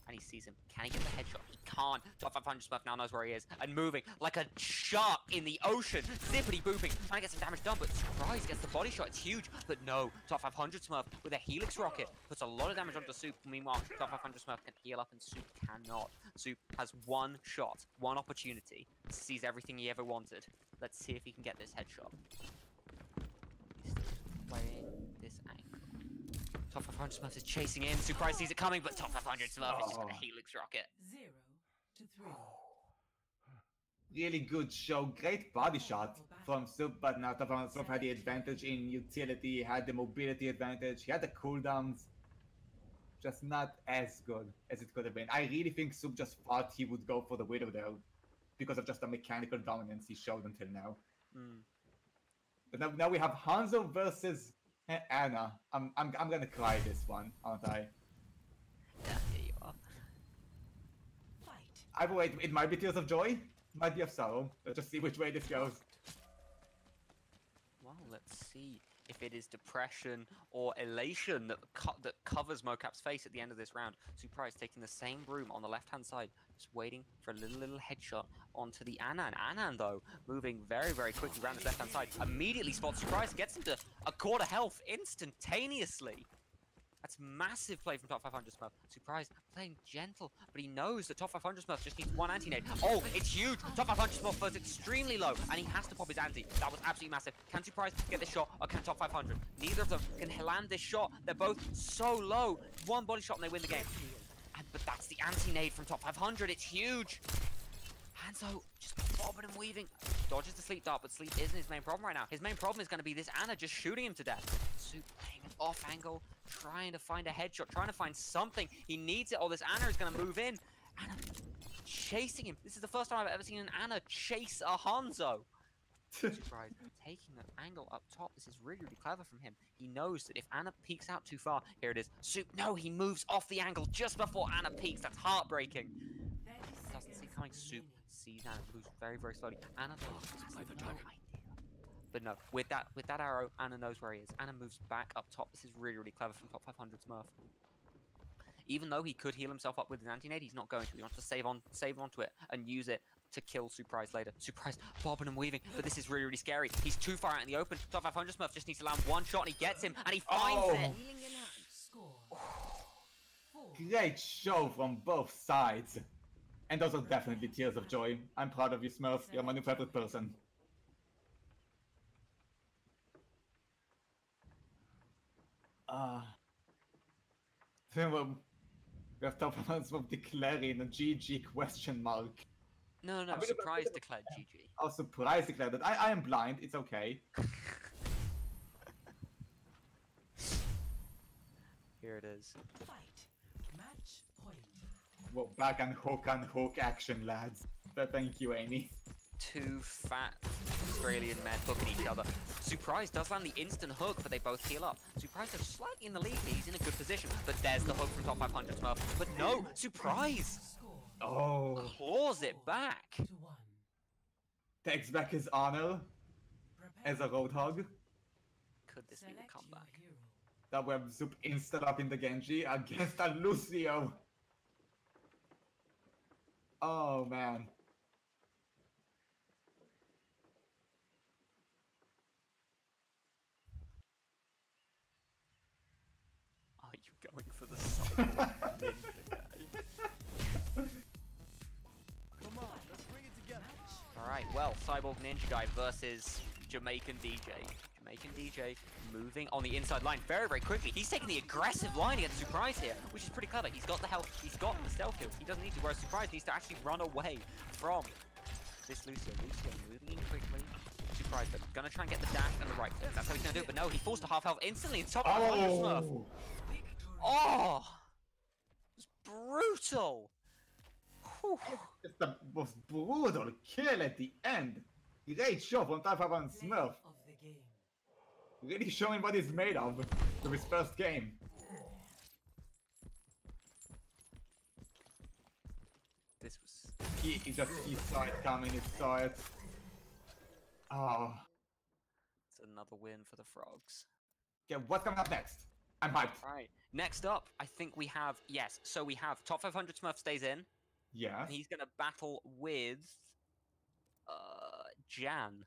And he sees him. Can he get the headshot? He can't. Top 500 Smurf now knows where he is. And moving like a shark in the ocean. Zippity booping. Trying to get some damage done, but Souprise gets the body shot. It's huge. But no. Top 500 Smurf with a Helix rocket puts a lot of damage onto Soup. Meanwhile, top 500 Smurf can heal up and Soup cannot. Soup has one shot, one opportunity. Sees everything he ever wanted. Let's see if he can get this headshot. He's still playing this angle. Top 500 Smurf is chasing in. Souprise sees it coming, but top 500 Smurf is just gonna Helix rocket. 0 to 3. Really good show. Great body shot from Soup, but now top 500 Smurf had the advantage in utility, had the mobility advantage, he had the cooldowns. Just not as good as it could have been. I really think Soup just thought he would go for the Widow there because of just the mechanical dominance he showed until now. But now we have Hanzo versus Anna. I'm gonna cry this one, aren't I? Yeah, here you are. Either way, it might be tears of joy, might be of sorrow. Let's just see which way this goes. Well, let's see if it is depression or elation that covers Mocap's face at the end of this round. Souprise taking the same broom on the left-hand side, just waiting for a little headshot onto the Anan. Anan, though, moving very, very quickly around his left-hand side, immediately spots Souprise, gets him to a quarter health instantaneously. That's massive play from top 500 Smurf. Souprise playing gentle, but he knows that top 500 Smurf just needs one anti-nade. Oh, it's huge! Top 500 Smurf first extremely low, and he has to pop his anti. That was absolutely massive. Can Souprise get this shot, or can top 500? Neither of them can land this shot. They're both so low. One body shot and they win the game. But that's the anti-nade from top 500. It's huge. Hanzo just bobbing and weaving. Dodges the sleep dart, but sleep isn't his main problem right now. His main problem is going to be this Anna just shooting him to death. Soup playing an off angle, trying to find a headshot, trying to find something. He needs it, or this Anna is going to move in. Anna chasing him. This is the first time I've ever seen an Anna chase a Hanzo. Souprise taking that angle up top. This is really, really clever from him. He knows that if Anna peeks out too far, here it is. Soup, no, he moves off the angle just before Anna peeks. That's heartbreaking. Doesn't see coming. Soup sees Anna, moves very, very slowly. Anna no idea. But no, with that arrow, Anna knows where he is. Anna moves back up top. This is really, really clever from top 500 Smurf. Even though he could heal himself up with his anti-nade, he's not going to. He wants to save onto it and use it to kill Souprise later. Souprise bobbing and weaving, but this is really, really scary. He's too far out in the open. Top 500 Smurf just needs to land one shot, and he gets him, and he finds it. Great show from both sides. And those are definitely tears of joy. I'm proud of you, Smurf. You're my new favorite person. We have top 500 Smurf declaring a GG question mark. No, Souprise declared GG. Oh, Souprise declared that. I am blind. It's okay. Here it is. Match point. Well, back on hook action, lads. But thank you, Aimee. Two fat Australian men hooking each other. Souprise does land the instant hook, but they both heal up. Souprise is slightly in the lead. He's in a good position, but there's the hook from top 500 Smurf. But no, Souprise claws it back. 2-1. Takes back his honor as a Roadhog. could this be the Select your comeback? hero. That web soup insta up in the Genji against a Lucio. Oh man. Are you going for the cyborg ninja guy? Come on, let's bring it together. Alright, well, Cyborg Ninja Guy versus Jamaican DJ. Jamaican DJ moving on the inside line very, very quickly. He's taking the aggressive line against Souprise here, which is pretty clever. He's got the health, he's got the stealth kill. He doesn't need to, whereas Souprise needs to actually run away from this Lucio. Lucio moving in quickly. Souprise, though, gonna try and get the dash and the right click. That's how he's gonna do it, but no, he falls to half health instantly in top of the Smurf. Oh! It's brutal! Whew. It's the most brutal kill at the end. Great shot from Type 5 on Play Smurf. of the game. Really showing what he's made of to his first game. This was... He saw it coming, he saw it. Oh. It's another win for the Frogs. Okay, what's coming up next? I'm hyped. Right. Next up, I think we have... Yes, so we have top 500 Smurf stays in. Yeah. And he's going to battle with... Jan.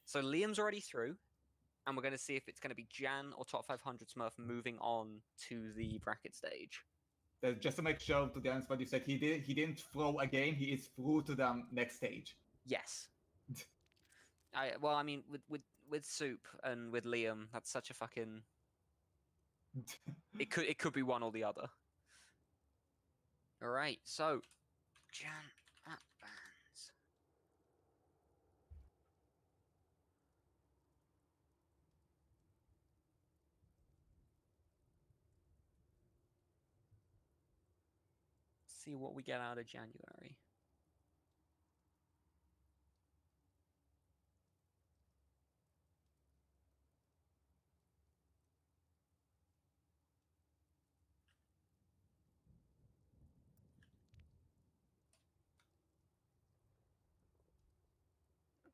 So Liam's already through. And we're going to see if it's going to be Jan or top 500 Smurf moving on to the bracket stage. Just to make sure to the answer what you said, he didn't throw a game, he is through to the next stage. Yes. Well, I mean, with Soup and with Liam, that's such a fucking... It could be one or the other. All right, so Jan at bands. See what we get out of January.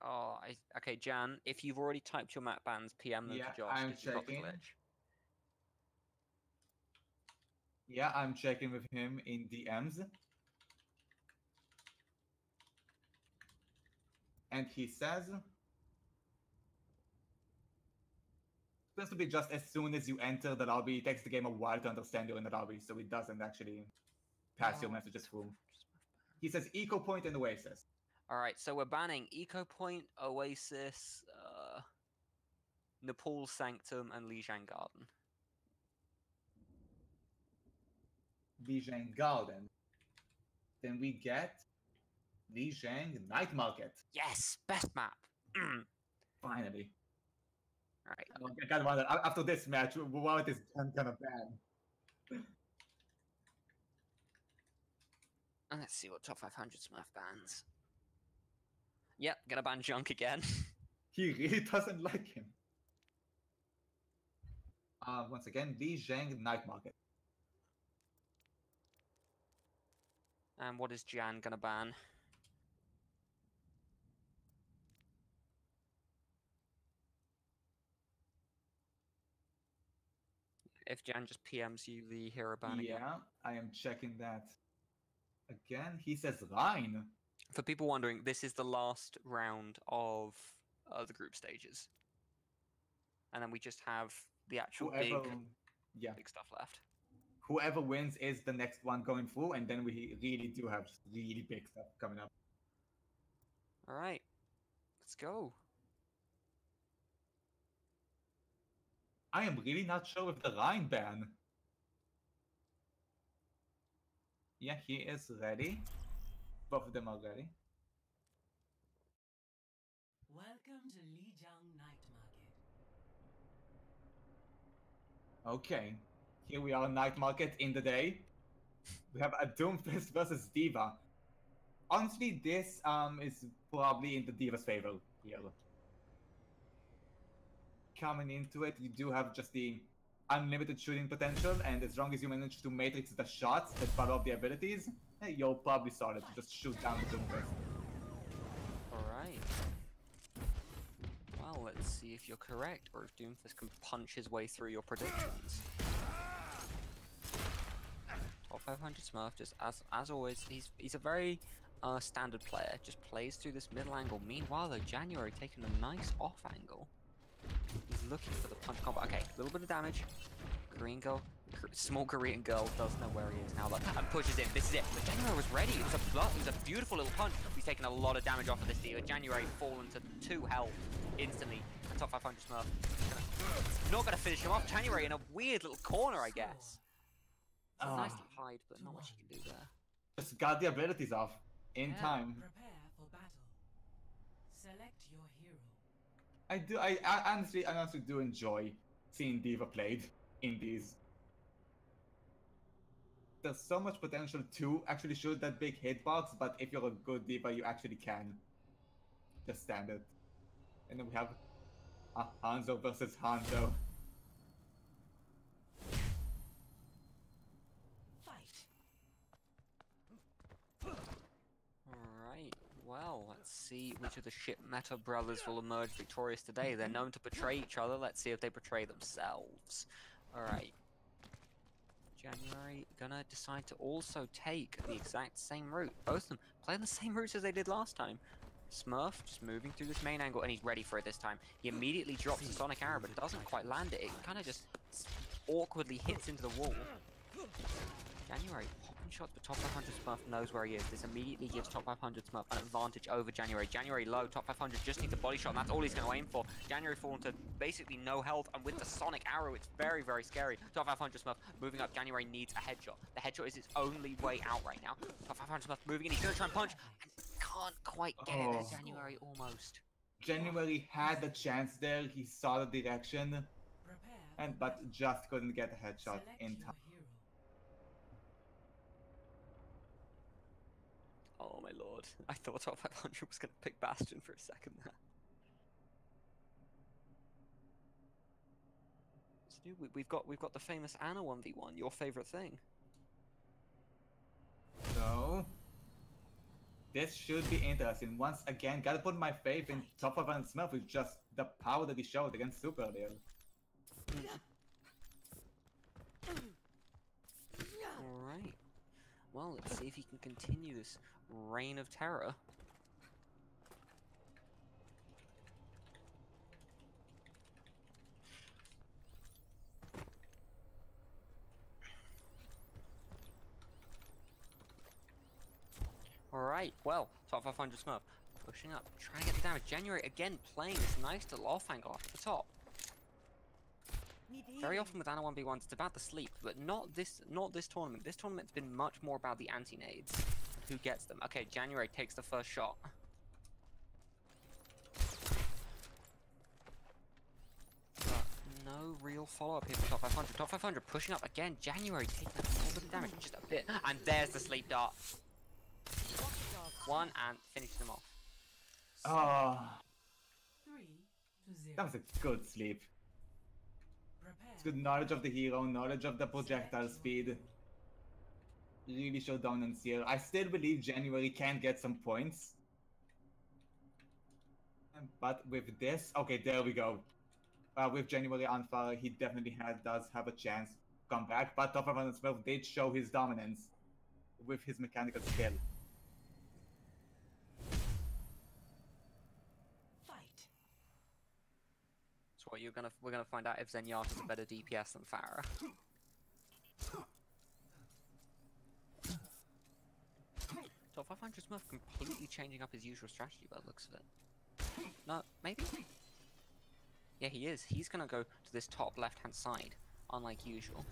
Oh, okay, Jan, if you've already typed your map bans, PM them Yeah, to Josh I'm because you've got the checking. glitch. Yeah, I'm checking with him in DMs. And he says... Supposed to be just as soon as you enter the lobby, it takes the game a while to understand you're in the lobby, so it doesn't actually pass your messages through. He says Eco Point and Oasis. Alright, so we're banning Eco Point, Oasis, Nepal Sanctum, and Lijiang Garden. Lijiang Garden. Then we get Lijiang Night Market. Yes, best map. Finally. Alright, I kind of wonder, after this match, what is Jan gonna ban? let's see what top 500 Smurf bans. Yep, gonna ban Junk again. He really doesn't like him. Once again, Lijiang Night Market. And what is Jan gonna ban? If Jan just PMs you the hero ban again. Yeah, I am checking that again. He says Rhine. For people wondering, this is the last round of the group stages. And then we just have the actual Whoever, big stuff left. whoever wins is the next one going through, and then we really do have really big stuff coming up. Alright, let's go. I am really not sure with the Rhine ban. Yeah, he is ready. Both of them are ready. Welcome to Lijiang Night Market. Okay, here we are, Night Market in the day. We have a Doomfist versus Diva. Honestly, this is probably in the Diva's favor here. Coming into it, you do have just the unlimited shooting potential, and as long as you manage to matrix the shots that follow up the abilities, you're probably solid to just shoot down the Doomfist. Alright. Well, let's Let's see if you're correct, or if Doomfist can punch his way through your predictions. Top 500 Smurf, just as always, he's a very standard player. Just plays through this middle angle. Meanwhile, though, January taking a nice off angle. He's looking for the punch combo. Okay, a little bit of damage. Korean girl, small Korean girl doesn't know where he is now, and pushes in. This is it. But January was ready. It was a beautiful little punch. He's taken a lot of damage off of this dealer. January fallen to 2 health instantly. And top 500 Smurf not gonna finish him off. January in a weird little corner, I guess. It's a nice little hide, but not much you can do there. Just got the abilities off in time. Prepare for battle. Select your hero. I honestly do enjoy seeing Diva played in these. There's so much potential to actually shoot that big hitbox, but if you're a good Diva, you actually can just stand it. And then we have Hanzo versus Hanzo. Alright, well, let's see which of the ship meta brothers will emerge victorious today. They're known to betray each other. Let's see if they betray themselves. Alright. January gonna decide to also take the exact same route. Both of them playing the same routes as they did last time. Smurf just moving through this main angle, and he's ready for it this time. He immediately drops the Sonic Arrow, but it doesn't quite land it. It kind of just awkwardly hits into the wall. January popping shots, but top 500 Smurf knows where he is. This immediately gives top 500 Smurf an advantage over January. January low, top 500 just needs a body shot, and that's all he's going to aim for. January falling to basically no health, and with the Sonic Arrow, it's very, very scary. Top 500 Smurf moving up. January needs a headshot. The headshot is his only way out right now. Top 500 Smurf moving in. He's going to try and punch, and can't quite get it there. January almost. January had the chance there. He saw the direction, but just couldn't get a headshot in time. Oh my lord, I thought top 500 was going to pick Bastion for a second there. So we've got the famous Ana 1v1, your favourite thing. So this should be interesting. Once again, gotta put my faith in top 500 Smurf with just the power that he showed against Super there. Alright. Well, let's see if he can continue this reign of terror. Alright, well, top 500 Smurf pushing up, trying to get the damage. January again playing this nice little off angle off the top. Very often with Ana 1v1s, it's about the sleep, but not this tournament. This tournament's been much more about the anti-nades. Who gets them? Okay, January takes the first shot. But no real follow-up here for top 500. Top 500 pushing up again. January taking a little bit of damage, just a bit. And there's the sleep dart. One, and finishes them off. Oh, 3-0. that was a good sleep. It's good knowledge of the hero, knowledge of the projectile speed. Really showed dominance here. I still believe January can get some points. But with this, okay, there we go. With January on fire, he definitely does have a chance to come back. But top 500 Smurf did show his dominance with his mechanical skill. So what we're gonna find out if Zenyatta is a better DPS than Pharah. Top 500 Smurf completely changing up his usual strategy by the looks of it. No, maybe? Yeah, he is. He's gonna go to this top left-hand side, unlike usual.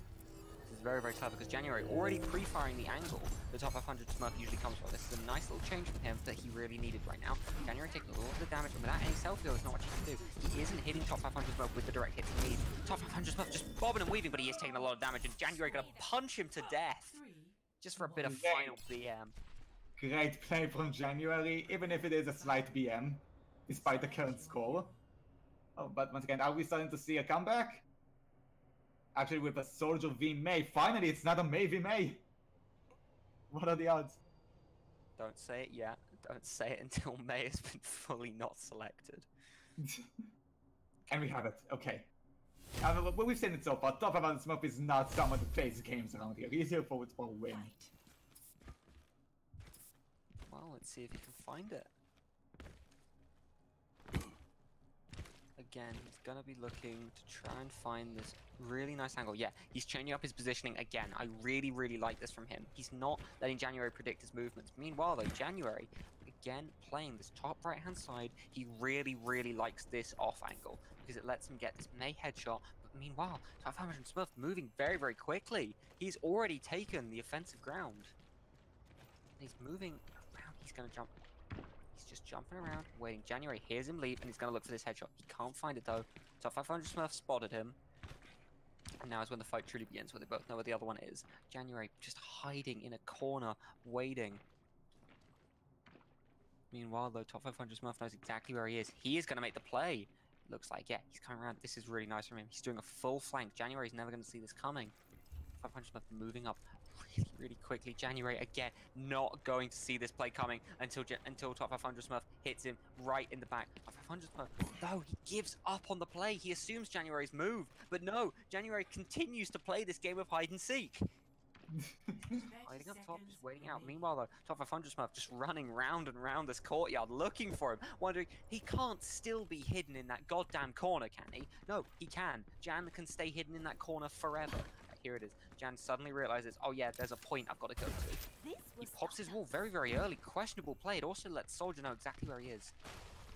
This is very, very clever, because January already pre-firing the angle the top 500 Smurf usually comes from. This is a nice little change from him that he really needed right now. January taking a little bit of damage, and without any self-heal, there's not much he can do. He isn't hitting top 500 Smurf with the direct hits he needs. Top 500 Smurf just bobbing and weaving, but he is taking a lot of damage, and January gonna punch him to death. Just for a bit of final BM. Great play from January, even if it is a slight BM, despite the current score. Oh, but once again, are we starting to see a comeback? Actually, with a Soldier v Mei. Finally, it's not a Mei v Mei. What are the odds? Don't say it yet. Don't say it until Mei has been fully not selected. And we have it. Okay. But we've seen it so far. Top 500 Smurf is not someone that plays games around here. He's here for a win. Well, let's see if he can find it. Again, he's gonna be looking to try and find this really nice angle. Yeah, he's changing up his positioning again. I really, really like this from him. He's not letting January predict his movements. Meanwhile, though, January, again, playing this top right-hand side, he really, really likes this off angle because it lets him get this May headshot. But meanwhile, Top 500 Smurf moving very, very quickly. He's already taken the offensive ground. He's moving around. He's gonna jump. He's just jumping around, waiting. January hears him leave, and he's gonna look for this headshot. He can't find it though. Top 500 Smurf spotted him. And now is when the fight truly begins, where they both know where the other one is. January just hiding in a corner, waiting. Meanwhile, though, Top 500 Smurf knows exactly where he is. He is going to make the play. Looks like, yeah, he's coming around. This is really nice from him. He's doing a full flank. January's never going to see this coming. 500 Smurf moving up really, really quickly. January, again, not going to see this play coming until Top 500 Smurf hits him right in the back. Top 500 Smurf, no, he gives up on the play. He assumes January's moved. But no, January continues to play this game of hide and seek. Hiding up top, just waiting out. Meanwhile, though, Top 500 Smurf just running round and round this courtyard, looking for him, wondering, he can't still be hidden in that goddamn corner, can he? No, he can. Jan can stay hidden in that corner forever. Right, here it is. Jan suddenly realizes, oh yeah, there's a point I've got to go to. He pops his wall very, very early. Questionable play. It also lets Soldier know exactly where he is.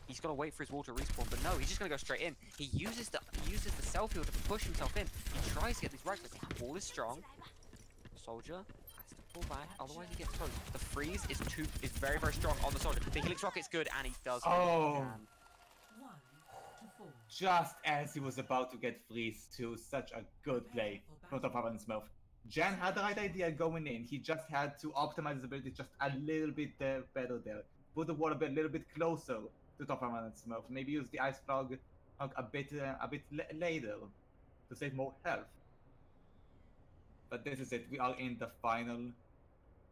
He's got to wait for his wall to respawn, but no, he's just going to go straight in. He uses the self-heal to push himself in. He tries to get these right clicks. Wall is strong. Soldier has to pull back, otherwise he gets thrown. The freeze is very, very strong on the Soldier. The Helix Rocket's good, and he does. Oh! Just as he was about to get freeze to such a good play from Top 500 Smurf. Jan had the right idea going in. He just had to optimize his ability just a little bit better there. Put the wall a little bit closer to Top 500 Smurf. Maybe use the Ice Plug a bit later to save more health. But this is it. We are in the final,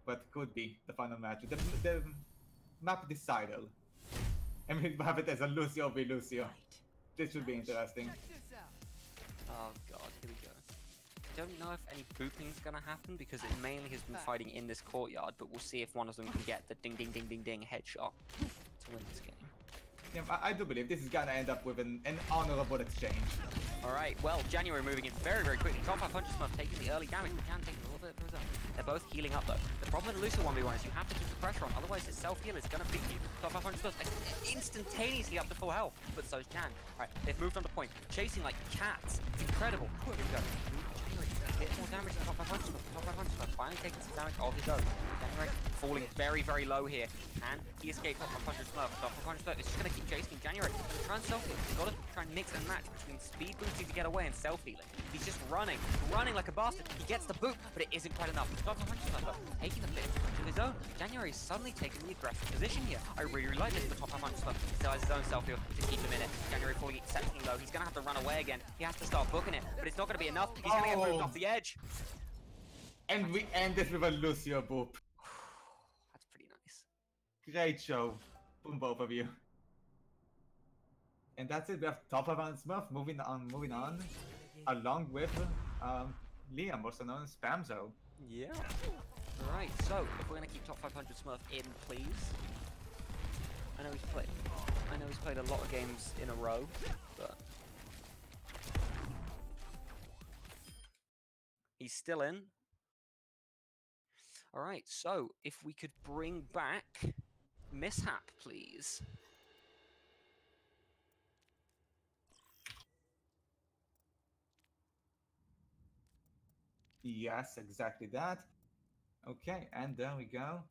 what could be the final match. The map decider. And we have it as a Lucio v Lucio. This should be interesting. Oh god, here we go. I don't know if any booping is going to happen because it mainly has been fighting in this courtyard, but we'll see if one of them can get the ding ding ding ding ding headshot to win this game. Yeah, I do believe this is gonna end up with an honorable exchange. Alright, well, January moving in very, very quickly. Top 500 Smurf taking the early damage. Jan taking a little bit of his own. They're both healing up though. The problem with the Lucio 1v1 is you have to keep the pressure on, otherwise his self-heal is gonna beat you. Top 500 Smurf instantaneously up to full health, but so's Jan. Alright, they've moved on to point, chasing like cats. It's incredible. Here we go. January, a bit more damage than Top 500 Smurf. Top 500 Smurf finally taking some damage off his own. January falling very, very low here. Can he escape Top 500 Smurf? Top 500 Smurf is just gonna keep chasing January. Try and self-heal. He's gotta try and mix and match between speed boosting to get away and self-healing. He's just running like a bastard. He gets the boot, but it isn't quite enough. Top 500 Smurf taking a bit to his own. January is suddenly taking the aggressive position here. I really, really like this for Top 500 Smurf. He still has his own self-heal to keep him in it. January falling exceptionally low. He's gonna have to run away again. He has to start booking it, but it's not gonna be enough. He's gonna get moved off the edge. And we end this with a Lucio boop. That's pretty nice. Great show from both of you. And that's it. We have Top 500 Smurf moving on, along with Liam, also known as Spamzo. Yeah. Alright, so if we're gonna keep Top 500 Smurf in, please. I know he's played a lot of games in a row, but he's still in. Alright, so if we could bring back Mishap, please. Yes, exactly that. Okay, and there we go.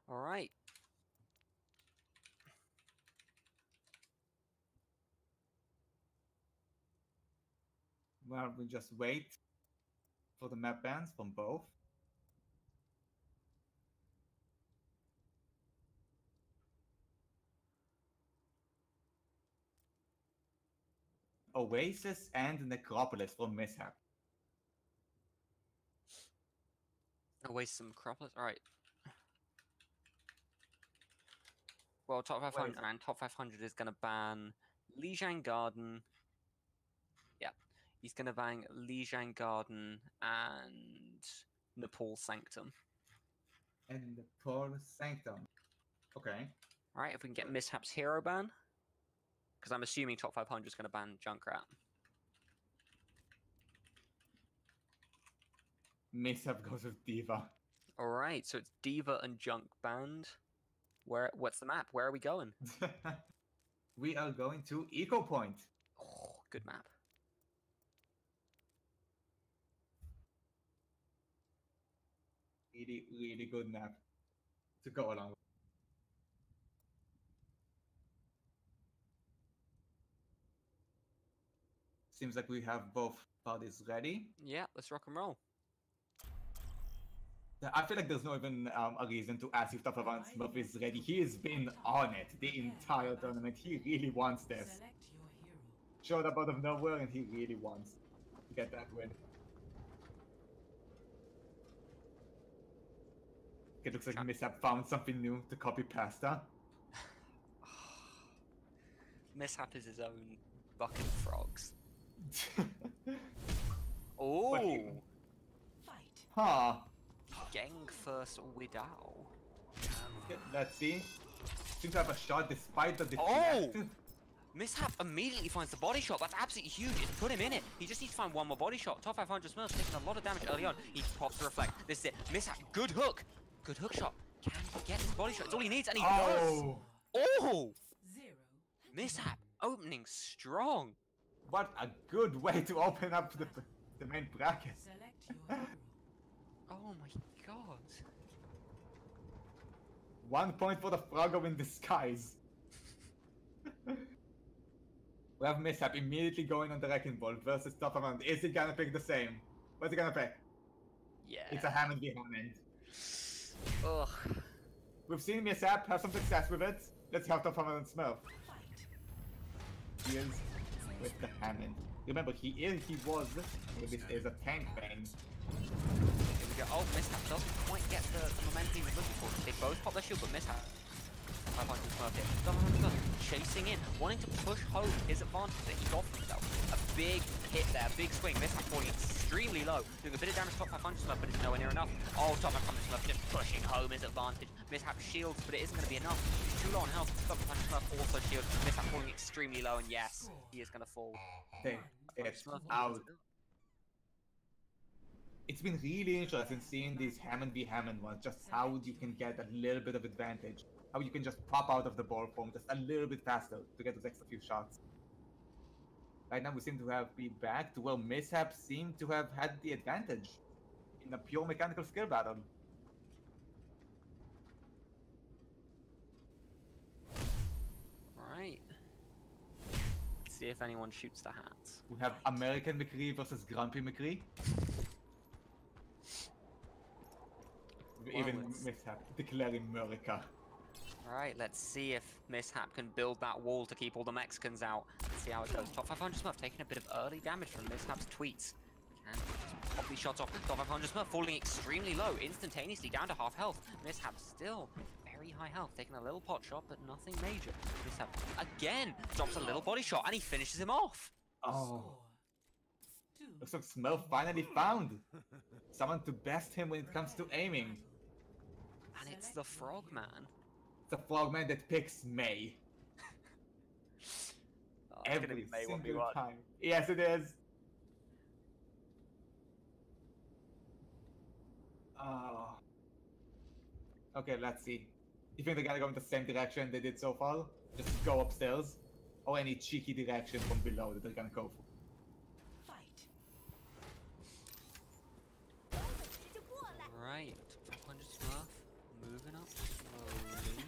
All right. Well, we just wait for the map bans from both. Oasis and Necropolis from Mishap. I'll waste some croplets. Alright. Well, top 500 and top 500 is going to ban Lijiang Garden. Yeah. He's going to ban Lijiang Garden and Nepal Sanctum. And the Paul Sanctum. Okay. Alright, if we can get Mishap's hero ban. Because I'm assuming top 500 is going to ban Junkrat. Mishap goes with Diva. Alright, so it's Diva and Junk banned. What's the map? Where are we going? We are going to Eco Point. Oh, good map. Really, really good map to go along with. Seems like we have both parties ready. Yeah, let's rock and roll. I feel like there's not even a reason to ask if Top Smurf is ready. He has been on it the entire tournament. He really wants this. Select your hero. Showed up out of nowhere and he really wants to get that win. It looks like Mishap found something new to copy pasta. Mishap is his own bucket of frogs. Oh! Fight. Huh. Gang first Widao. Okay, let's see. Seems to have a shot despite the defeat. Oh! Mishap immediately finds the body shot. That's absolutely huge. It's put him in it. He just needs to find one more body shot. Top 500 Smurfs taking a lot of damage early on. He pops the reflect. This is it. Mishap, good hook. Good hook shot. Can he get his body shot? It's all he needs, and he does. Oh! 0. Mishap opening strong. What a good way to open up the main bracket. Select your hero. Oh my god. 1 point for the Froggo in disguise. We have Mishap immediately going on the Wrecking Ball versus Top Amount. Is he gonna pick the same? What's he gonna pick? Yeah. It's a Hammond v Hammond. Ugh. We've seen Mishap have some success with it. Let's have Top Amount Smurf. Fight. He is with the Hammond. Remember, he was, this is a tank bane. Here we go. Oh, Mishap doesn't quite get the momentum he was looking for. They both pop their shield, but Mishap 500 Smurf here. 500 chasing in, wanting to push home his advantage that he got for himself. A big hit there, big swing. Mishap falling extremely low, doing a bit of damage to top 500 Smurf, but it's nowhere near enough. Oh, top 500 Smurf just pushing home his advantage. Mishap shields, but it isn't going to be enough. He's too low on health. Top 500 Smurf also shields. Mishap falling extremely low, and yes, he is going to fall. It's out. It's been really interesting seeing these Hammond v Hammond ones, just how you can get a little bit of advantage. How you can just pop out of the ball form just a little bit faster to get those extra few shots. Right now we seem to have been back to where Mishap seem to have had the advantage in a pure mechanical skill battle. Alright. Let's see if anyone shoots the hats. We have American McCree versus Grumpy McCree. Even Mishap declaring America. Alright, let's see if Mishap can build that wall to keep all the Mexicans out. Let's see how it goes. Top 500 Smurf taking a bit of early damage from Mishap's tweets. Can just pop these shots off. Top 500 Smurf falling extremely low, instantaneously down to half health. Mishap still very high health, taking a little pot shot, but nothing major. Mishap again drops a little body shot, and he finishes him off. Oh. 2. Looks like Smurf finally found someone to best him when it comes to aiming. And it's the Frogman. The Frogman that picks May. Oh, it's gonna be May single 1v1. time. Yes, it is. Oh. Okay, let's see. You think they're gonna go in the same direction they did so far? Just go upstairs? Or any cheeky direction from below that they're gonna go for? Fight. Right, 500 Smurf, moving up slowly.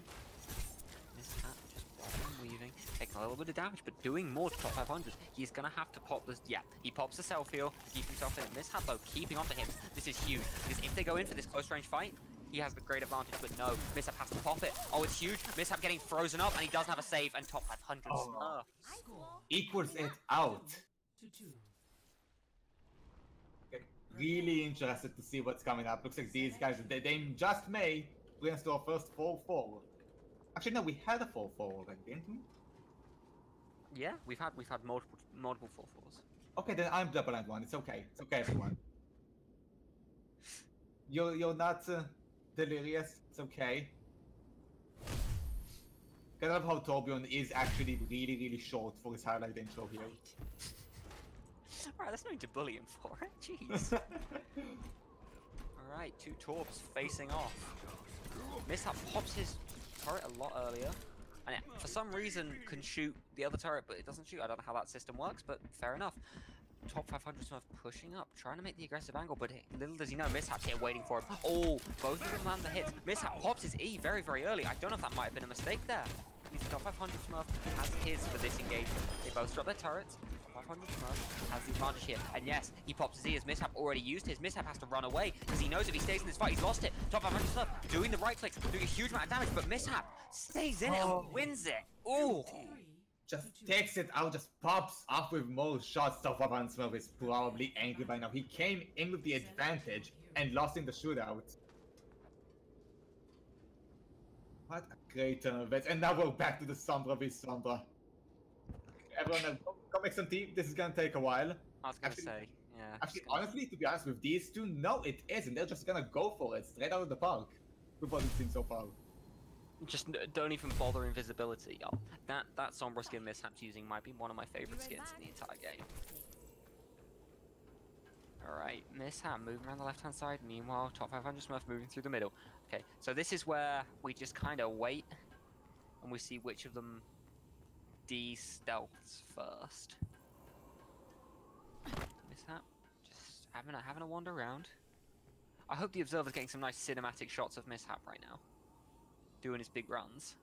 Mishap just bobbing and weaving, taking a little bit of damage, but doing more to top 500. He's gonna have to pop this. Yeah, he pops the self-heal to keep himself in it. Mishap though, keeping onto him. This is huge, because if they go in for this close range fight, he has the great advantage, but no, Mishap has to pop it. Oh, it's huge. Mishap getting frozen up, and he doesn't have a save, and top 500 Smurf. Score. Equals it out. 2-2. Okay. really interested to see what's coming up. Looks like these guys, they just may bring us to our first 4-4. Actually, no, we had a 4-4 already, didn't we? Yeah, we've had multiple 4-4s. Okay, then I'm double and one. It's okay. It's okay, everyone. You're not delirious. It's okay. I love how Torbjorn is actually really short for his highlight intro here. Alright, that's nothing to bully him for. Jeez. Alright, two Torbs facing off. Mishap pops his turret a lot earlier. And it, for some reason, can shoot the other turret, but it doesn't shoot. I don't know how that system works, but fair enough. Top 500 Smurf pushing up, trying to make the aggressive angle, but little does he know, Mishap's here waiting for him. Oh, both of them land the hits. Mishap pops his E very early. I don't know if that might have been a mistake there. He's top 500 Smurf has his for this engagement. They both drop their turrets. 500 Smurf has the advantage here. And yes, he pops his E as Mishap already used his. Mishap has to run away because he knows if he stays in this fight, he's lost it. Top 500 Smurf doing the right clicks, doing a huge amount of damage, but Mishap stays in it and wins it. Ooh. Just takes it out, just pops off with more shots. Top 500 Smurf is probably angry by now. He came in with the advantage and lost in the shootout. What a great turn of events. And now we're back to the Sombra v Sombra. Everyone, go make some tea. This is gonna take a while. I was gonna say, yeah. Actually, honestly, to be honest with these two, no, it isn't. They're just gonna go for it straight out of the park with what we've seen so far. Just don't even bother invisibility. Oh, that Sombra skin Mishap's using might be one of my favorite skins in the entire game. Alright, Mishap moving around the left hand side. Meanwhile, top 500 Smurf moving through the middle. Okay, so this is where we just kind of wait and we see which of them de-stealths first. Mishap just having a wander around. I hope the observer's getting some nice cinematic shots of Mishap right now, doing his big runs.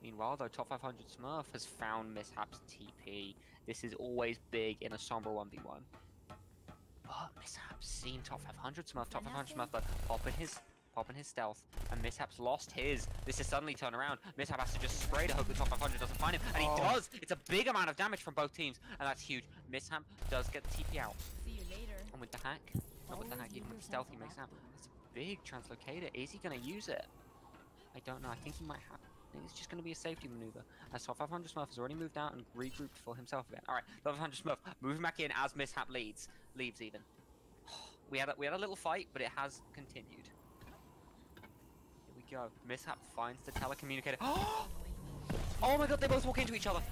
Meanwhile, though, top 500 Smurf has found Mishap's TP. This is always big in a Sombra 1v1. But Mishap's seen top 500 Smurf, but popping his stealth, and Mishap's lost his. This is suddenly turn around. Mishap has to just spray to hope the top 500 doesn't find him, and he does! It's a big amount of damage from both teams, and that's huge. Mishap does get the TP out. See you later. And with the hack, not with the hack, even with the stealth he makes out. That's a big translocator. Is he gonna use it? I don't know. I think he might have. I think it's just going to be a safety maneuver. As top 500 Smurf has already moved out and regrouped for himself again. Alright, top 500 Smurf moving back in as Mishap leaves even. We had a little fight, but it has continued. Here we go. Mishap finds the telecommunicator. Oh my god, they both walk into each other.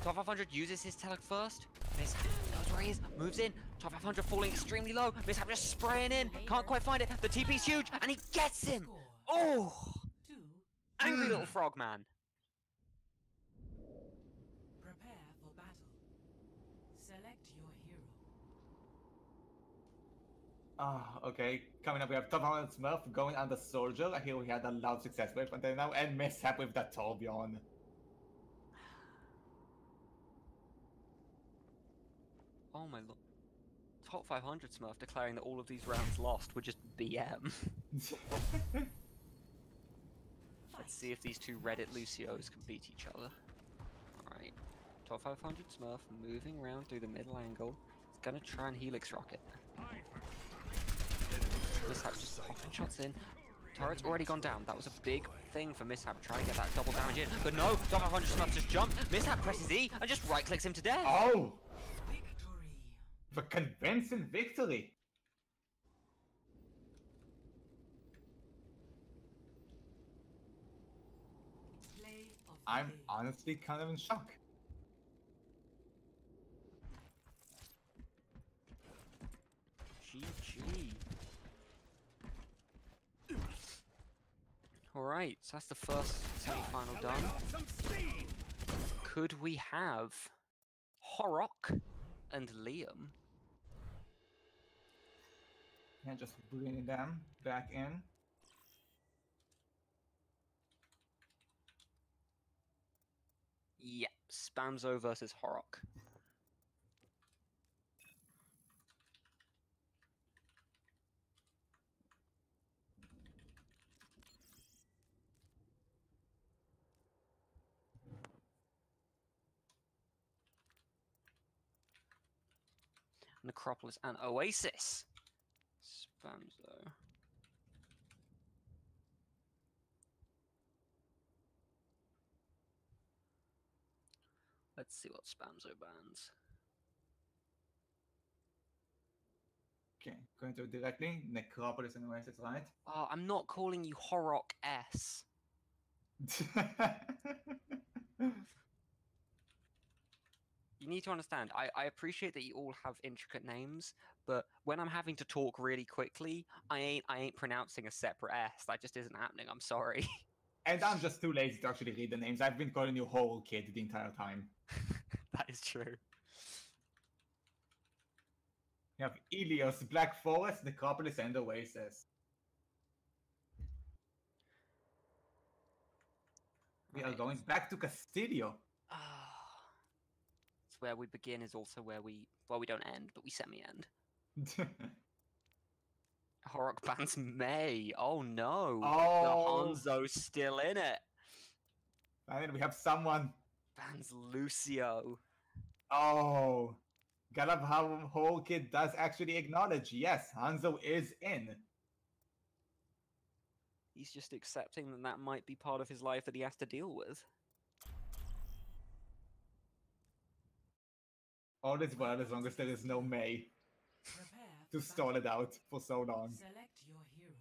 Top 500 uses his tele first. Mishap knows where he is, moves in. Top 500 falling extremely low. Mishap just spraying in. Can't quite find it. The TP's huge, and he gets him. Oh! Angry little frog man. Prepare for battle. Select your hero. Okay. Coming up, we have top 100 Smurf going under Soldier. I hear we had a loud success with until now, and Mishap with that Torbjorn. Oh my lord. Top 500 Smurf declaring that all of these rounds lost were just BM. Let's see if these two Reddit Lucios can beat each other. Alright. Top 500 Smurf moving around through the middle angle. He's gonna try and Helix Rocket. Mishap just popping shots in. Turret's already gone down. That was a big thing for Mishap, trying to get that double damage in. But no! Top 500 Smurf just jumped. Mishap presses E and just right clicks him to death. Oh! Victory. The convincing victory! I'm honestly kind of in shock. GG. Alright, so that's the first semi-final done. Could we have Horrock and Liam? Yeah, just bringing them back in. Yeah, Spamzo versus Horrock. Necropolis, and Oasis. Spamzo. Let's see what Spamzo bans. Okay, going to directly. Necropolis and Oasis, right? Oh, I'm not calling you Horrock S. You need to understand, I appreciate that you all have intricate names, but when I'm having to talk really quickly, I ain't pronouncing a separate S. That just isn't happening. I'm sorry. And I'm just too lazy to actually read the names. I've been calling you Whole Kid the entire time. That is true. You have Ilios, Black Forest, Necropolis, and Oasis. We are going back to Castillo. It's where we begin is also where we don't end, but we semi-end. Horrock bans May. Oh no. Oh. The Hanzo's still in it. And then we have someone. Bans Lucio. Oh. Gotta love how Whole Kid does actually acknowledge, yes, Hanzo is in. He's just accepting that that might be part of his life that he has to deal with. All is well as long as there is no May Prepare to for stall it out for so long. Select your hero.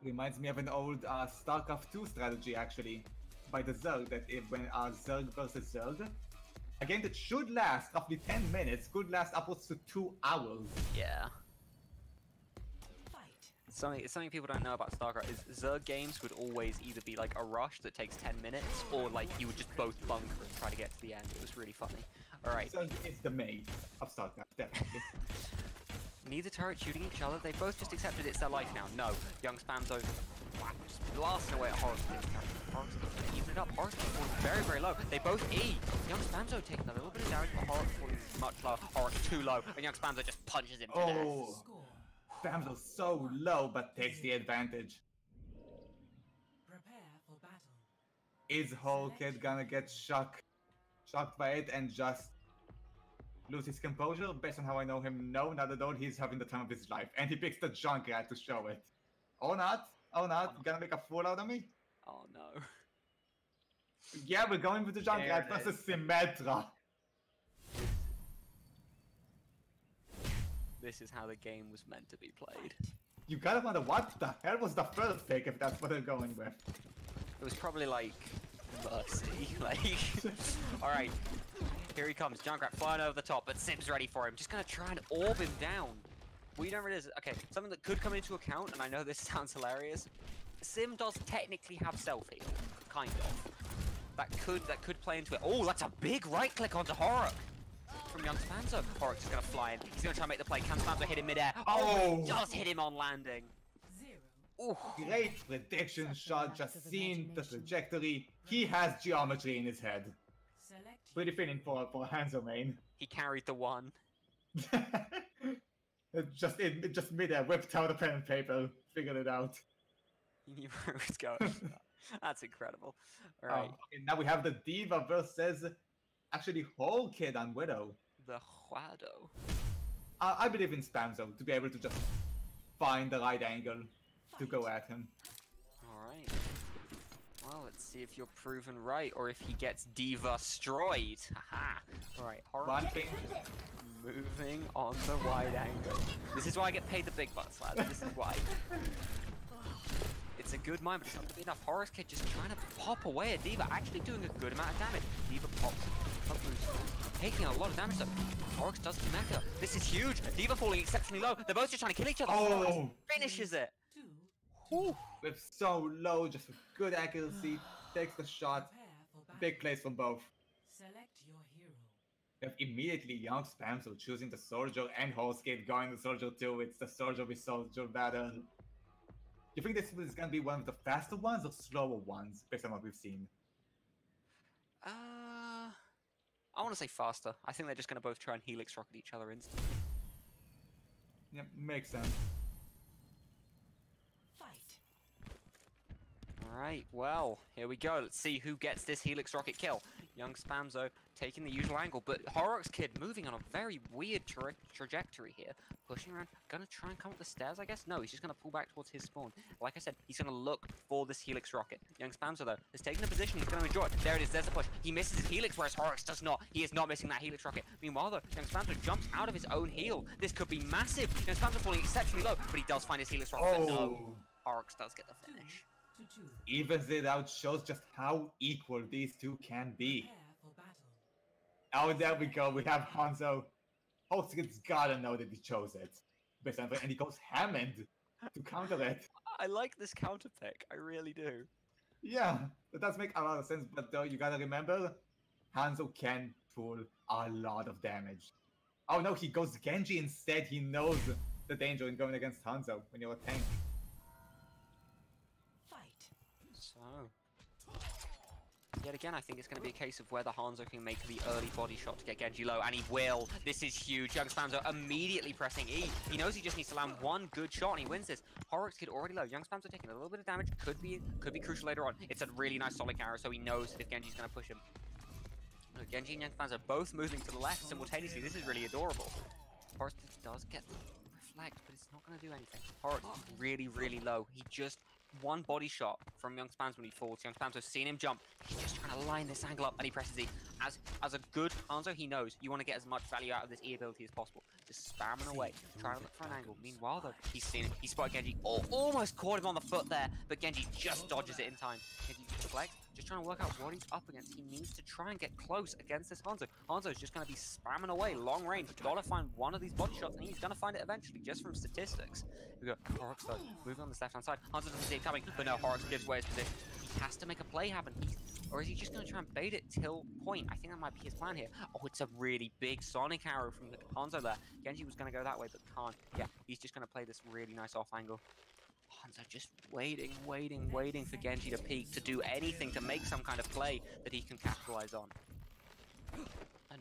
Reminds me of an old StarCraft 2 strategy, actually, by the Zerg, that if when Zerg versus Zerg, a game that should last roughly 10 minutes could last upwards to 2 hours. Yeah. Fight. Something people don't know about StarCraft is Zerg games would always either be like a rush that takes 10 minutes, or like you would just both bunker and try to get to the end. It was really funny. Alright. Zerg is the main of StarCraft, definitely. Neither turret shooting each other. They both just accepted it's their life now. No. Young Spamzo just blasting away at Horrock. Horrock's even it up. Horrock's falling very, very low. They both E. Young Spamzo taking a little bit of damage, but Horrock falling much lower. Horrock's too low, and Young Spamzo just punches him to death. Oh, Score. Spamzo's so low, but takes the advantage. Prepare for battle. Is Whole Kid gonna get shocked by it and just lose his composure? Based on how I know him, no, not at all. He's having the time of his life, and he picks the Junkrat to show it. Or not? Oh, not? Gonna make a fool out of me? Oh no. Yeah, we're going with the Junkrat There it versus Symmetra. This is how the game was meant to be played. You gotta wonder what the hell was the first pick if that's what they're going with. It was probably like Mercy. Like, alright. Here he comes. Junkrat flying over the top, but Sim's ready for him. Just gonna try and orb him down. Well, you know what it is? Okay, something that could come into account, and I know this sounds hilarious. Sim does technically have self-heal. Kind of. That could play into it. Oh, that's a big right click onto Horrock from young Spamzo. Horrock's just gonna fly in. He's gonna try and make the play. Can Spamzo hit him midair? Oh, he does hit him on landing. 0. Ooh. Great prediction shot, just seen the trajectory. He has geometry in his head. Select Pretty fitting for Hanzo main. He carried the one. It just midair, whipped out a pen and paper, figured it out. He knew where it was going. That's incredible. Alright. Okay, now we have the Diva versus actually Whole Kid on Widow. The Huado. I believe in Spamzo to be able to just find the right angle to go at him. Alright. Well, let's see if you're proven right or if he gets Diva-stroyed. Haha. Alright, One Horrock thing, moving on the wide angle. This is why I get paid the big bucks, lads. This is why. It's a good mind, but it's not going to be enough. Horrock's Kid just trying to pop away at Diva, actually doing a good amount of damage. Diva pops, taking a lot of damage. So Horrock's does the mecha. This is huge. Diva falling exceptionally low. They're both just trying to kill each other. Oh! Finishes it. 2. Whew. with so low, just with good accuracy, takes the shot. Prepare for battle. Big plays from both. Select your hero. We have immediately young Spamzo choosing the soldier and Horskate going the soldier too. It's the soldier with soldier battle. You think this is gonna be one of the faster ones or slower ones, based on what we've seen? I want to say faster. I think they're just going to both try and helix rocket each other instantly. Yeah, makes sense. Fight. Alright, well, here we go. Let's see who gets this Helix Rocket kill. Young Spamzo taking the usual angle, but Horrock's kid moving on a very weird trajectory here. Pushing around, gonna try and come up the stairs, I guess? No, he's just gonna pull back towards his spawn. Like I said, he's gonna look for this Helix Rocket. Young Spamzo, though, has taken a position he's gonna enjoy. There it is, there's the push. He misses his Helix, whereas Horrock does not. He is not missing that Helix Rocket. Meanwhile, though, Young Spamzo jumps out of his own heal. This could be massive. Young Spamzo falling exceptionally low, but he does find his Helix Rocket. But no, Horrock does get the finish. Evens it out, shows just how equal these two can be. Prepare for battle. Oh, there we go. We have Hanzo. Hoskid's gotta know that he chose it. And he goes Hammond to counter it. I like this counter pick. I really do. Yeah, that does make a lot of sense, but though you gotta remember, Hanzo can pull a lot of damage. Oh no, he goes Genji instead. He knows the danger in going against Hanzo when you're a tank. So, yet again, I think it's going to be a case of whether Hanzo can make the early body shot to get Genji low, and he will. This is huge. Young Spamzo immediately pressing E. He knows he just needs to land one good shot, and he wins this. Horrock's kid already low. Young Spamzo taking a little bit of damage. Could be crucial later on. It's a really nice solid arrow, so he knows if Genji's going to push him. Look, Genji and Young Spamzo both moving to the left simultaneously. This is really adorable. Horrock does get the reflect, but it's not going to do anything. Horrock really, really low. He just one body shot from Young Spamzo when he falls. Young Spamzo's seen him jump. He's just trying to line this angle up, and he presses E. As a good Hanzo, he knows you want to get as much value out of this E ability as possible. Just spamming away, trying to look for an angle. Meanwhile, though, he's seen it. He spotted Genji. Oh, almost caught him on the foot there, but Genji just dodges it in time. Genji deflects, just trying to work out what he's up against. He needs to try and get close against this Hanzo. Hanzo's just going to be spamming away, long range. Gotta find one of these body shots, and he's going to find it eventually, just from statistics. We got Horrock's though, moving on this left-hand side. Hanzo doesn't see it coming, but no, Horrock gives away his position. He has to make a play happen. Or is he just going to try and bait it till point? I think that might be his plan here. Oh, it's a really big Sonic arrow from the Hanzo there. Genji was going to go that way, but can't. Yeah, he's just going to play this really nice off angle. Hanzo just waiting for Genji to peek, to do anything, to make some kind of play that he can capitalize on.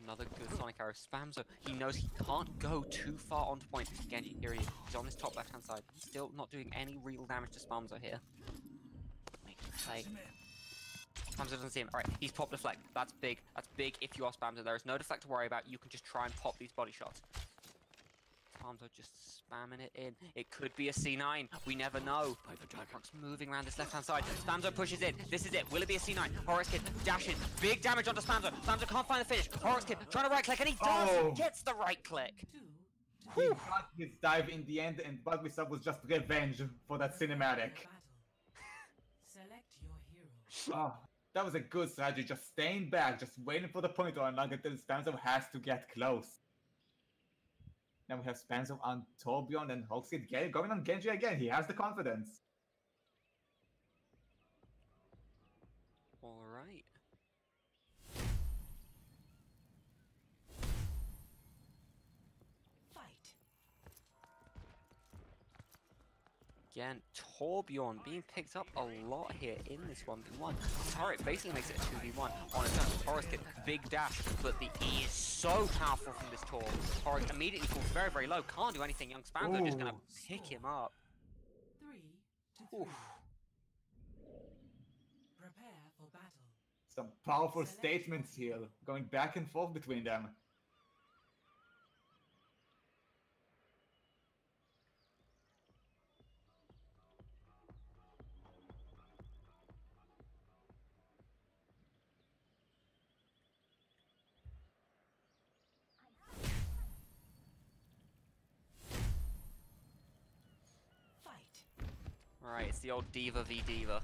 Another good Sonic arrow. Spamzo, he knows he can't go too far onto point. Genji, here he is. He's on this top left-hand side. Still not doing any real damage to Spamzo here. Making a play. Spamzo doesn't see him. Alright, he's popped deflect. That's big. That's big if you are Spamzo. There is no deflect to worry about. You can just try and pop these body shots. Spamzo just spamming it in. It could be a C9. We never know. Horrock's moving around this left-hand side. Spamzo pushes in. This is it. Will it be a C9? Horrock's kid dashes. Big damage onto Spamzo. Spamzo can't find the finish. Horrock's kid trying to right-click, and he does. Oh. Gets the right-click. He got his dive in the end, and what we saw was just revenge for that cinematic. Select your hero. Oh, that was a good strategy. Just staying back, just waiting for the point to unlock until Spamzo has to get close. Now we have Spamzo on Torbjorn and Hoskid going on Genji again. He has the confidence. All right. Fight. Again, Torbjorn being picked up a lot here in this 1v1. Alright, basically makes it a 2v1 on its own. Horrock's kid, big dash, but the E is so powerful from this Tor. Horrock immediately falls very, very low. Can't do anything. Young Spamzo just gonna pick him up. 3 to 3. Oof. Prepare for battle. Some powerful statements here, going back and forth between them. Alright, it's the old Diva v Diva.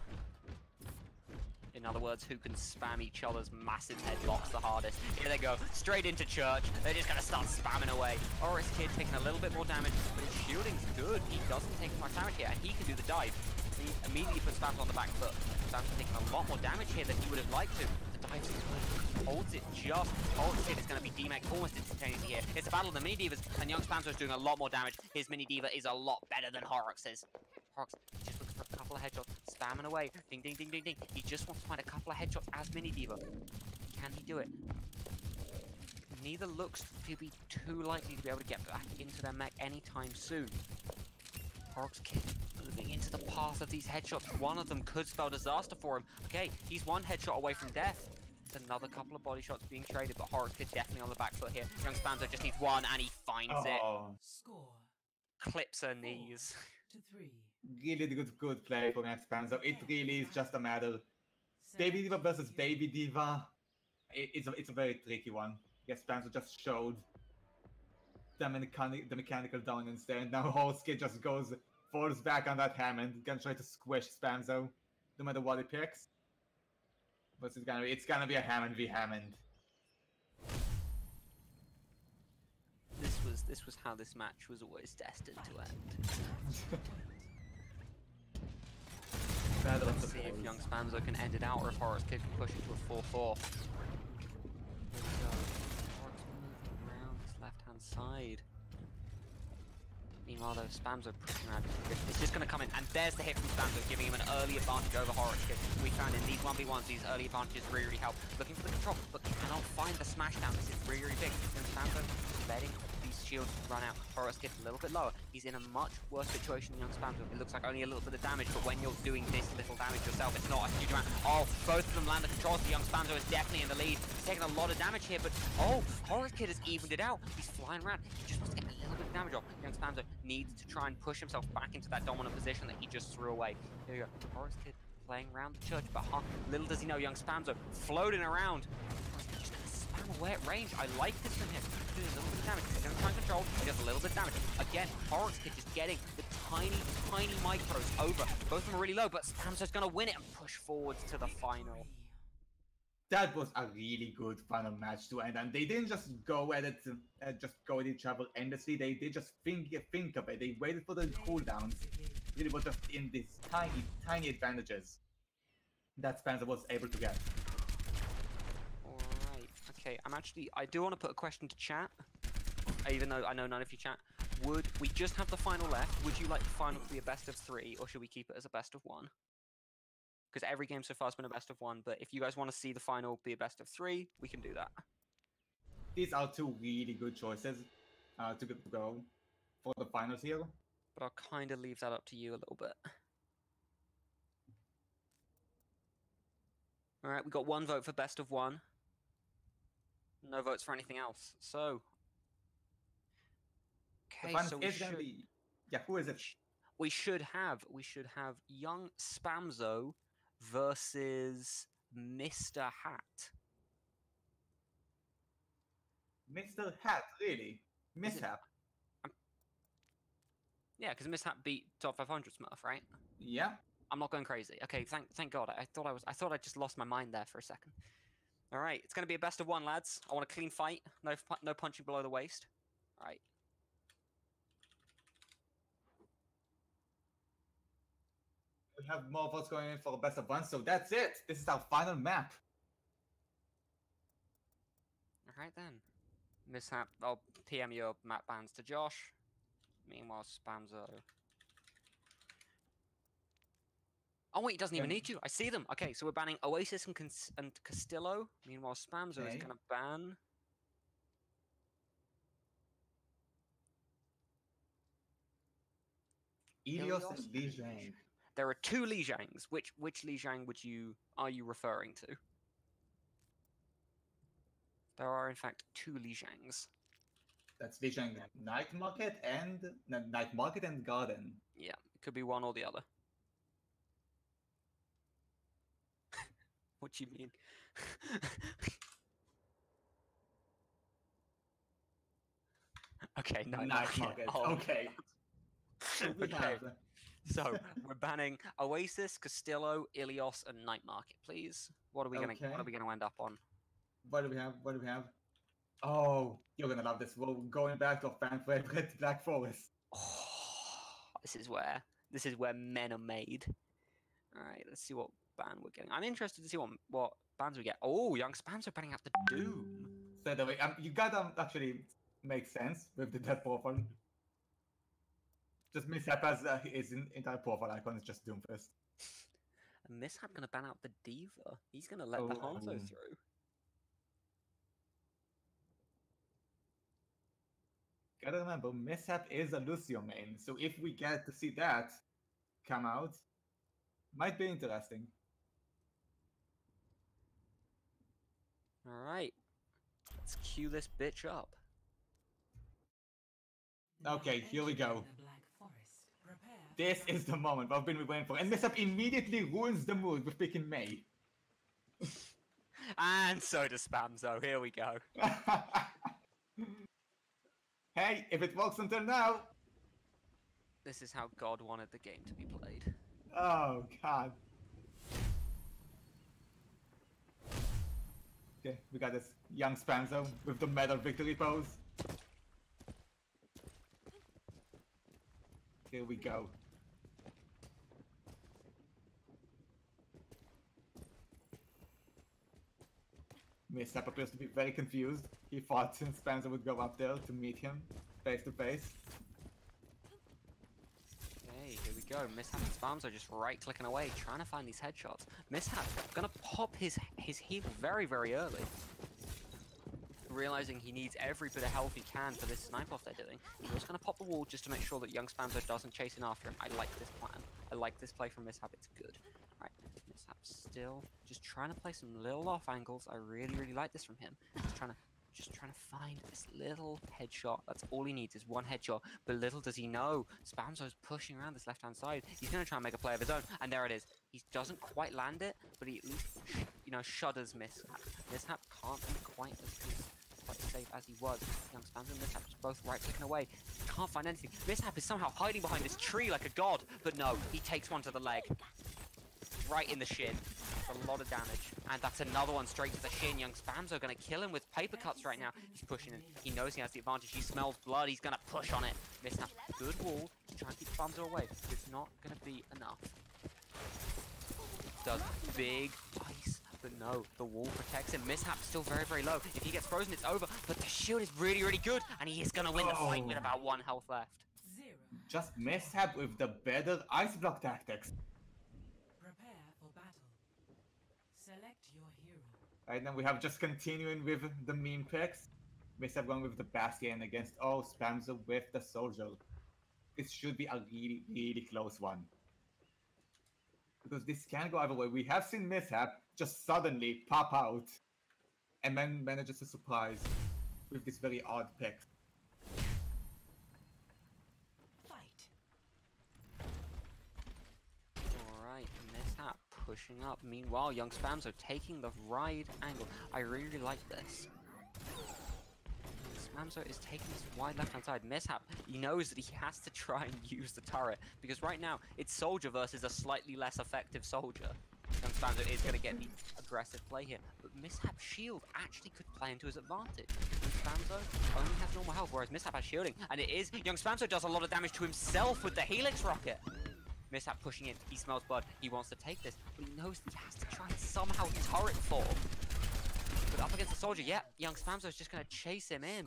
In other words, who can spam each other's massive headlocks the hardest. Here they go, straight into church. They're just gonna start spamming away. Horrock's kid taking a little bit more damage, but his shielding's good. He doesn't take as much damage here, and he can do the dive. He immediately puts Spamzo on the back foot. Spamzo's taking a lot more damage here than he would have liked to. The dive's good. Holds it just. Horrock's kid is gonna be DMAC almost instantaneously here. It's a battle of the mini divas, and young Spamzo's doing a lot more damage. His mini diva is a lot better than Horrock's. Horrock's just looking for a couple of headshots, spamming away. Ding, ding, ding, ding, ding. He just wants to find a couple of headshots as mini diva. Can he do it? Neither looks to be too likely to be able to get back into their mech anytime soon. Horrock's kid moving into the path of these headshots. One of them could spell disaster for him. Okay, he's one headshot away from death. It's another couple of body shots being traded, but Horrock's Kid definitely on the back foot here. Young Spamzo just needs one, and he finds it. Score Clips her knees. 4-3. Really good play from Spamzo. It really is just a matter. Baby Diva versus Baby Diva. It's a very tricky one. Yes, Spamzo just showed the mechanical dominance there, and now Horrock's Kid just falls back on that Hammond, gonna try to squish Spamzo, no matter what he picks. But it's gonna be a Hammond v Hammond. This was how this match was always destined to end. Let's see if young Spamzo can end it out, or if Horrock's Kid can push it to a 4-4. Here we go. Horrock's moving around his left-hand side. Meanwhile, though, Spamzo pushing around. It's just going to come in, and there's the hit from Spamzo, giving him an early advantage over Horrock's Kid. We found in these 1v1s, these early advantages really help. Looking for the control, but cannot find the smashdown. This is really big. And Spamzo letting these shields run out. Horrock's Kid a little bit lower. He's in a much worse situation than young Spamzo. It looks like only a little bit of damage, but when you're doing this little damage yourself, it's not a huge amount. Oh, both of them land the controls. The young Spamzo is definitely in the lead. He's taking a lot of damage here, but oh, Horrock's Kid has evened it out. He's flying around. He just wants to get a little bit of damage off. Young Spamzo needs to try and push himself back into that dominant position that he just threw away. Here we go. Horrock's Kid playing around the church, but little does he know, young Spamzo floating around. Just gonna spam away at range. I like this from him. Doing a little bit of damage. He's gonna try and control. He does a little bit of damage. Again, Horrock's Kid just getting the tiny micros over. Both of them are really low, but Spamzo's gonna win it and push forwards to the final. That was a really good final match to end, and they didn't just go at it, just go at each other endlessly. They just think of it. They waited for the cooldowns. Really was just in these tiny advantages that Spamzo was able to get. Alright, okay, I do want to put a question to chat, even though I know none of you chat. Would we just have the final left? Would you like the final to be a best of 3, or should we keep it as a best of 1? Because every game so far has been a best of 1, but if you guys want to see the final be a best of 3, we can do that. These are two really good choices to go for the finals here. But I'll kind of leave that up to you a little bit. Alright, we got 1 vote for best of 1. No votes for anything else. So... Okay, so we should... Yeah, who is it? We should have young Spamzo versus Mr. Hat. Mr. Hat, really? Mishap? Yeah, because Mishap beat top 500 Smurf, right? Yeah. I'm not going crazy. Okay, thank God. I thought I just lost my mind there for a second. All right, it's gonna be a best of 1, lads. I want a clean fight. No punching below the waist. All right. We have more votes going in for a best of 1, so that's it. This is our final map. All right then. Mishap, I'll PM your map bans to Josh. Meanwhile, Spamzo. Oh wait, he doesn't even need to. I see them. Okay, so we're banning Oasis and Castillo. Meanwhile, Spamzo is gonna ban. Ilios and Li Zhang. There are 2 Li Zhangs. Which Li Zhang are you referring to? There are in fact 2 Li Zhangs. That's Li Zhang Night Market and Garden. Yeah, it could be one or the other. What do you mean? Okay, no, Night Market. Oh. Okay. Okay. So we're banning Oasis, Castillo, Ilios, and Night Market, please. What are we gonna end up on? What do we have? Oh, you're gonna love this. We're going back to a fan favorite Black Forest. Oh, this is where men are made. All right, let's see what ban we're getting. I'm interested to see what bans we get. Oh, young Spamzo banning out the Doom. So the way you gotta actually make sense with the death profile. Just Mishap as his entire profile icon is just Doomfist. And Mishap gonna ban out the Diva. He's gonna let the Hanzo through. Gotta remember, Mishap is a Lucio main, so if we get to see that, come out. Might be interesting. Alright. Let's cue this bitch up. Okay, here we go. The Black Forest. Prepare. This is the moment I've been waiting for. And Mishap immediately ruins the mood with picking May. And so does Spamzo. Here we go. Hey, if it works until now. This is how God wanted the game to be played. Oh, God. Okay, we got this young Spamzo with the medal victory pose. Here we go. Mishap appears to be very confused. He thought Spamzo would go up there to meet him face to face. Okay, here we go. Mishap and Spamzo just right-clicking away, trying to find these headshots. Mishap gonna pop his heal very, very early. Realizing he needs every bit of health he can for this snipe off they're doing. He's just gonna pop the wall just to make sure that young Spamzo doesn't chase in after him. I like this plan. I like this play from Mishap, it's good. Alright, Mishap still just trying to play some little off angles. I really, really like this from him. Just trying to find this little headshot. That's all he needs is one headshot. But little does he know, Spamzo's pushing around this left-hand side. He's going to try and make a play of his own. And there it is. He doesn't quite land it, but he at least, shudders Mishap. Mishap can't be quite as safe as he was. Young Spamzo and Mishap just both right-clicking away. Can't find anything. Mishap is somehow hiding behind this tree like a god. But no, he takes one to the leg. Right in the shin. That's a lot of damage. And that's another one straight to the shin. Young Spamzo gonna kill him with paper cuts right now. He's pushing in. He knows he has the advantage. He smells blood. He's gonna push on it. Mishap, good wall to try and keep Spamzo away. But it's not gonna be enough. Does big ice. But no, the wall protects him. Mishap still very, very low. If he gets frozen, it's over. But the shield is really, really good. And he is gonna win the fight with about 1 health left. Just Mishap with the better ice block tactics. Select your hero. Right, then we have just continuing with the meme picks. Mishap going with the Bastion against Spamzo with the Soldier. This should be a really, really close one. Because this can go either way. We have seen Mishap just suddenly pop out and then manages to surprise with this very odd pick. Alright, Mishap pushing up. Meanwhile, young Spamzo taking the right angle. I really like this. Spamzo is taking this wide left-hand side. Mishap, he knows that he has to try and use the turret. Because right now, it's Soldier versus a slightly less effective Soldier. Young Spamzo is going to get the aggressive play here. But Mishap's shield actually could play into his advantage. Young Spamzo only has normal health, whereas Mishap has shielding. And it is, young Spamzo does a lot of damage to himself with the Helix Rocket. Mishap pushing in, he smells blood, he wants to take this, but he knows that he has to try and somehow turret fall. But up against the Soldier, yeah, young Spamzo is just going to chase him in.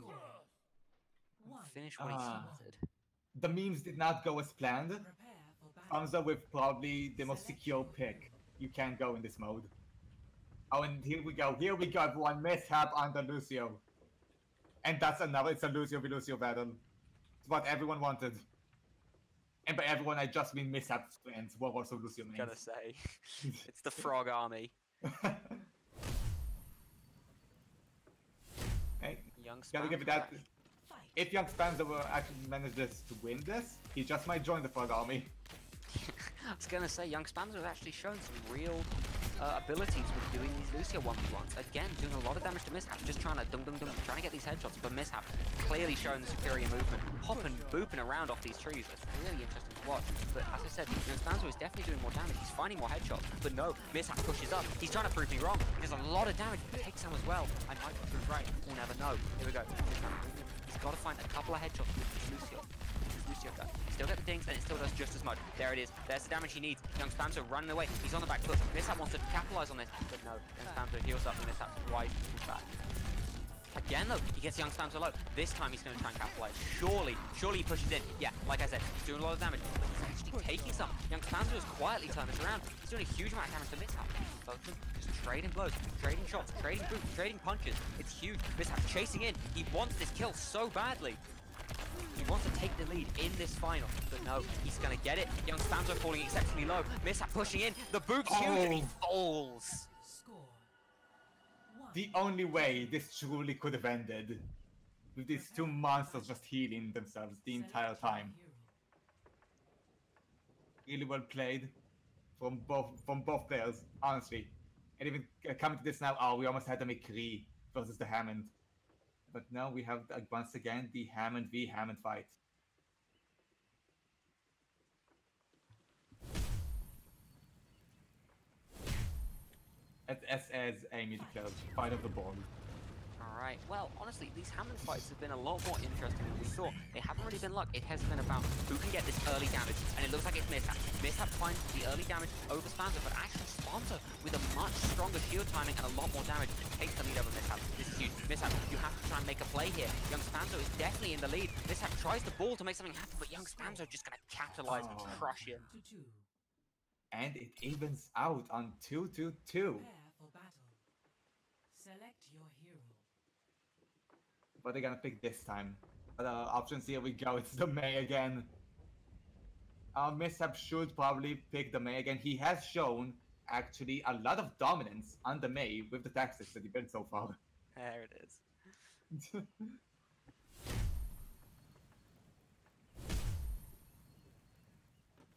Finish what he started. The memes did not go as planned. Spamzo with probably the most secure pick you can go in this mode. Oh, and here we go, everyone, Mishap under Lucio. And that's it's a Lucio v Lucio battle. It's what everyone wanted. And by everyone, I just mean Mishap's friends, who are also Lucio mains. Gonna say, it's the Frog Army. Hey, Young gotta give it that. If young Spamzo actually manages to win this, he just might join the Frog Army. I was gonna say, young Spamzo has actually shown some real abilities with doing these Lucio 1v1s. Again, doing a lot of damage to Mishap, just trying to trying to get these headshots, but Mishap clearly showing the superior movement, hopping, booping around off these trees. It's really interesting to watch. But as I said, young Spamzo is definitely doing more damage. He's finding more headshots, but no, Mishap pushes up. He's trying to prove me wrong. He does a lot of damage, but takes some as well. I might be proved right. We'll never know. Here we go. He's got to find a couple of headshots with this Lucio. Still get the dings, and it still does just as much. There it is. There's the damage he needs. Young Spamzo running away. He's on the back foot. Mishap wants to capitalize on this, but no. Young Spamzo heals up, and Mishap's wide back. Again, though, he gets young Spamzo low. This time he's going to try and capitalize. Surely he pushes in. Yeah, like I said, he's doing a lot of damage, but he's actually taking some. Young Spamzo is quietly turning this around. He's doing a huge amount of damage to Mishap. Both of them just trading blows, trading shots, trading boots, trading punches. It's huge. Mishap chasing in. He wants this kill so badly. He wants to take the lead in this final, but no, he's gonna get it. Young Spamzo falling exceptionally low. Mishap pushing in. The boot's huge and he falls. Score. The only way this truly could have ended, with these two monsters just healing themselves the entire time. Really well played from both players, honestly. And even coming to this now, oh, we almost had the McCree versus the Hammond. But now we have once again the Hammond v Hammond fight. As Aimee declared, fight of the ball. Alright, well, honestly, these Hammond fights have been a lot more interesting than we thought. They haven't really been luck. It has been about who can get this early damage, and it looks like it's Mishap. Mishap finds the early damage over Spamzo, but actually Spamzo, with a much stronger shield timing and a lot more damage, takes the lead over Mishap. This is huge. Mishap, you have to try and make a play here. Young Spamzo is definitely in the lead. Mishap tries the ball to make something happen, but Young Spamzo just gonna capitalize and crush him. And it evens out on 2-2-2. Prepare for battle. Select your hero. What they're gonna pick this time? Other options, here we go. It's the May again. Mishap should probably pick the May again. He has shown actually a lot of dominance on the May with the tactics that he built so far. There it is.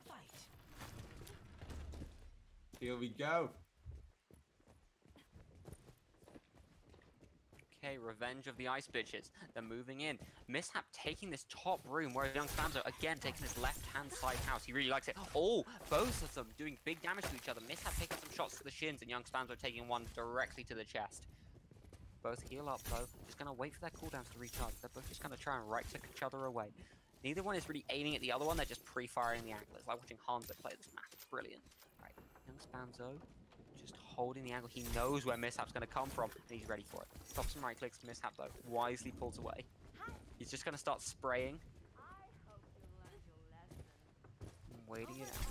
Fight. Here we go. Okay, revenge of the ice bitches. They're moving in. Mishap taking this top room, where Young Spamzo again taking this left-hand side house. He really likes it. Oh, both of them doing big damage to each other. Mishap taking some shots to the shins, and Young Spamzo taking one directly to the chest. Both heal up though. Just gonna wait for their cooldowns to recharge. They're both just gonna try and right-click each other away. Neither one is really aiming at the other one. They're just pre-firing the angle. It's like watching Hanzo play this map. It's brilliant. All right, Young Spamzo just holding the angle. He knows where Mishap's going to come from, and he's ready for it. Stops some right clicks. Mishap, though, wisely pulls away. He's just going to start spraying. Waiting it out.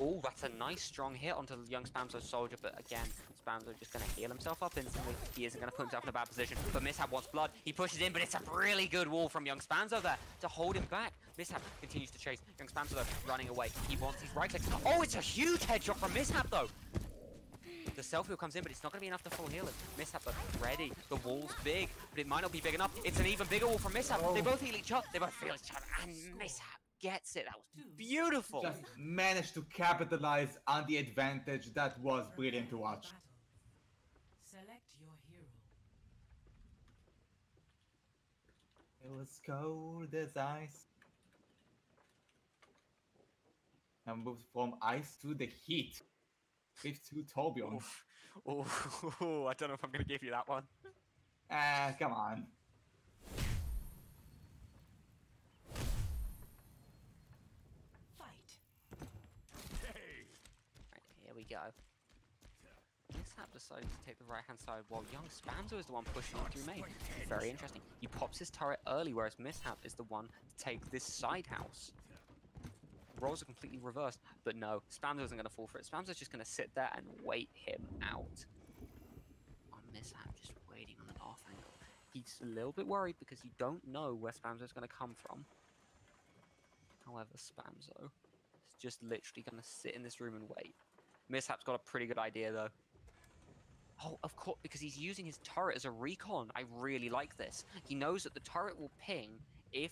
Oh, that's a nice strong hit onto Young Spamzo's soldier, but again, Spamzo just going to heal himself up instantly. He isn't going to put himself in a bad position, but Mishap wants blood. He pushes in, but it's a really good wall from Young Spamzo there to hold him back. Mishap continues to chase. Young Spamzo, though, running away. He wants his right click. Oh, it's a huge headshot from Mishap, though. The self-heal comes in, but it's not going to be enough to full heal him. Mishap, though, ready. The wall's big, but it might not be big enough. It's an even bigger wall from Mishap. Oh. They both heal each other. They both feel each other, and Mishap gets it. That was beautiful. Just managed to capitalize on the advantage. That was brilliant to watch. Select your hero. It was cold as ice. Now moves from ice to the heat. 5-2 Torbjorn. Oh, I don't know if I'm going to give you that one. Ah, come on. Fight. Right, here we go. Mishap deciding to take the right-hand side while Young Spamzo is the one pushing through main. Very interesting. He pops his turret early, whereas Mishap is the one to take this side house. Roles are completely reversed, but no, Spamzo isn't going to fall for it. Spamzo's just going to sit there and wait him out. On Mishap, just waiting on an off angle. He's a little bit worried because you don't know where Spamzo's going to come from. However, Spamzo is just literally going to sit in this room and wait. Mishap's got a pretty good idea, though. Oh, of course, because he's using his turret as a recon. I really like this. He knows that the turret will ping if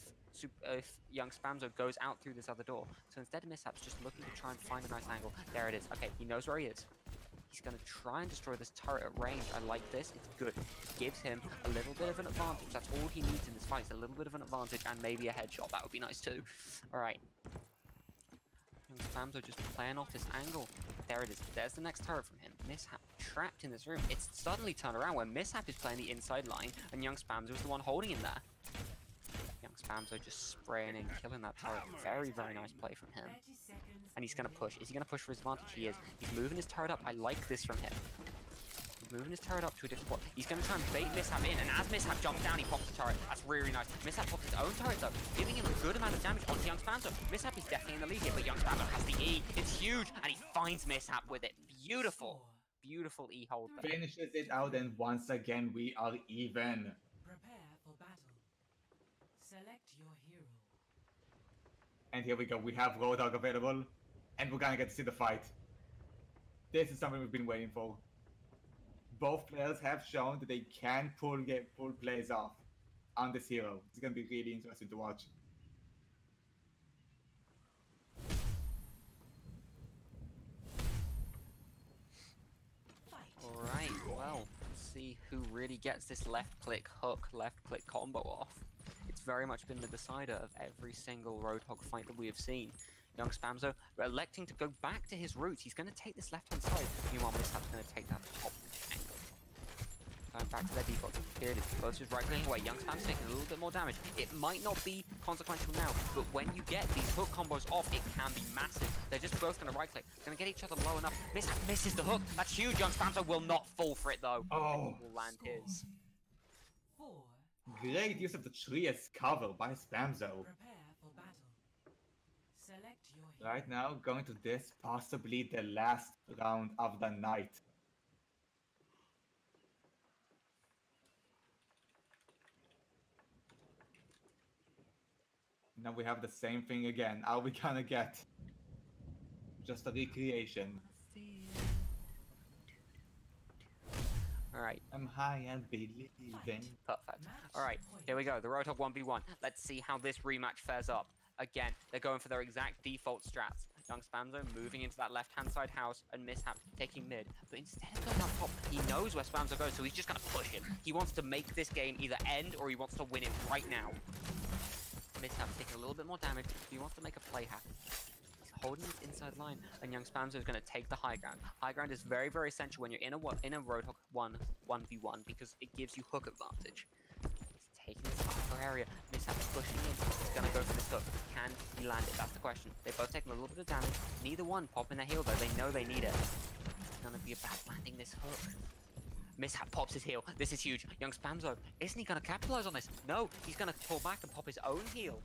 Young Spamzo goes out through this other door. So instead of Mishap's just looking to try and find a nice angle. There it is. Okay, he knows where he is. He's going to try and destroy this turret at range. I like this. It's good. It gives him a little bit of an advantage. That's all he needs in this fight. Is a little bit of an advantage and maybe a headshot. That would be nice too. All right. Young Spamzo just playing off this angle. There it is. There's the next turret from him. Mishap trapped in this room. It's suddenly turned around where Mishap is playing the inside line and Young Spamzo is the one holding him there. Young Spamzo just spraying and killing that turret. Very, very nice play from him. 30 seconds. And he's going to push. Is he going to push for his advantage? He is. He's moving his turret up. I like this from him. He's moving his turret up to a different spot. He's going to try and bait Mishap in. And as Mishap jumps down, he pops the turret. That's really nice. Mishap pops his own turret, though, giving him a good amount of damage onto Young Spamzo. Mishap is definitely in the lead here, but Young Spamzo has the E. It's huge. And he finds Mishap with it. Beautiful. Beautiful E hold there. Finishes it out, and once again we are even. Prepare for battle. Select your hero. And here we go. We have Horrock available, and we're gonna get to see the fight. This is something we've been waiting for. Both players have shown that they can pull plays off on this hero. It's gonna be really interesting to watch. Alright, well, let's see who really gets this left-click hook, left-click combo off. It's very much been the decider of every single Roadhog fight that we have seen. Young Spamzo electing to go back to his roots. He's going to take this left-hand side. Meanwhile, Mishap's going to take that top angle. Going back to their default. Here it is. Both just right-clicking away. Young Spam's taking a little bit more damage. It might not be consequential now, but when you get these hook combos off, it can be massive. They're just both going to right-click. Going to get each other low enough. Mishap misses the hook. That's huge. Young Spamzo will not fall for it, though. Oh. Will land his. 4. Great use of the tree as cover by Spamzo. Prepare for battle. Select your hero. Right now, going to this, possibly the last round of the night. Now we have the same thing again. Are we gonna get just a recreation? Alright. I'm high and believing. Perfect. Alright, here we go. The Roadhog 1v1. Let's see how this rematch fares up. Again, they're going for their exact default strats. Young Spamzo moving into that left-hand side house and Mishap taking mid. But instead of going up top, he knows where Spamzo goes, so he's just going to push him. He wants to make this game either end or he wants to win it right now. Mishap taking a little bit more damage. He wants to make a play happen. He's holding his inside line, and Young Spamzo is going to take the high ground. High ground is very, very essential when you're in a Roadhog 1v1 because it gives you hook advantage. He's taking this upper area. Mishap pushing in. He's going to go for this hook. Can he land it? That's the question. They're both taking a little bit of damage. Neither one popping their heal, though. They know they need it. It's going to be about landing this hook. Mishap pops his heal. This is huge. Young Spamzo, isn't he going to capitalize on this? No, he's going to pull back and pop his own heal.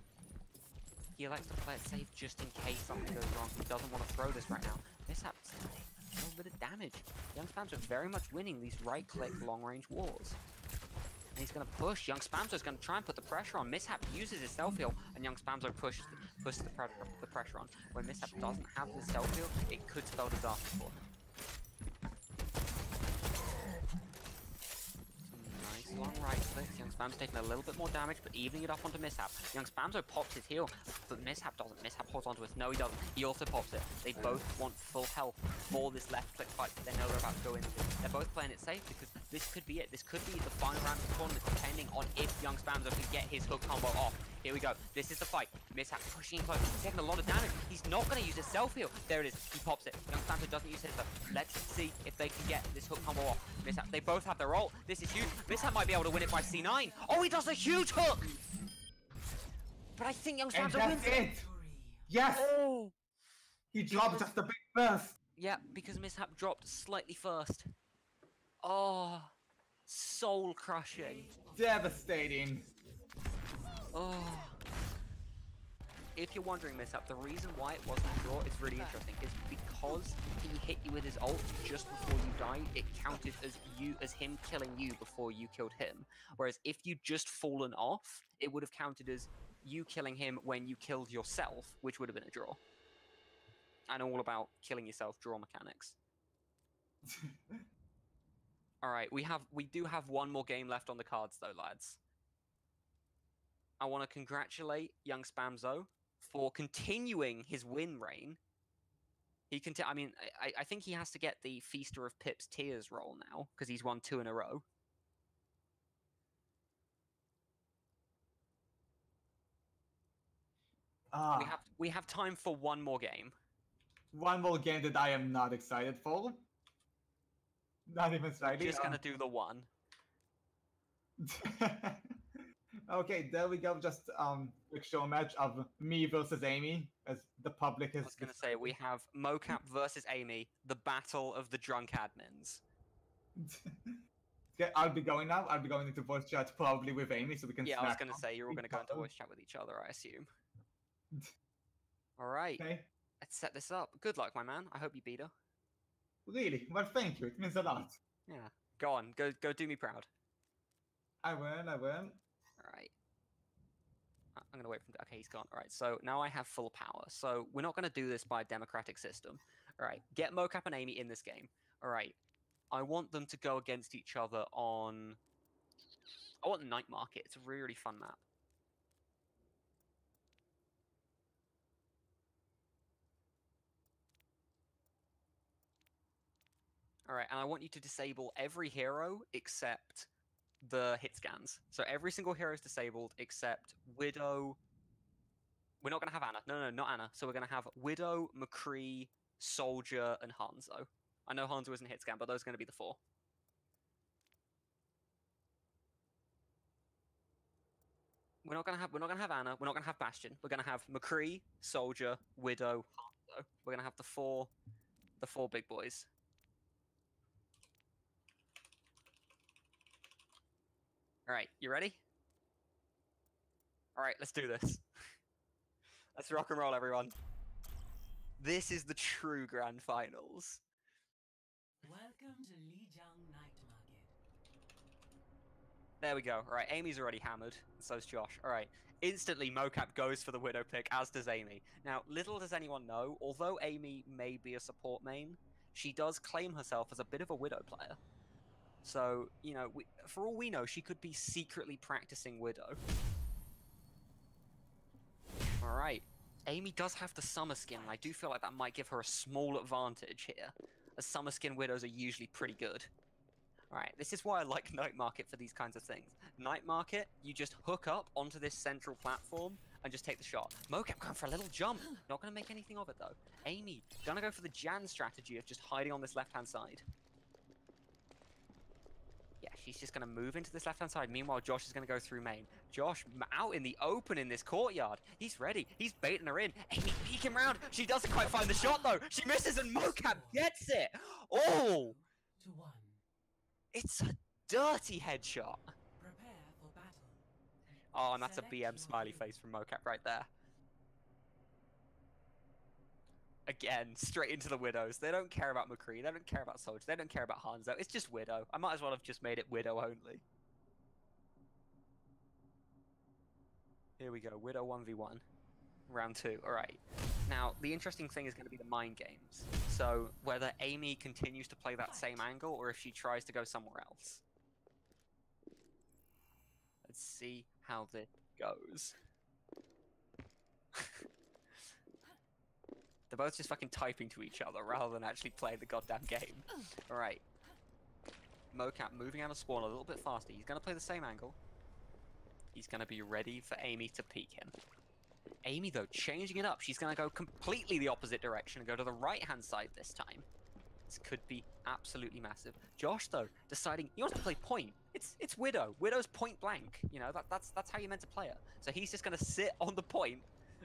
He likes to play it safe just in case something goes wrong. He doesn't want to throw this right now. Mishap's taking a little bit of damage. Young Spamzo very much winning these right-click long-range wars. And he's going to push. Young Spamzo's going to try and put the pressure on. Mishap uses his self-heal, and Young Spamzo pushes the pressure on. When Mishap doesn't have the self-heal, it could spell disaster for him. Long right clicks. Young Spam's taking a little bit more damage, but evening it off onto Mishap. Young Spamzo pops his heal, but Mishap doesn't. Mishap holds onto it. No, he doesn't. He also pops it. They both want full health for this left click fight that they know they're about to go into. They're both playing it safe because this could be it. This could be the final round of the tournament, depending on if Young Spamzo can get his hook combo off. Here we go. This is the fight. Mishap pushing in close. He's taking a lot of damage. He's not going to use his self-heal. There it is. He pops it. Young Spamzo doesn't use his though. Let's see if they can get this hook combo off. Mishap, they both have their ult. This is huge. Mishap might be able to win it by C9. Oh, he does a huge hook! But I think Young Spamzo wins it! Yes! Oh! He dropped just a bit first! Yeah, because Mishap dropped slightly first. Oh, soul crushing. Devastating. Oh. If you're wondering, Mishap, the reason why it wasn't a draw is really interesting. Is because he hit you with his ult just before you died, it counted as him killing you before you killed him. Whereas if you'd just fallen off, it would have counted as you killing him when you killed yourself, which would have been a draw. And all about killing yourself draw mechanics. Alright, we do have one more game left on the cards though, lads. I want to congratulate Young Spamzo for continuing his win reign. I think he has to get the Feaster of Pips Tears role now, because he's won 2 in a row. We have time for one more game. One more game that I am not excited for. Not even slightly. Just gonna do the one. Okay, there we go. Just quick show match of me versus Aimee, as the public has. I was gonna say we have Mocap versus Aimee, the battle of the drunk admins. Okay, I'll be going now. I'll be going into voice chat probably with Aimee, so we can. Yeah, I was gonna smack say you're all gonna go into other. voice chat with each other, I assume. All right, Okay. let's set this up. Good luck, my man. I hope you beat her. Really? Well, thank you. It means a lot. Yeah. Go on. Go do me proud. I will. All right. I'm gonna wait for him to... Okay, he's gone. All right, so now I have full power. So we're not gonna do this by a democratic system. All right, get Mocap and Aimee in this game. All right, I want them to go against each other on... I want Night Market. It's a really, really fun map. All right, and I want you to disable every hero except the hit scans. So every single hero is disabled except Widow. We're not going to have Ana. No, not Ana. So we're going to have Widow, McCree, Soldier, and Hanzo. I know Hanzo isn't hit scan, but those are going to be the 4. We're not gonna have Ana. We're not gonna have Bastion. We're gonna have McCree, Soldier, Widow, Hanzo. We're gonna have the four big boys. All right, you ready? All right, let's do this. Let's rock and roll, everyone. This is the true grand finals. Welcome to Lijiang Night Market. There we go. All right, Aimee's already hammered, and so's Josh. All right, instantly Mocap goes for the Widow pick, as does Aimee. Now, little does anyone know, although Aimee may be a support main, she does claim herself as a bit of a Widow player. So, you know, for all we know, she could be secretly practicing Widow. All right. Aimee does have the summer skin, and I do feel like that might give her a small advantage here, as summer skin Widows are usually pretty good. Alright, this is why I like Night Market for these kinds of things. Night Market, you just hook up onto this central platform and just take the shot. Mocap going for a little jump. Not going to make anything of it, though. Aimee, going to go for the Jan strategy of just hiding on this left-hand side. Yeah, she's just going to move into this left-hand side. Meanwhile, Josh is going to go through main. Josh out in the open in this courtyard. He's ready. He's baiting her in. Aimee peeking round. She doesn't quite find the shot, though. She misses, and Mocap gets it. Oh! 2 to 1. It's a dirty headshot. Prepare for battle. Oh, and that's a Select BM your smiley hero. face from Mocap right there. Again, straight into the Widows. They don't care about McCree. They don't care about Soldier. They don't care about Hanzo. It's just Widow. I might as well have just made it Widow only. Here we go. Widow 1v1. Round 2. Alright. Now, the interesting thing is going to be the mind games. So, whether Aimee continues to play that same angle, or if she tries to go somewhere else. Let's see how this goes. They're both just fucking typing to each other rather than actually playing the goddamn game. Alright. Mocap moving out of spawn a little bit faster. He's going to play the same angle. He's going to be ready for Aimee to peek him. Aimee, though, changing it up. She's going to go completely the opposite direction and go to the right-hand side this time. This could be absolutely massive. Josh, though, deciding he wants to play point. It's Widow. Widow's point blank. You know, that's how you're meant to play her. So he's just going to sit on the point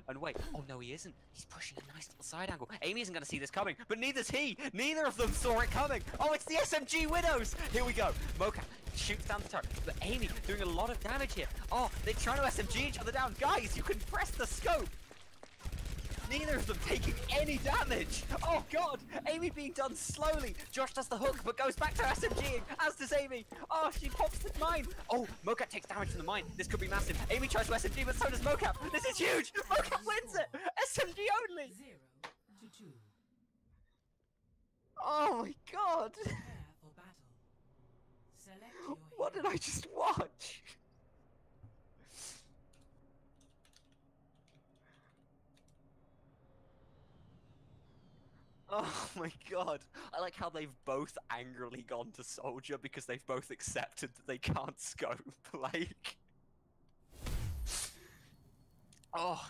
and wait. Oh, no, he isn't. He's pushing a nice little side angle. Aimee isn't going to see this coming, but neither's he. Neither of them saw it coming. Oh, it's the SMG Widows. Here we go. Mocap shoots down the turret, but Aimee doing a lot of damage here. Oh, they're trying to SMG each other down. Guys, you can press the scope. Neither of them taking any damage. Oh god, Aimee being done slowly. Josh does the hook, but goes back to SMGing, as does Aimee. Oh, she pops the mine. Oh, Mocap takes damage from the mine. This could be massive. Aimee tries to SMG, but so does Mocap. This is huge. Mocap wins it. SMG only. 0 to 2. Oh my god. Prepare for battle. Select your What did hero. I just watch? Oh my god. I like how they've both angrily gone to Soldier because they've both accepted that they can't scope. Like... Oh,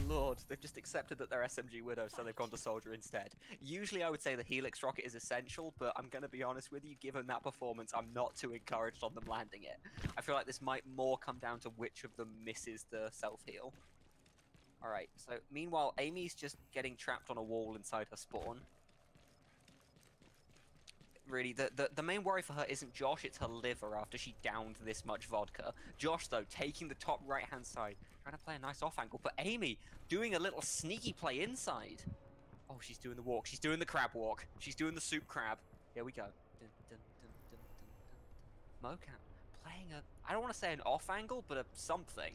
lord. They've just accepted that they're SMG Widows, so they've gone to Soldier instead. Usually I would say the Helix Rocket is essential, but I'm going to be honest with you, given that performance, I'm not too encouraged on them landing it. I feel like this might more come down to which of them misses the self-heal. Alright, so meanwhile, Aimee's just getting trapped on a wall inside her spawn. Really, the main worry for her isn't Josh, it's her liver after she downed this much vodka. Josh, though, taking the top right-hand side, trying to play a nice off-angle, but Aimee doing a little sneaky play inside. Oh, she's doing the walk. She's doing the crab walk. She's doing the soup crab. Here we go. Dun, dun, dun, dun, dun, dun, dun. Mocap playing a, I don't want to say an off-angle, but a something.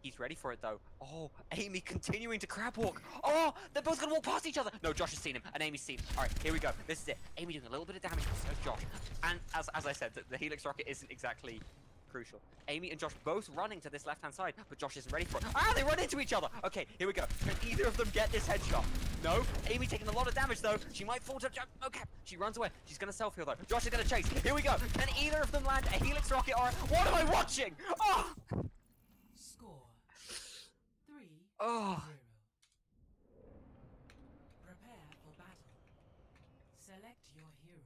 He's ready for it though. Oh, Aimee continuing to crab walk. Oh, they're both gonna walk past each other. No, Josh has seen him, and Aimee's seen him. All right, here we go. This is it. Aimee doing a little bit of damage to Josh. And as I said, the Helix rocket isn't exactly crucial. Aimee and Josh both running to this left-hand side, but Josh isn't ready for it. Ah, they run into each other. Okay, here we go. Can either of them get this headshot? No. Aimee taking a lot of damage though. She might fall to Mocap. She runs away. She's gonna self-heal though. Josh is gonna chase. Here we go. Can either of them land a Helix rocket or what am I watching? Oh! Score 3-0. Oh. Prepare for battle. Select your hero.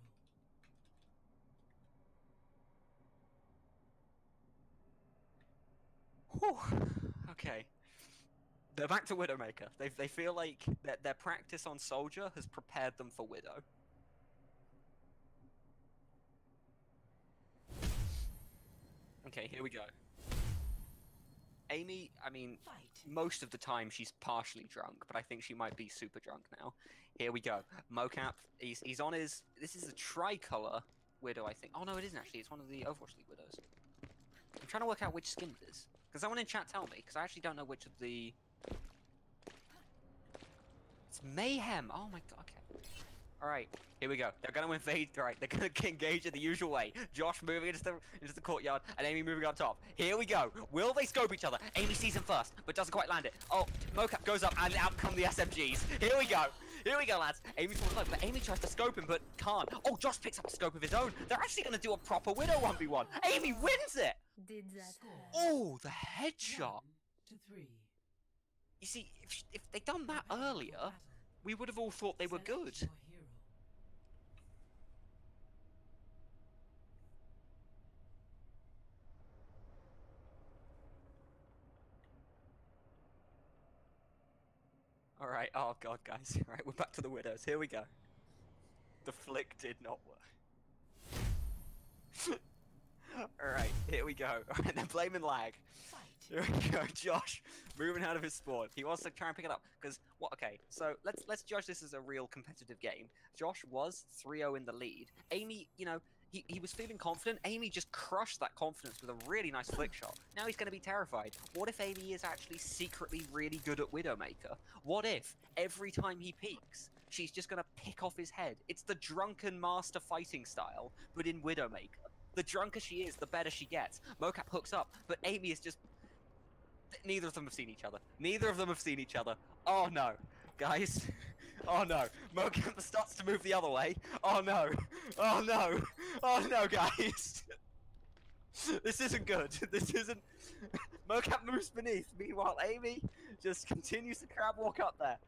Whew. Okay. They're back to Widowmaker. They feel like their practice on Soldier has prepared them for Widow. Okay, here we go. Aimee, I mean, most of the time she's partially drunk, but I think she might be super drunk now. Here we go. Mocap, he's on his... This is a tricolor Widow, I think. Oh no, it isn't actually. It's one of the Overwatch League Widows. I'm trying to work out which skin it is. Can someone in chat tell me? Because I actually don't know which of the... It's Mayhem! Oh my god, okay. Alright, here we go. They're gonna invade, alright, they're gonna engage in the usual way. Josh moving into the courtyard, and Aimee moving on top. Here we go. Will they scope each other? Aimee sees him first, but doesn't quite land it. Oh, Mocap goes up, and out come the SMGs. Here we go. Here we go, lads. Aimee falls low, but Aimee tries to scope him, but can't. Oh, Josh picks up a scope of his own. They're actually gonna do a proper Widow 1v1. Aimee wins it! Did that hurt? Oh, the headshot. 1-3. You see, if they'd done that earlier, we would have all thought they were good. Select your hero. Alright, oh god, guys. Alright, we're back to the Widows. Here we go. The flick did not work. Alright, here we go. Alright, they're blaming lag. Here we go, Josh moving out of his spawn. He wants to try and pick it up, because, what, okay, so let's judge this as a real competitive game. Josh was 3-0 in the lead. Aimee, you know, he was feeling confident. Aimee just crushed that confidence with a really nice flick shot. Now he's going to be terrified. What if Aimee is actually secretly really good at Widowmaker? What if, every time he peeks, she's just going to pick off his head? It's the drunken master fighting style, but in Widowmaker. The drunker she is, the better she gets. Mocap hooks up, but Aimee is just... Neither of them have seen each other. Neither of them have seen each other. Oh no. Guys. Oh no. Mocap starts to move the other way. Oh no. Oh no. Oh no, guys. This isn't good. This isn't... Mocap moves beneath. Meanwhile, Aimee just continues to crab walk up there.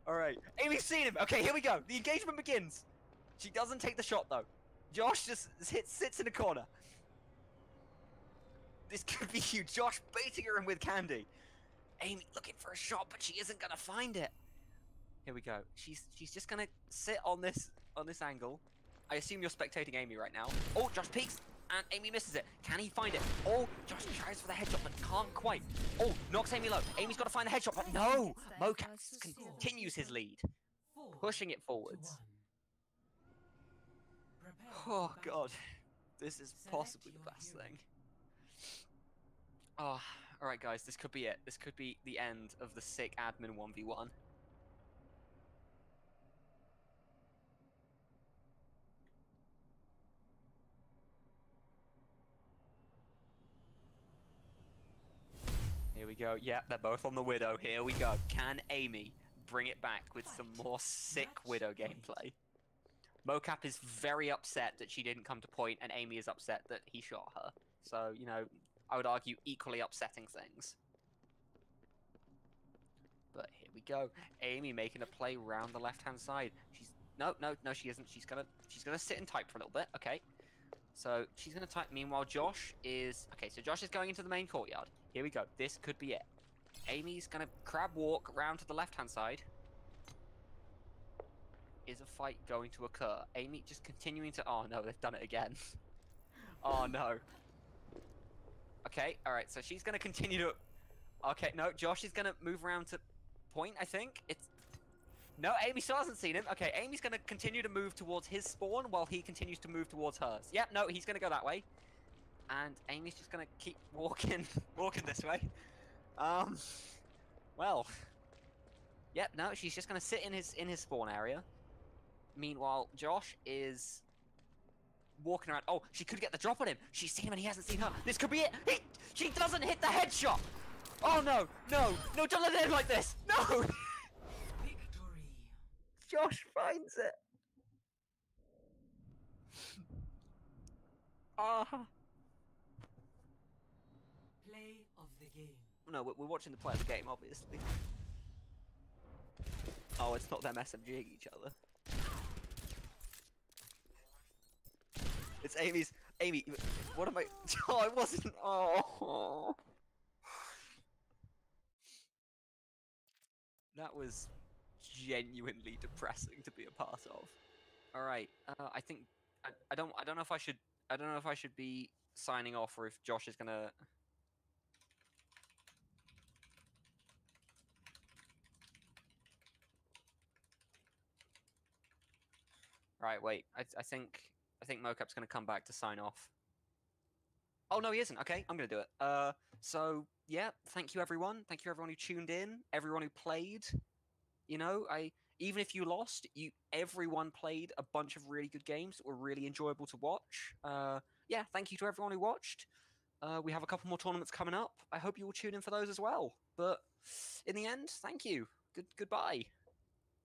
Alright. Aimee's seen him. Okay, here we go. The engagement begins. She doesn't take the shot though. Josh just sits in a corner. This could be huge. Josh baiting her in with candy. Aimee looking for a shot, but she isn't gonna find it. Here we go. She's just gonna sit on this angle. I assume you're spectating Aimee right now. Oh, Josh peeks, and Aimee misses it. Can he find it? Oh, Josh tries for the headshot, but can't quite. Oh, knocks Aimee low. Aimee's got to find the headshot, but no! Mocap continues his lead, pushing it forwards. 4-1. Prepare Oh for god, this is possibly the best thing. Oh, alright guys, this could be it. This could be the end of the sick admin 1v1. Here we go. Yeah, they're both on the Widow. Here we go. Can Aimee bring it back with some more sick Widow gameplay? Mocap is very upset that she didn't come to point, and Aimee is upset that he shot her. So, you know, I would argue equally upsetting things. But here we go. Aimee making a play round the left-hand side. She's no, she isn't. She's gonna sit and type for a little bit. Okay. So she's gonna type. Meanwhile, Josh is okay. So Josh is going into the main courtyard. Here we go. This could be it. Aimee's gonna crab walk around to the left-hand side. Is a fight going to occur? Aimee just continuing to... Oh no, they've done it again. Oh no. Okay, alright, so she's gonna continue to... Okay, no, Josh is gonna move around to point, I think. It's... No, Aimee still hasn't seen him. Okay, Aimee's gonna continue to move towards his spawn while he continues to move towards hers. Yep, no, he's gonna go that way. And Aimee's just gonna keep walking, walking this way. Um, well, yep. No, she's just gonna sit in his spawn area. Meanwhile, Josh is walking around. Oh, she could get the drop on him. She's seen him and he hasn't seen her. This could be it. She doesn't hit the headshot. Oh no, no, no! Don't let it end like this. No. Victory. Josh finds it. Ah. Play of the game. No, we're watching the play of the game, obviously. Oh, it's not them SMGing each other. It's Aimee's. Aimee, what am I? Oh, I wasn't. Oh. That was genuinely depressing to be a part of. All right, I think I don't know if I should be signing off or if Josh is gonna. Right, wait. I think Mocap's gonna come back to sign off. Oh no, he isn't. Okay, I'm gonna do it. So yeah, thank you everyone. Thank you everyone who tuned in. Everyone who played. You know, even if you lost, everyone played a bunch of really good games that were really enjoyable to watch. Yeah, thank you to everyone who watched. We have a couple more tournaments coming up. I hope you will tune in for those as well. But in the end, thank you. Goodbye.